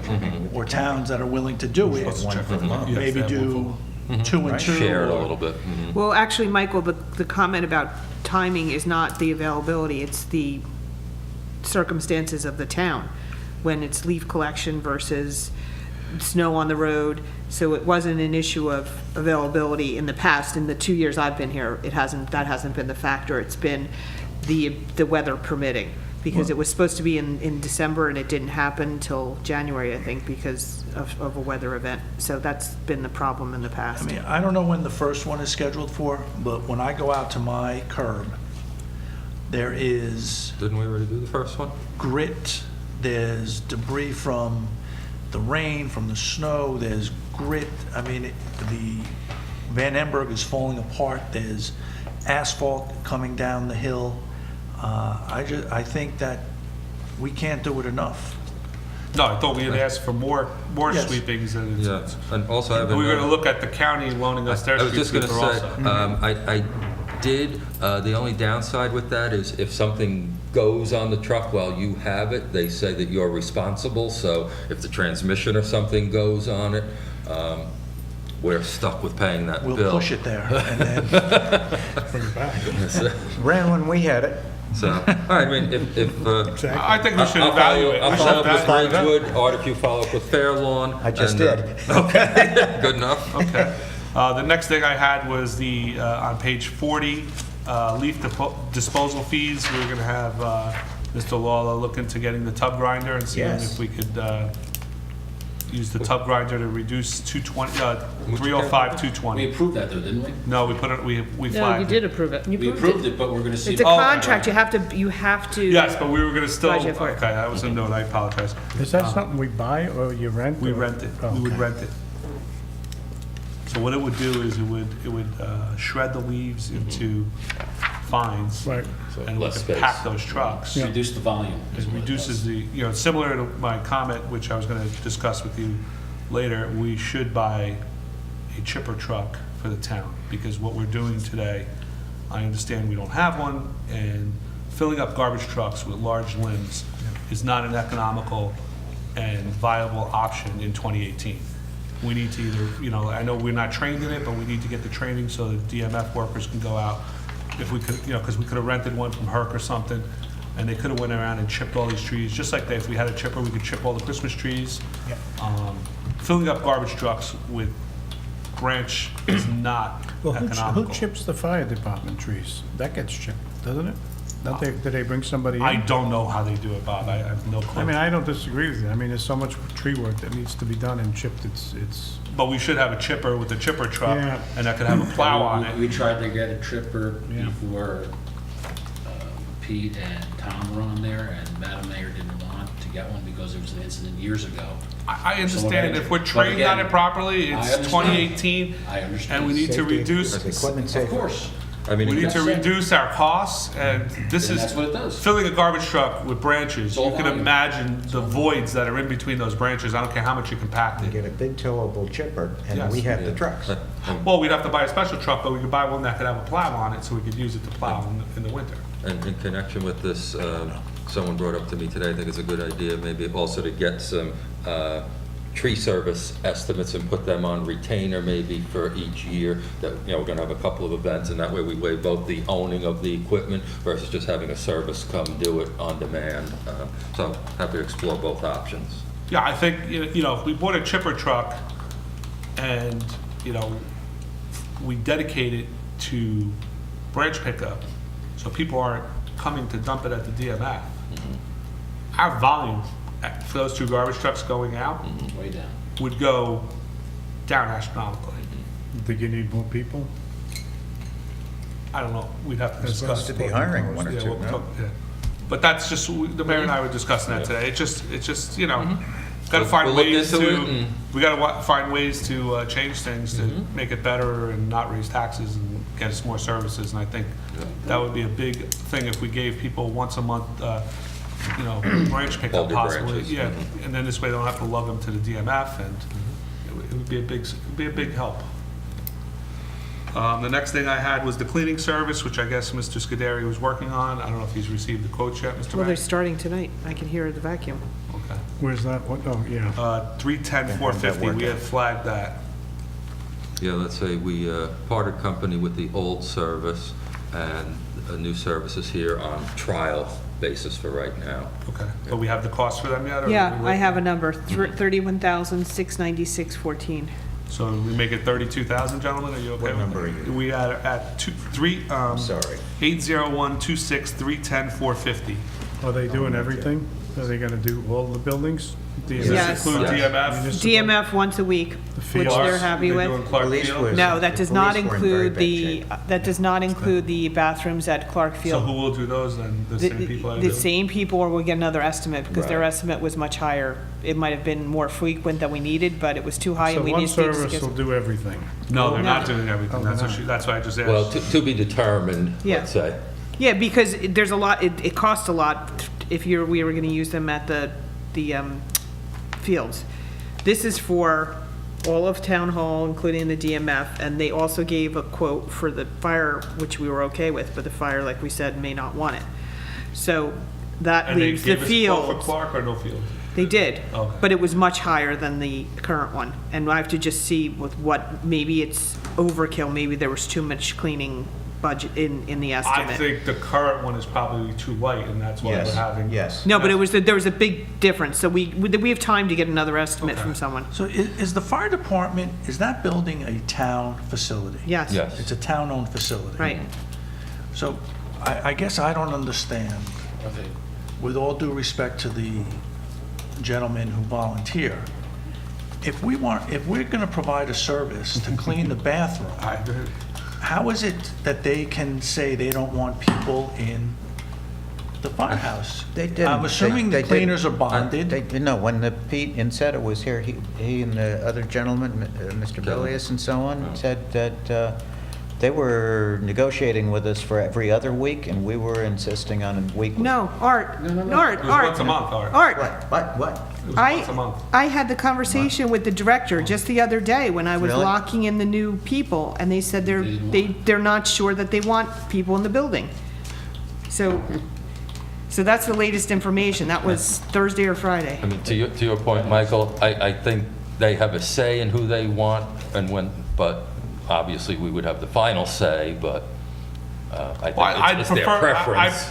or towns that are willing to do it, One for the month. Yes, maybe that will do 2 and 2. Share it a or- little bit. Mhm. Well, actually, Michael, the comment about timing is not the availability, it's the circumstances of the town, when it's leaf collection versus snow on the road. So it wasn't an issue of availability in the past. In the 2 years I've been here, that hasn't been the factor. It's been the weather permitting. Because it was supposed to be in December and it didn't happen until January, I think, because of a weather event. So that's been the problem in the I past. mean, I don't know when the first one is scheduled for, but when I go out to my curb, there is Didn't we already do the first one? grit, there's debris from the rain, from the snow, there's grit. I mean, the Van Emberg is falling apart, there's asphalt coming down the hill. I think that we can't do it enough. No, I thought we had asked for more Yes. sweepings, and Yeah, and also I have we were gonna another- look at the county loaning us their I was street just going to sweeper say, also. I did, the only downside with that is if something goes on the truck while you have it, they say that you're responsible, so if the transmission or something goes on it, we're stuck with paying that bill. We'll push it there, and then, Bring it back. Ran when we had it. So, all right, I mean, if, I think we should I'll follow- evaluate. I'll we follow should up with evaluate. Ridgewood, Art, if you follow up with Fairlawn. I just and, did. Okay, good enough. Okay. The next thing I had was the, on page 40, leaf disposal fees. We were gonna have Mr. Lawler look into getting the tub grinder and seeing Yes. if we could use the tub grinder to reduce 305, We 220. approved that though, didn't we? No, we put it, we No, flagged you it. did approve it. We approved it, but we're gonna see. It's a Oh, contract, you have to. Yes, but we were gonna still, okay, Budget for it. that was a note, I apologize. Is that something we buy or you rent? We or- rent it, Oh, we would okay. rent it. So what it would do is it would shred the leaves into fines. Right. And we less could space. pack those trucks. Reduce the volume. is It what reduces does. the, similar to my comment, which I was gonna discuss with you later, we should buy a chipper truck for the town, because what we're doing today, I understand we don't have one, and filling up garbage trucks with large limbs is not an economical and viable option in 2018. We need to either, I know we're not trained in it, but we need to get the training so that DMF workers can go out. If we could, because we could have rented one from Herc or something, and they could have went around and chipped all these trees, just like if we had a chipper, we could chip all the Christmas trees. Filling up garbage trucks with branch is not Well, who economical. chips the fire department trees? That gets chipped, doesn't it? Don't they, do they bring somebody in? I don't know how they do it, Bob. I have no clue. I mean, I don't disagree with you. I mean, there's so much tree work that needs to be done and chipped, it's, But we should have a chipper with a chipper truck, Yeah. and that could have a plow on We it. tried to get a tripper Yeah. before Pete and Tom were on there, and Madam Mayor didn't want to get one because there was an incident years ago. I understand if we're But trained on again, it properly, I it's understand. 2018, I understand. and we need to Safety, reduce, equipment Of safety. course. I mean, we need to reduce our costs, and this And is that's what it does. filling a garbage truck with branches. all You can volume. imagine the voids that are in between those branches. I don't care how much you compact You it. get a big towable chipper, and Yes. we have the trucks. Well, we'd have to buy a special truck, but we could buy one that could have a plow on it, so we could use it to plow in the winter. And in connection with this, someone brought up to me today, I think it's a good idea, maybe also to get some tree service estimates and put them on retainer maybe for each year, that, you know, we're gonna have a couple of events, and that way we weigh both the owning of the equipment versus just having a service come do it on demand. So happy to explore both options. Yeah, I think, you know, if we bought a chipper truck and, you know, we dedicate it to branch pickup, so people aren't coming to dump it at the DMF, our volume for those 2 garbage trucks going out Way down. would go down astronomically. think you need more people? I don't know, we'd have to We're discuss. supposed to be hiring one or Yeah, two, we'll no? talk- yeah. But that's just, the mayor and I were discussing that today. It's just, you know, gotta find We'll look ways into it to, and- we gotta find ways to change things to make it better and not raise taxes and get us more services. And I think that would be a big thing if we gave people once a month, you know, branch pickup Bulk possibly. branches, Yeah, and then this way they don't have to lug them to the DMF, and it would be a big help. The next thing I had was the cleaning service, which I guess Mr. Scuderi was working on. I don't know if he's received the quotes yet, Mr. Well, they're Mayor? starting tonight. I can hear the vacuum. Okay. Where's that? What, oh, yeah. 310-450, we had flagged that. Yeah, let's say we parted company with the old service, and a new service is here on trial basis for right now. Okay. But we have the cost for them yet? or Yeah, we I have a waiting? number, 31,696.14. So we make it 32,000, gentlemen, are you okay What with number are that? you? We are at Sorry. 801-26-310-450. Are they doing everything? Are they gonna do all the buildings? Does Yes. this include Yes. DMF? DMF once a week, which fields. they're happy They're with. doing Clark Police Field? was- No, that does The not police were in very include bad the, shape. that does not include the bathrooms at Clark So Field. who will do those then? The same people that The do? same people, or we'll get another estimate, because their Right. estimate was much higher. It might have been more frequent than we needed, but it was too high, So and we one just needed to service will get. do everything? No, they're not No. doing everything. Oh, That's they're what not. that's why I just asked. Well, to be determined, Yeah. let's say. Yeah, because there's a lot, it costs a lot if we were gonna use them at the fields. This is for all of Town Hall, including the DMF, and they also gave a quote for the fire, which we were okay with, but the fire, like we said, may not want it. So that And they leaves the gave us a quote for fields. Clark or no field? They did, Okay. but it was much higher than the current one. And I have to just see with what, maybe it's overkill, maybe there was too much cleaning budget in the I estimate. think the current one is probably too light, and that's why we're Yes, having. yes. No, but there was a big difference, so we have time to get another estimate Okay. from someone. So is the fire department, is that building a town facility? Yes. Yes. It's a town-owned facility? Right. So I guess I don't understand, with all due respect to the gentlemen who volunteer, if we're going to provide a service to clean the bathroom, I agree. how is it that they can say they don't want people in the firehouse? They didn't. I'm assuming They the cleaners are didn't. bonded. No, when the Pete Incetta was here, he and the other gentleman, Mr. Bilius and so on, said that they were negotiating with us for every other week, and we were insisting on a weekly. No, Art, Art, It was once a Art, month, Art. Art. What? It was once a month. I had the conversation with the director just the other day when I was Really? locking in the new people, and they said they're not sure that they want people in the building. So that's the latest information. That was Thursday or Friday. I mean, to your point, Michael, I think they have a say in who they want and when, but obviously we would have the final say, but I Well, think I'd it's their prefer, preference.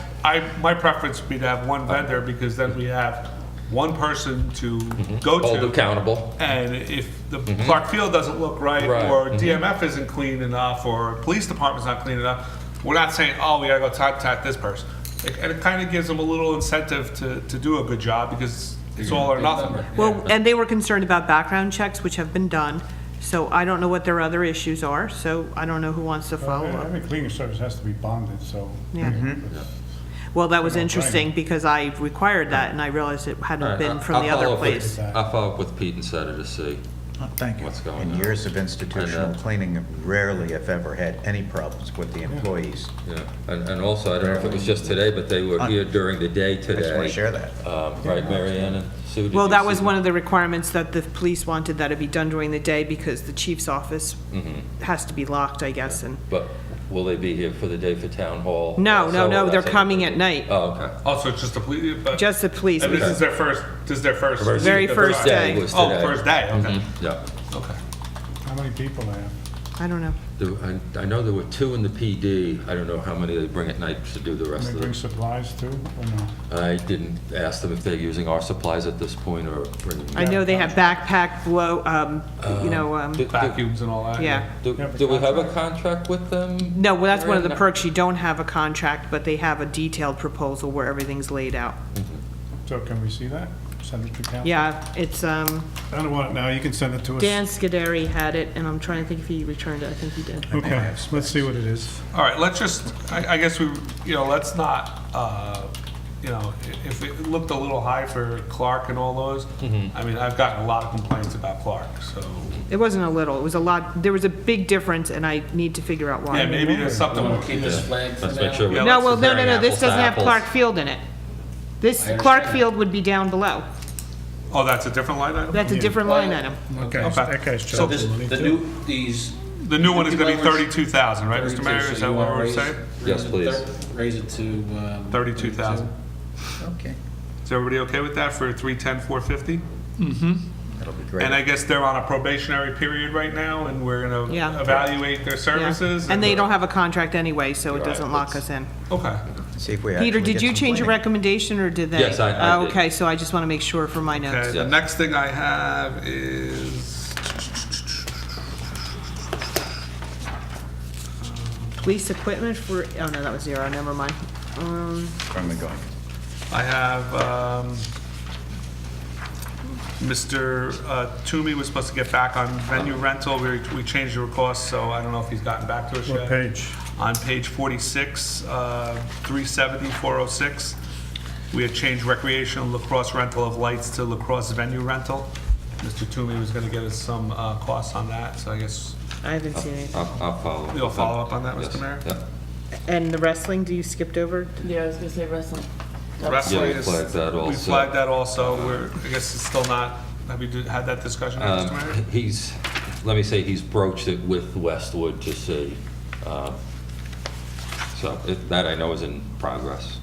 my preference would be to have one vendor, because then we have one person to go Hold to. accountable. And if the Clark Field doesn't look right, Right, or DMF isn't clean enough, or police department's not clean enough, we're not saying, oh, we gotta go contact this person. And it kind of gives them a little incentive to do a good job, because it's all or nothing. Well, and they were concerned about background checks, which have been done, so I don't know what their other issues are, so I don't know who wants to follow up. Every cleaning service has to be bonded, so. Yeah. Well, that was interesting, because I required that, and I realized it hadn't been from the other place. I'll follow up with Pete and Seta to see. Oh, thank you. What's going In on? years of institutional cleaning, rarely, if ever, had any problems with the employees. Yeah, and also, I don't know if it was just today, but they were here during the day I just want today. to share that. Right, Mary Ann and Sue? did Well, you that was see one of the requirements that the police wanted, that it be done during the day, because the chief's office has to be locked, I guess, and, But will they be here for the day for town hall? no, also? they're That's it. coming at night, Oh, okay. Also, it's just a police, but. just the police. And this because- is their first, Very week of first the- day. was Oh, today. first day, okay, Yeah. okay. How many people they have? I don't know. I know there were 2 in the PD. I don't know how many they bring at night to do the Can rest they of bring it. supplies too, or no? I didn't ask them if they're using our supplies at this point or bringing. I know they have backpack blow, Do- Vacuums and all that. yeah. Do we have a contract with them? No, well, that's one of the Right. perks. You don't have a contract, but they have a detailed proposal where everything's laid out. So can we see that? Send it to council? Yeah, it's, I don't want it now, you can send it to us. Dan Scuderi had it, and I'm trying to think if he returned it. I think he did. Okay, let's see what it is. All right, let's just, I guess we, let's not, if it looked a little high for Clark and all those, I mean, I've gotten a lot of complaints about Clark, so, It wasn't a little, it was a lot. There was a big difference, and I need to figure out why. yeah, maybe there's something. Want to keep this flag for Let's now? make sure we. Yeah, No, well, no, comparing this apples to doesn't have apples. Clark Field in it. This, I Clark understand. Field would be down below. Oh, that's a different line item? That's a different line item. Okay, Okay. that guy's So choking This, money the too. new, these. The new one is gonna be 32, 32,000, right, Mr. Mayor? Is so that you what wanna we're raise- saying? Yes, please. Raise it to. 32,000. Okay, Is everybody okay with that for 310, 450? that'll be great. And I guess they're on a probationary period right now, and we're gonna Yeah. evaluate their Yeah. services. And they don't have a contract anyway, so it Right, doesn't lock let's- us in. Okay. See if we Peter, actually did get you some change your cleaning. recommendation, or did they? Yes, I Oh, did. okay, so I just want to make sure for my Okay, notes. the Yes. next thing I have is, Police equipment for, oh no, that was 0, never mind. Where am I going? I have, Mr. Toomey was supposed to get back on venue rental. We changed the request, so I don't know if he's gotten back to us yet. What page? On page 46, 370, 406, we had changed recreational lacrosse rental of lights to lacrosse venue rental. Mr. Toomey was gonna get us some costs on that, so I guess I haven't seen anything. I'll follow up. you'll with follow them. up on that, Yes, Mr. Mayor? yeah. And the wrestling, you skipped over? Yeah, I was gonna say wrestling. Wrestling Yeah, we is- flagged that We also. flagged that also. I guess it's still not, have you had that discussion, Mr. Mayor? He's, let me say, he's broached it with Westwood to see. So that I know is in progress.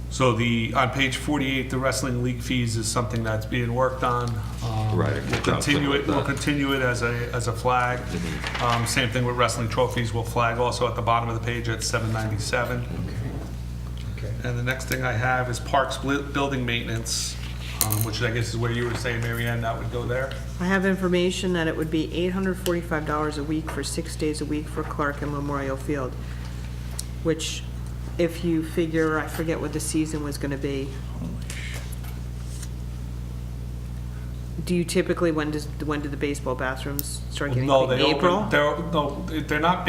So on page 48, the wrestling league fees is something that's being worked on. Right, We'll we'll continue with it, we'll that. continue it as a flag. Same thing with wrestling trophies, we'll flag also at the bottom of the page at 797. And the next thing I have is parks building maintenance, which I guess is where you were saying, Mary Ann, that would go there. I have information that it would be $845 a week for 6 days a week for Clark and Memorial Field, which, if you figure, I forget what the season was gonna be. Do you typically, when do the baseball bathrooms start getting No, cleaned? they April? they're not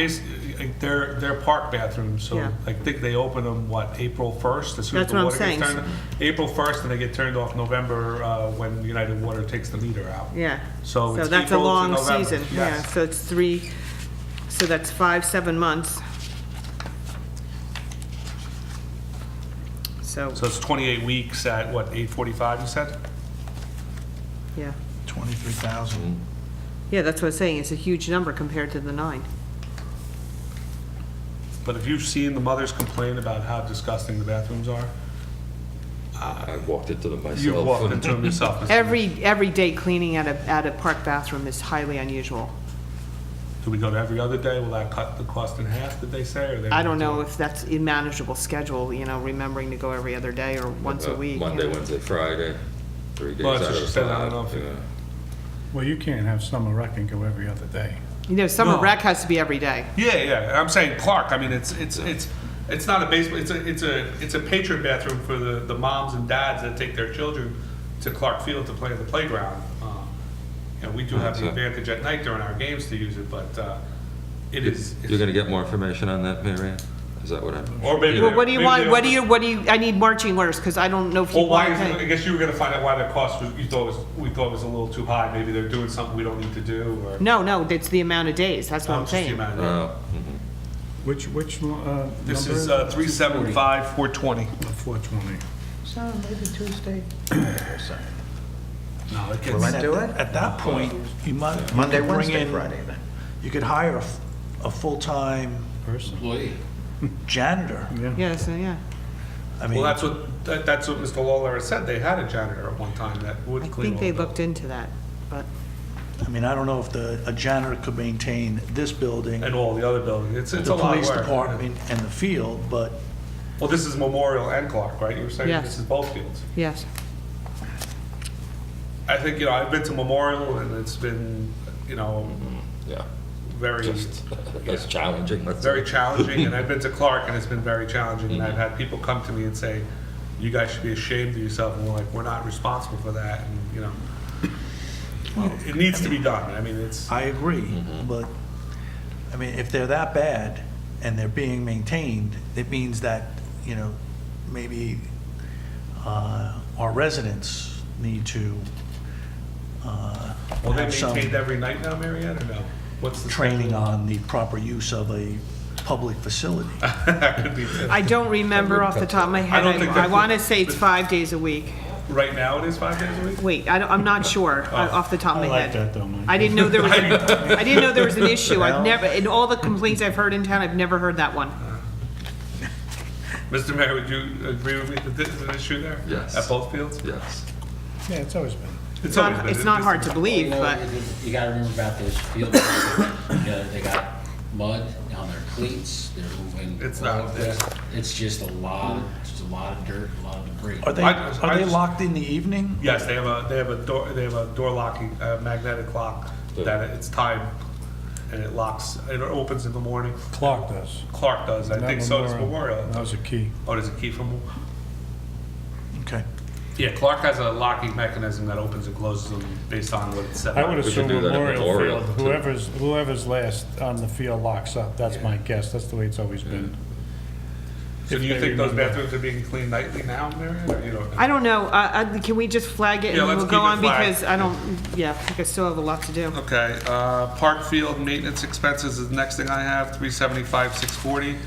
they're park bathrooms, so Yeah. I think they open them, April 1st? As soon as That's the what I'm water gets saying. turned on. April 1st, and they get turned off November, when United Water takes the meter out. Yeah. So it's that's a April to long November, season, yeah, yes. so it's 3, so that's 5, 7 months. So, So it's 28 weeks at, $845, you said? yeah. 23,000. Yeah, that's what I'm saying, it's a huge number compared to the 9. But if you've seen the mothers complain about how disgusting the bathrooms are, I walked into them myself. you've walked into them yourself. Mr. Every day cleaning at a park bathroom is highly unusual. Do we go to every other day? Will that cut the cost in half, did they say, or they? I don't know if that's a manageable schedule, remembering to go every other day or once a week. Monday, Wednesday, Friday, 3 days Well, out that's what of she said, I don't 5. know if it- Yeah. Well, you can't have summer rec and go every other day. Summer No. rec has to be every day. Yeah, I'm saying Clark, I mean, it's not a baseball, it's a patron bathroom for the moms and dads that take their children to Clark Field to play in the playground. We do have the That's it. advantage at night during our games to use it, but it is. You're going to get more information on that, Mary Ann? Is that what I'm? Or maybe. Well, what do you maybe want, they- what do you, I need marching orders, because I don't know if you Well, why want is it, I to. guess you were gonna find out why the cost was, we thought was a little too high, maybe they're doing something we don't need to do, or. No, it's the amount of days, that's what Oh, I'm it's just the saying. amount of- Oh, Which number? This is 375, 420. 420. So maybe Tuesday. No, it Will that do it? At that point, you might. Monday, bring Wednesday, in- Friday then. You could hire a full-time Person. Employee. janitor. Yeah, so, yeah. I mean, Well, that's what Mr. Lawler said, they had a janitor at one time that would I clean think all they the- looked into that, but, I don't know if a janitor could maintain this building, And all the other buildings, it's a the lot of police work. department, and the field, but Well, this is Memorial and Clark, right? You were saying Yes. this is both fields. yes. I think, I've been to Memorial and it's been, yeah. very, That's challenging. That's very challenging. And I've been to Clark and it's been very challenging. And I've had people come to me and say, you guys should be ashamed of yourself. And we're like, we're not responsible for that. And, it needs to be done. I mean, it's, I agree, but, if they're that bad and they're being maintained, it means that, maybe our residents need to well, they have some maintained every night now, Mary Ann, or no? What's the training schedule? on the proper use of a public facility. That could be too. I don't remember off the top of my head. don't think I that- want to say it's 5 days a week. Right now, it is 5 days a week? Wait, I'm not sure off the top of I my like head. that though, Mike. I didn't know there was, I didn't know there was an issue. Well- I've never, in all the complaints I've heard in town, I've never heard that one. Mr. Mayor, would you agree with me that this is an issue there? Yes. At both fields? Yes. Yeah, it's always been. It's always not, been. it's not hard to believe, but You gotta remember about those fields. They got mud on their cleats, they're moving. It's not, yeah. It's just a lot of dirt, a lot of debris. Are they, I are they just- locked in the evening? Yes, they have a door locking, magnetic lock that it's timed and it locks, it opens in the morning. Clark does. Clark does, I Not think so does Memorial. That was a key. Oh, there's a key from, Okay. yeah, Clark has a locking mechanism that opens and closes them based on what it's set I up. would should assume do that at Memorial Memorial, Field, too. whoever's last on the field locks up. That's my guess. That's the way it's always been. So do you If think they those remember. bathrooms are being cleaned nightly now, Marion, or you don't know? I don't know. Can we just flag it Yeah, and let's we'll go keep it on flagged. because I don't, I think I still have a lot to do. Okay, park field maintenance expenses is the next thing I have, 375, 640.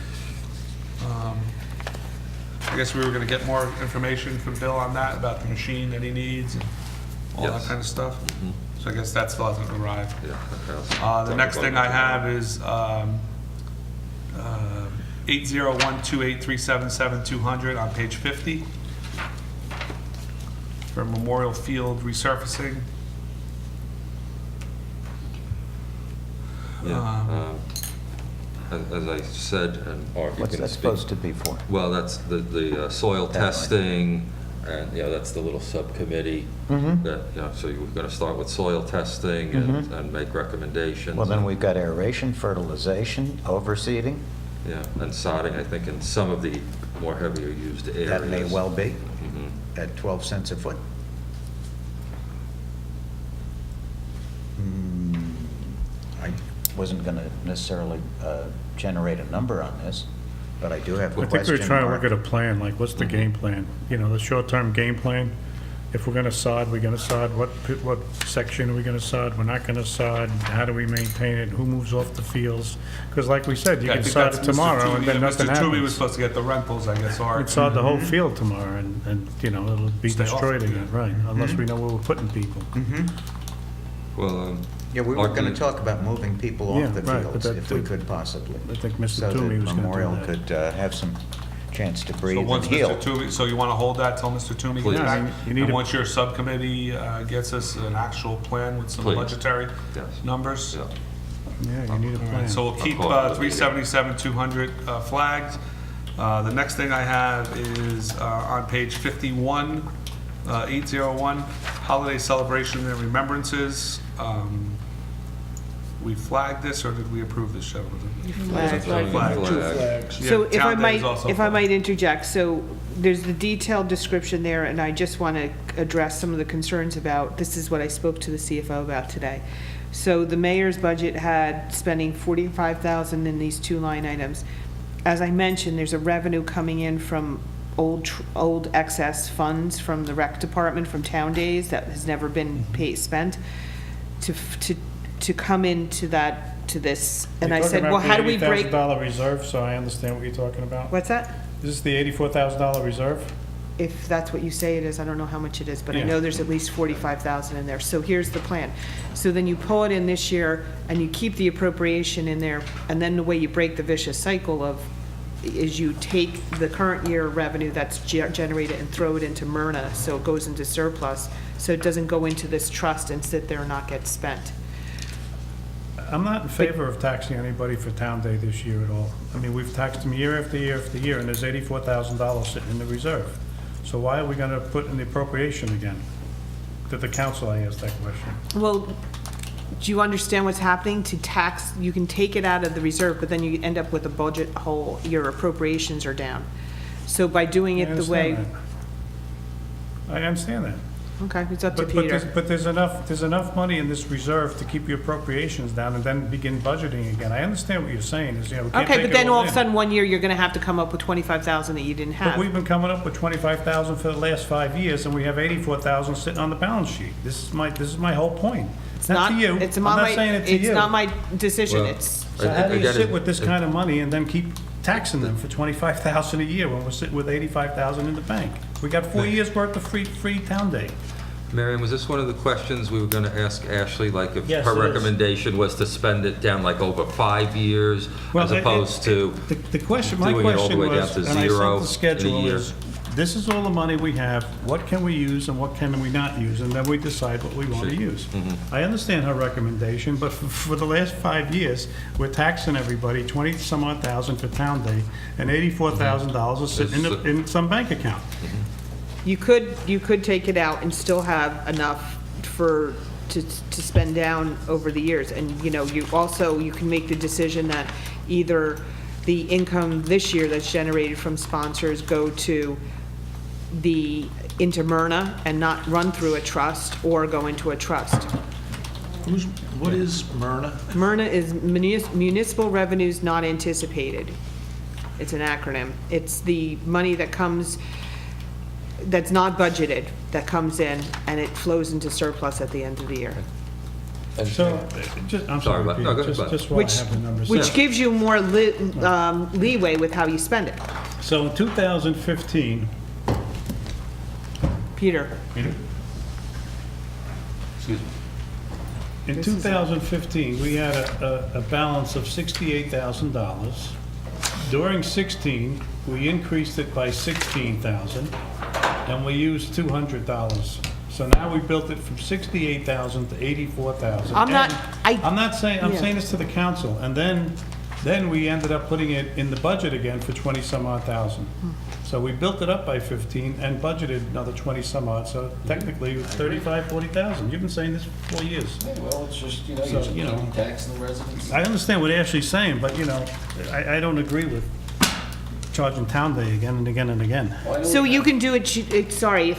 I guess we were gonna get more information from Bill on that, about the machine that he needs and all that Yes. kind of stuff. So I guess that still hasn't arrived. Yeah. The next thing I have is 80128377200 on page 50 for Memorial Field resurfacing. Yeah. As I said, and or you What's can that speak- supposed to be for? Well, that's the soil That one. testing, and, that's the little subcommittee that, so you're going to start with soil testing and make recommendations. Well, then we've got aeration, fertilization, overseeding. Yeah, and sodding, I think, in some of the more heavier used areas. That may well be Mhm. at 12 cents a foot. I wasn't going to necessarily generate a number on this, but I do have I a think question we're trying to mark. look at a plan, like what's the game plan? The short-term game plan. If we're gonna sod, we're gonna sod. What section are we gonna sod? We're not gonna sod. How do we maintain it? Who moves off the fields? Because like we said, you Yeah, I can think sod that's it Mr. tomorrow and Toomey. then nothing Mr. Toomey was happens. supposed to get the rentals, I guess, or. We'd sod the whole field tomorrow and it'll be Stay off destroyed it, again, right? Unless we know where we're putting people. Well, Yeah, we were Art, going do to you- talk about moving people Yeah, off the right, but fields that- if we could possibly. I think Mr. So Toomey was that gonna do Memorial that. could have some chance to breathe So and once heal. Mr. Toomey, so you want to hold that till Mr. Toomey Please. gets Yeah, I back? mean, you need And a- once your subcommittee gets us an actual plan with some Please. budgetary Yes. numbers? yeah. Yeah, you need a plan. So we'll keep I'll call it. 377, 200 flags. The next thing I have is on page 51, 801, holiday celebration and remembrances. We flagged this, or did we approve this, gentlemen? Flag. Flag. Flags. Yeah, So if I Town Day is might, also if I flag. might interject, so there's the detailed description there, and I just want to address some of the concerns about, this is what I spoke to the CFO about today. So the mayor's budget had spending 45,000 in these two line items. As I mentioned, there's a revenue coming in from old excess funds from the rec department, from town days, that has never been spent, to come into that, to this. And I said, well, how do we break? $80,000 reserve, so I understand what you're talking about. What's that? Is this the $84,000 reserve? If that's what you say it is, I don't know how much it is, but I Yeah. know there's at least 45,000 in there. So here's the plan. So then you pull it in this year, and you keep the appropriation in there, and then the way you break the vicious cycle of, is you take the current year revenue that's generated and throw it into Myrna, so it goes into surplus, so it doesn't go into this trust and sit there and not get spent. I'm not in favor of taxing anybody for Town Day this year at all. I mean, we've taxed them year after year after year, and there's $84,000 sitting in the reserve. So why are we gonna put in the appropriation again? To the council, I asked that question. Well, do you understand what's happening? To tax, you can take it out of the reserve, but then you end up with a budget hole, your appropriations are down. So by doing it the way, I understand that. okay, it's up to But Peter. there's enough money in this reserve to keep your appropriations down and then begin budgeting again. I understand what you're saying, is, you know, we can't Okay, take but it then all of in. a sudden, one year, you're gonna have to come up with 25,000 that you didn't But have. we've been coming up with 25,000 for the last 5 years, and we have 84,000 sitting on the balance sheet. This is my whole point. It's Not to you, I'm it's not saying it to you. It's not my decision, Well, it's, So how do you Again, sit with this kind of money and then keep taxing them for 25,000 a year when we're sitting with 85,000 in the bank? We got 4 years' worth of free Town Day. Marion, was this one of the questions we were going to ask Ashley, like if Yes, her it is. recommendation was to spend it down like over 5 years, as opposed to The question, my doing it all the question way down was, to and I zero sent the in a schedule, year? is, this is all the money we have, what can we use and what can we not use, and then we decide what we want to use. Mm-hmm. I understand her recommendation, but for the last 5 years, we're taxing everybody 20-some-odd thousand for Town Day, and $84,000 is sitting in some bank account. you could take it out and still have enough to spend down over the years. And, you know, you can make the decision that either the income this year that's generated from sponsors go into Myrna and not run through a trust, or go into a trust. What is Myrna? Myrna is Municipal Revenues Not Anticipated. It's an acronym. It's the money that comes, that's not budgeted, that comes in, and it flows into surplus at the end of the year. So, I'm Sorry, sorry, but- no, Peter, go ahead, bud. just while I have the numbers. Which gives you more leeway with how you spend it. So in 2015, Peter? Excuse me. In 2015, we had a balance of $68,000. During 16, we increased it by $16,000, and we used $200. So now we built it from 68,000 to 84,000. I'm not- I'm not saying, I'm Yeah. saying this to the council, and then we ended up putting it in the budget again for 20-some-odd thousand. So we built it up by 15 and budgeted another 20-some-odd, so technically it was 35, 40,000. You've been saying this for 4 years. Well, it's just, So, you know, taxing the residents. I understand what Ashley's saying, but, you know, I don't agree with charging Town Day again and again and again. So you can do it, sorry,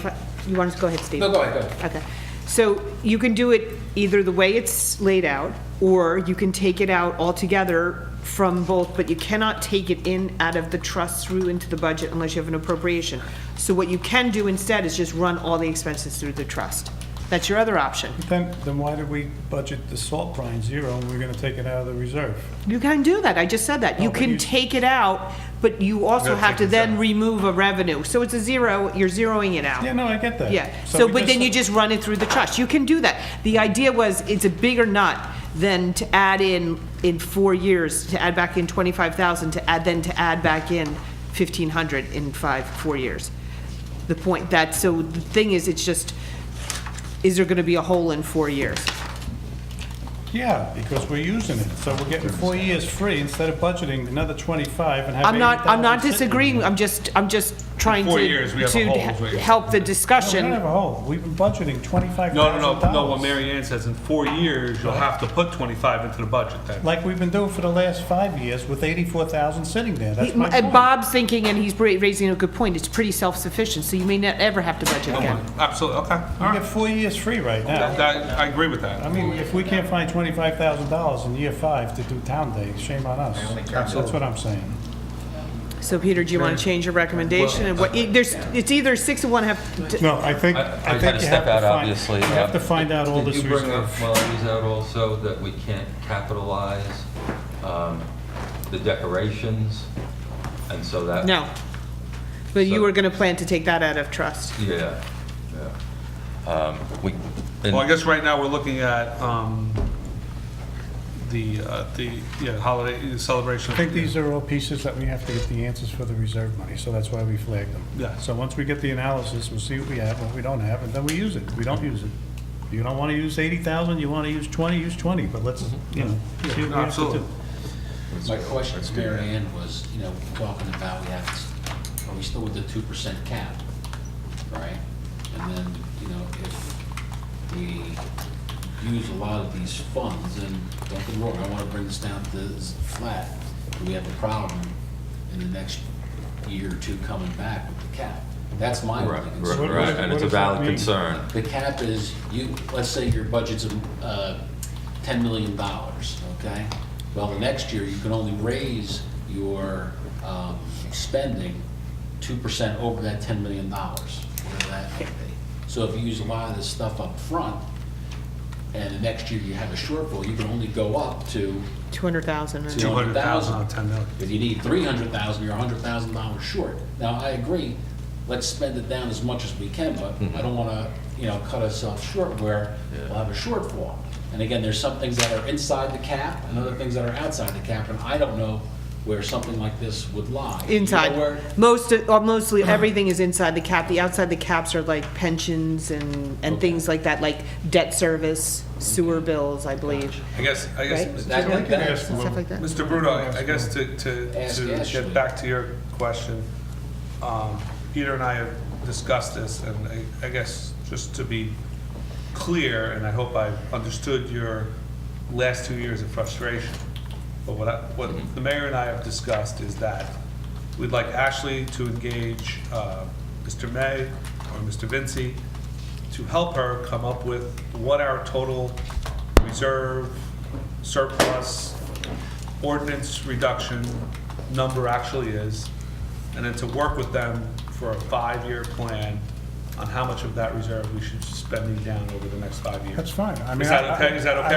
you want to go ahead, Steve? No, go ahead. Okay. So you can do it either the way it's laid out, or you can take it out altogether from both, but you cannot take it in out of the trust through into the budget unless you have an appropriation. So what you can do instead is just run all the expenses through the trust. That's your other option. Then why did we budget the salt brine zero and we're gonna take it out of the reserve? You can do that, I just said that. You Oh, but can you- take it out, but you also gotta have take to it then out. remove a revenue. So it's a zero, you're zeroing it out. Yeah, no, I get that. Yeah, so, we but then you just run it through the trust. You can do that. The idea was, it's a bigger nut than to add in 4 years, to add back in 25,000, to add back in 1,500 in 4 years. The point so the thing is, it's just, is there gonna be a hole in 4 years? Yeah, because we're using it, so we're getting 4 years free instead of budgeting another 25 and have I'm not 80,000 sitting disagreeing, there. I'm just trying to, 4 years, we have a hole, is what you're help the No, we don't discussion. have a hole. We've been budgeting $25,000. No, what Mary Ann says, in 4 years, you'll have to put 25 into the budget then. Like we've been doing for the last 5 years with 84,000 sitting there. That's my And point. Bob's thinking, and he's raising a good point, it's pretty self-sufficient, so you may not ever have to budget again. Absolutely, okay, all We right. get 4 years free right now. I agree with that. I mean, if we can't find $25,000 in year 5 to do town day, shame on us. That's what I'm saying. So Peter, do you want to change your recommendation? And what, it's either 6 of one, have, No, I think, I I had think to you step have to out, find, obviously. you have to find out all Did this you bring up, reserve. while I was out also, that we can't capitalize the decorations? And so that... no. But you So- were going to plan to take that out of trust. Yeah, yeah. We... and- Well, I guess right now we're looking at the holiday celebration. I think these are all pieces that we have to get the answers for the reserve money, so that's why we flagged them. Yeah. So once we get the analysis, we'll see what we have, what we don't have, and then we use it. We don't use it. If you don't want to use 80,000, you want to use 20, use 20, but let's, see what we have to Absolutely. do. My question to Mary Ann was, talking about are we still with the 2% cap, right? And then, if we use a lot of these funds, and don't get me wrong, I want to bring this down to flat. Do we have a problem in the next year or two coming back with the cap? That's my Right, only right, concern. right, and it's a What does that valid mean? concern. The cap is, let's say your budget's $10 million, okay? Well, the next year, you can only raise your spending 2% over that $10 million, whatever that may be. So if you use a lot of this stuff up front, and the next year you have a shortfall, you can only go up to 200,000. 200,000 on 10 million. if you need 300,000, you're $100,000 short. Now, I agree, let's spend it down as much as we can, but I don't want to, cut ourselves short where we'll have a shortfall. And again, there's some things that are inside the cap and other things that are outside the cap, and I don't know where something like this would lie. You know Inside. where- Mostly everything is inside the cap. The outside the caps are like pensions and things like that, like debt service, sewer bills, I believe. I guess, Right? That- Stuff like that. Mr. Bruno, I guess to Ask Ashley. get back to your question, Peter and I have discussed this, and I guess just to be clear, and I hope I've understood your last 2 years of frustration, but what the mayor and I have discussed is that we'd like Ashley to engage Mr. May or Mr. Vinci to help her come up with what our total reserve, surplus, ordinance reduction number actually is, and then to work with them for a 5-year plan on how much of that reserve we should be spending down over the next 5 years. That's fine. I mean, Is that okay? Is that okay?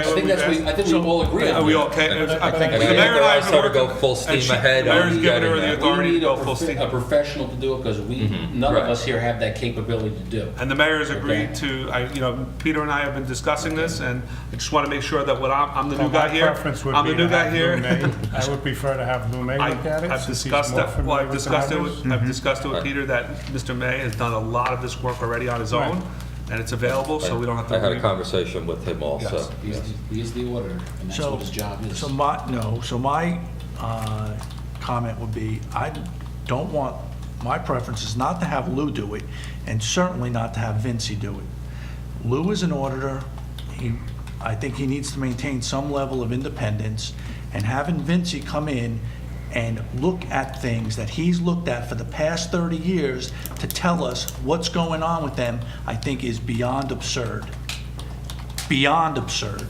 I think we all agree on Are we that. okay? I think The we mayor and I have authorized been her to go working- full steam and she- ahead The mayor's on given her getting the that. authority to We need go full steam. a professional to do it, because none of Right. us here have that capability to do it. And the mayor's Okay. agreed to, Peter and I have been discussing this, and I just want to make sure that what I'm the new my guy here. preference would I'm be the new to guy have here. Lou May. I would prefer to have Lou May look at it. I've since he's discussed more that, well, familiar I've with the discussed it numbers. with, I've discussed it with Peter that Mr. May has done a lot of this work already on his own, and it's available, so we don't have to. I had a conversation with him also. Yes. He's the auditor, and that's So- what his job is. So my comment would be, I don't want, my preference is not to have Lou do it, and certainly not to have Vincie do it. Lou is an auditor. I think he needs to maintain some level of independence, and having Vincie come in and look at things that he's looked at for the past 30 years to tell us what's going on with them, I think is beyond absurd. Beyond absurd.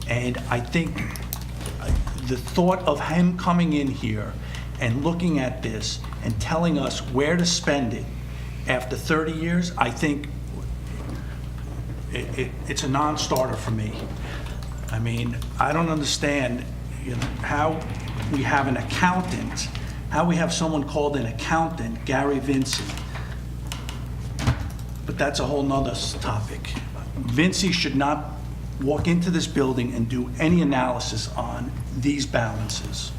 And I think the thought of him coming in here and looking at this and telling us where to spend it after 30 years, I think it's a non-starter for me. I mean, I don't understand, how we have an accountant, how we have someone called an accountant, Gary Vincie. But that's a whole nother topic. Vincie should not walk into this building and do any analysis on these balances.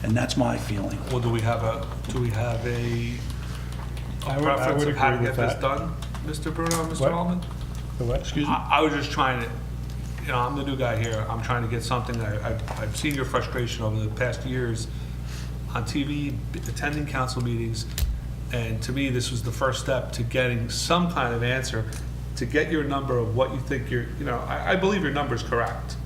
And that's my feeling. Well, do we have a I would preference of how to agree get with this that. done, Mr. Bruno and Mr. What? Almond? The what? Excuse me? I was just trying to you know, I'm the new guy here, I'm trying to get something, I've seen your frustration over the past years on TV, attending council meetings, and to me, this was the first step to getting some kind of answer, to get your number of what you think you're, you know, I believe your number's correct.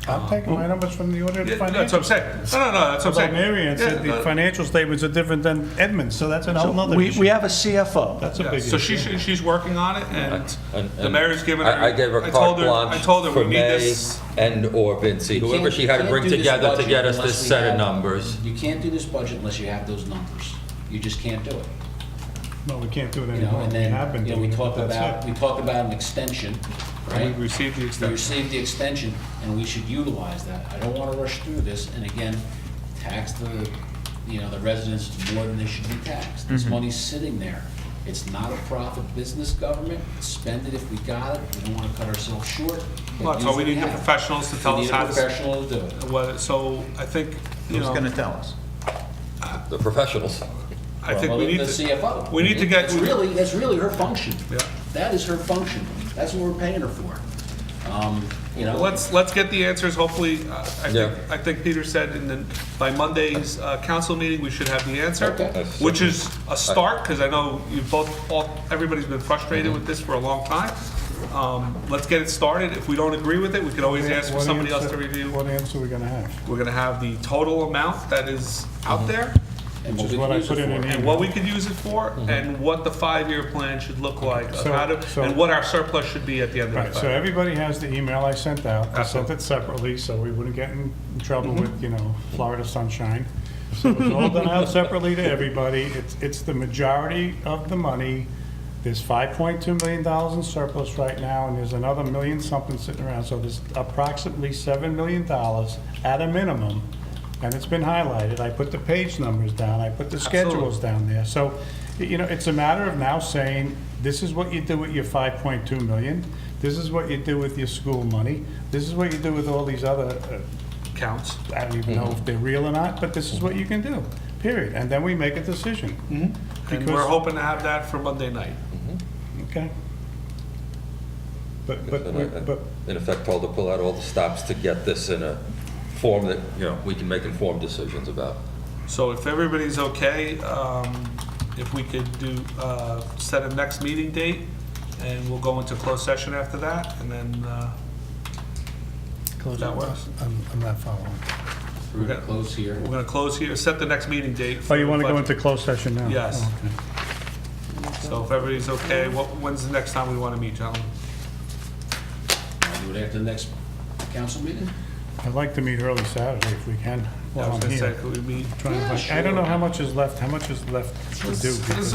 I'm taking my numbers from the audited Yeah, financials. that's what I'm saying. No, that's what I'm saying. Although Marion said Yeah, the financial statements are different than Edmunds, so that's another We issue. we have a CFO. That's a Yeah, big so issue. she's working on it, and And- the mayor's given her. I gave her I carte told blanche her for we need May this. and/or Vinci, whoever can't- she had to you bring can't do this together to budget get us unless this we set of have- numbers. You can't do this budget unless you have those numbers. You just can't do it. No, we can't do it You know, anymore. and We have been then, you know, we doing it, talk but that's it. about an extension, We right? received the We extension. received the extension, and we should utilize that. I don't wanna rush through this, and again, tax the, you know, the residents more than they should be taxed. This money's sitting there. It's not a profit business government. Spend it if we got it. We don't wanna cut ourselves short. but Well, so use we what need the have. professionals to tell us how We need a to. professional to do it. Well, so I think, you Who's know, gonna tell us? The professionals. I think Well, we need the to. CFO. we need to get- That's really her function. Yeah. That is her function. That's what we're paying her for. You know. Let's get the answers, hopefully, Yeah. I think Peter said by Monday's council meeting, we should have the answer, Okay. which is a start, because I know you everybody's been frustrated with this for a long time. Let's get it started. If we don't agree with it, we could always ask for What somebody else to answer- review. What answer are we gonna have? We're gonna have the total amount that is out there, And Which is we what can I use put it in for. an and email. what we could use it for, and what the 5-year plan should look like, of So- how to, so- and what our surplus should be at the end of Right, the so 5 everybody has the email I sent out. I sent Absolutely. it separately, so we wouldn't get in trouble with, you know, Florida sunshine. So it's all done out separately to everybody. It's the majority of the money. There's $5.2 million in surplus right now, and there's another million something sitting around. So there's approximately $7 million at a minimum, and it's been highlighted. I put the page numbers down, I put the schedules down there. So, you know, it's a matter of now saying, this is what you do with your 5.2 million, this is what you do with your school money, this is what you do with all these other, counts. I don't even know if they're real or not, but this is what you can do, period. And then we make a decision. And we're Because- hoping to have that for Monday night. Okay? But, In effect, told to pull out all the stops to get this in a form that, you know, we can make informed decisions about. So if everybody's okay, if we could set a next meeting date, and we'll go into closed session after that, and then, that works. I'm not following. We're gonna close here. We're gonna close here, set the next meeting date. Oh, for you want to go budget. into closed session now? Yes. Oh, okay. So if everybody's okay, when's the next time we wanna meet, gentlemen? Wanna do it after the next council meeting? I'd like to meet early Saturday if we can, I while was I'm gonna say, here. could we meet? Trying to find- Yeah, I don't know sure. how much is left to do. There's because-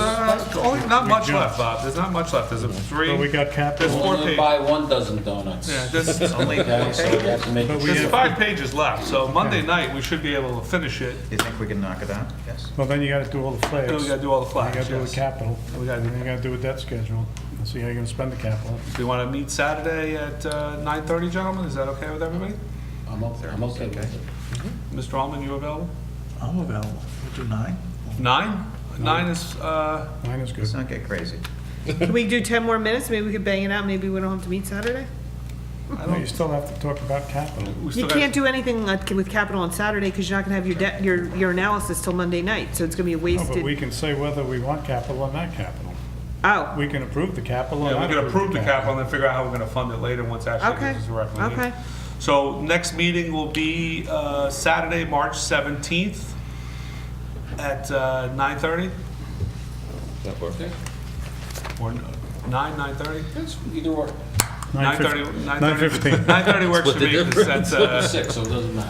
only not much We left, Bob, there's not much left, there's a three. Well, we got There's capital. four Only pages. buy 1 dozen donuts. Yeah, there's, Okay, so you have to make. But we there's have- 5 pages left, so Monday night, we should be able to finish it. You think we can knock it out? Yes? Well, then you gotta do all the flags. Then we gotta do all the flags, You gotta do yes. the capital. We gotta And do- then you gotta do a debt schedule, and see how you're gonna spend the capital. Do you wanna meet Saturday at 9:30, gentlemen? Is that okay with everybody? I'm okay with it. Mr. Allman, you available? I'm available. We'll do 9. 9? 9 is, Mine is good. Let's not get crazy. Can we do 10 more minutes? Maybe we could bang it out. Maybe we don't have to meet Saturday? I No, you don't, still have to talk about capital. we You still can't got, do anything with capital on Saturday because you're not gonna have your debt, your analysis till Monday night, so it's gonna be a No, but we wasted. can say whether we want capital or not capital. Oh, We can approve the capital or yeah, not we can approve the capital and then figure out how we're gonna fund it later once Ashley okay, gives us a recommendation. okay. So next meeting will be Saturday, March 17th at 9:30? That works. Okay. Or 9:30? It's either or. 9:30. 9:15. 9:30 works for Split the me, 'cause difference. that's, 6, so it doesn't matter.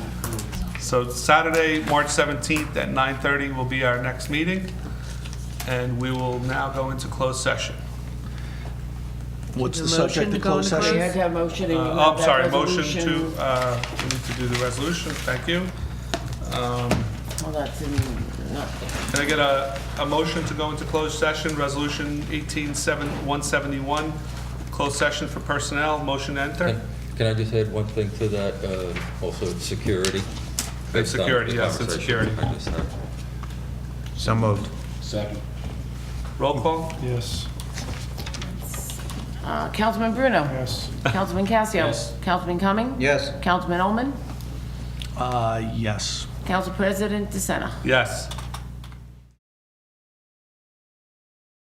so Saturday, March 17th at 9:30 will be our next meeting, and we will now go into closed session. What's the Motion subject to of go closed into You session? had to have motion and you I'm have that sorry, motion resolution. to, we need to do the resolution, thank you. Well, that's in, not, Can I get a motion to go into closed session, resolution 17171, closed session for personnel, motion to enter? And can I just add one thing to that? Also, it's security. Based on security, the yes, it's conversation security. I just had. So moved. Second. Roll call? Yes. Councilman Bruno? Yes. Councilman Casio? Yes. Councilman Cumming? Yes. Councilman Ullman? Yes. Council President DeSena? Yes.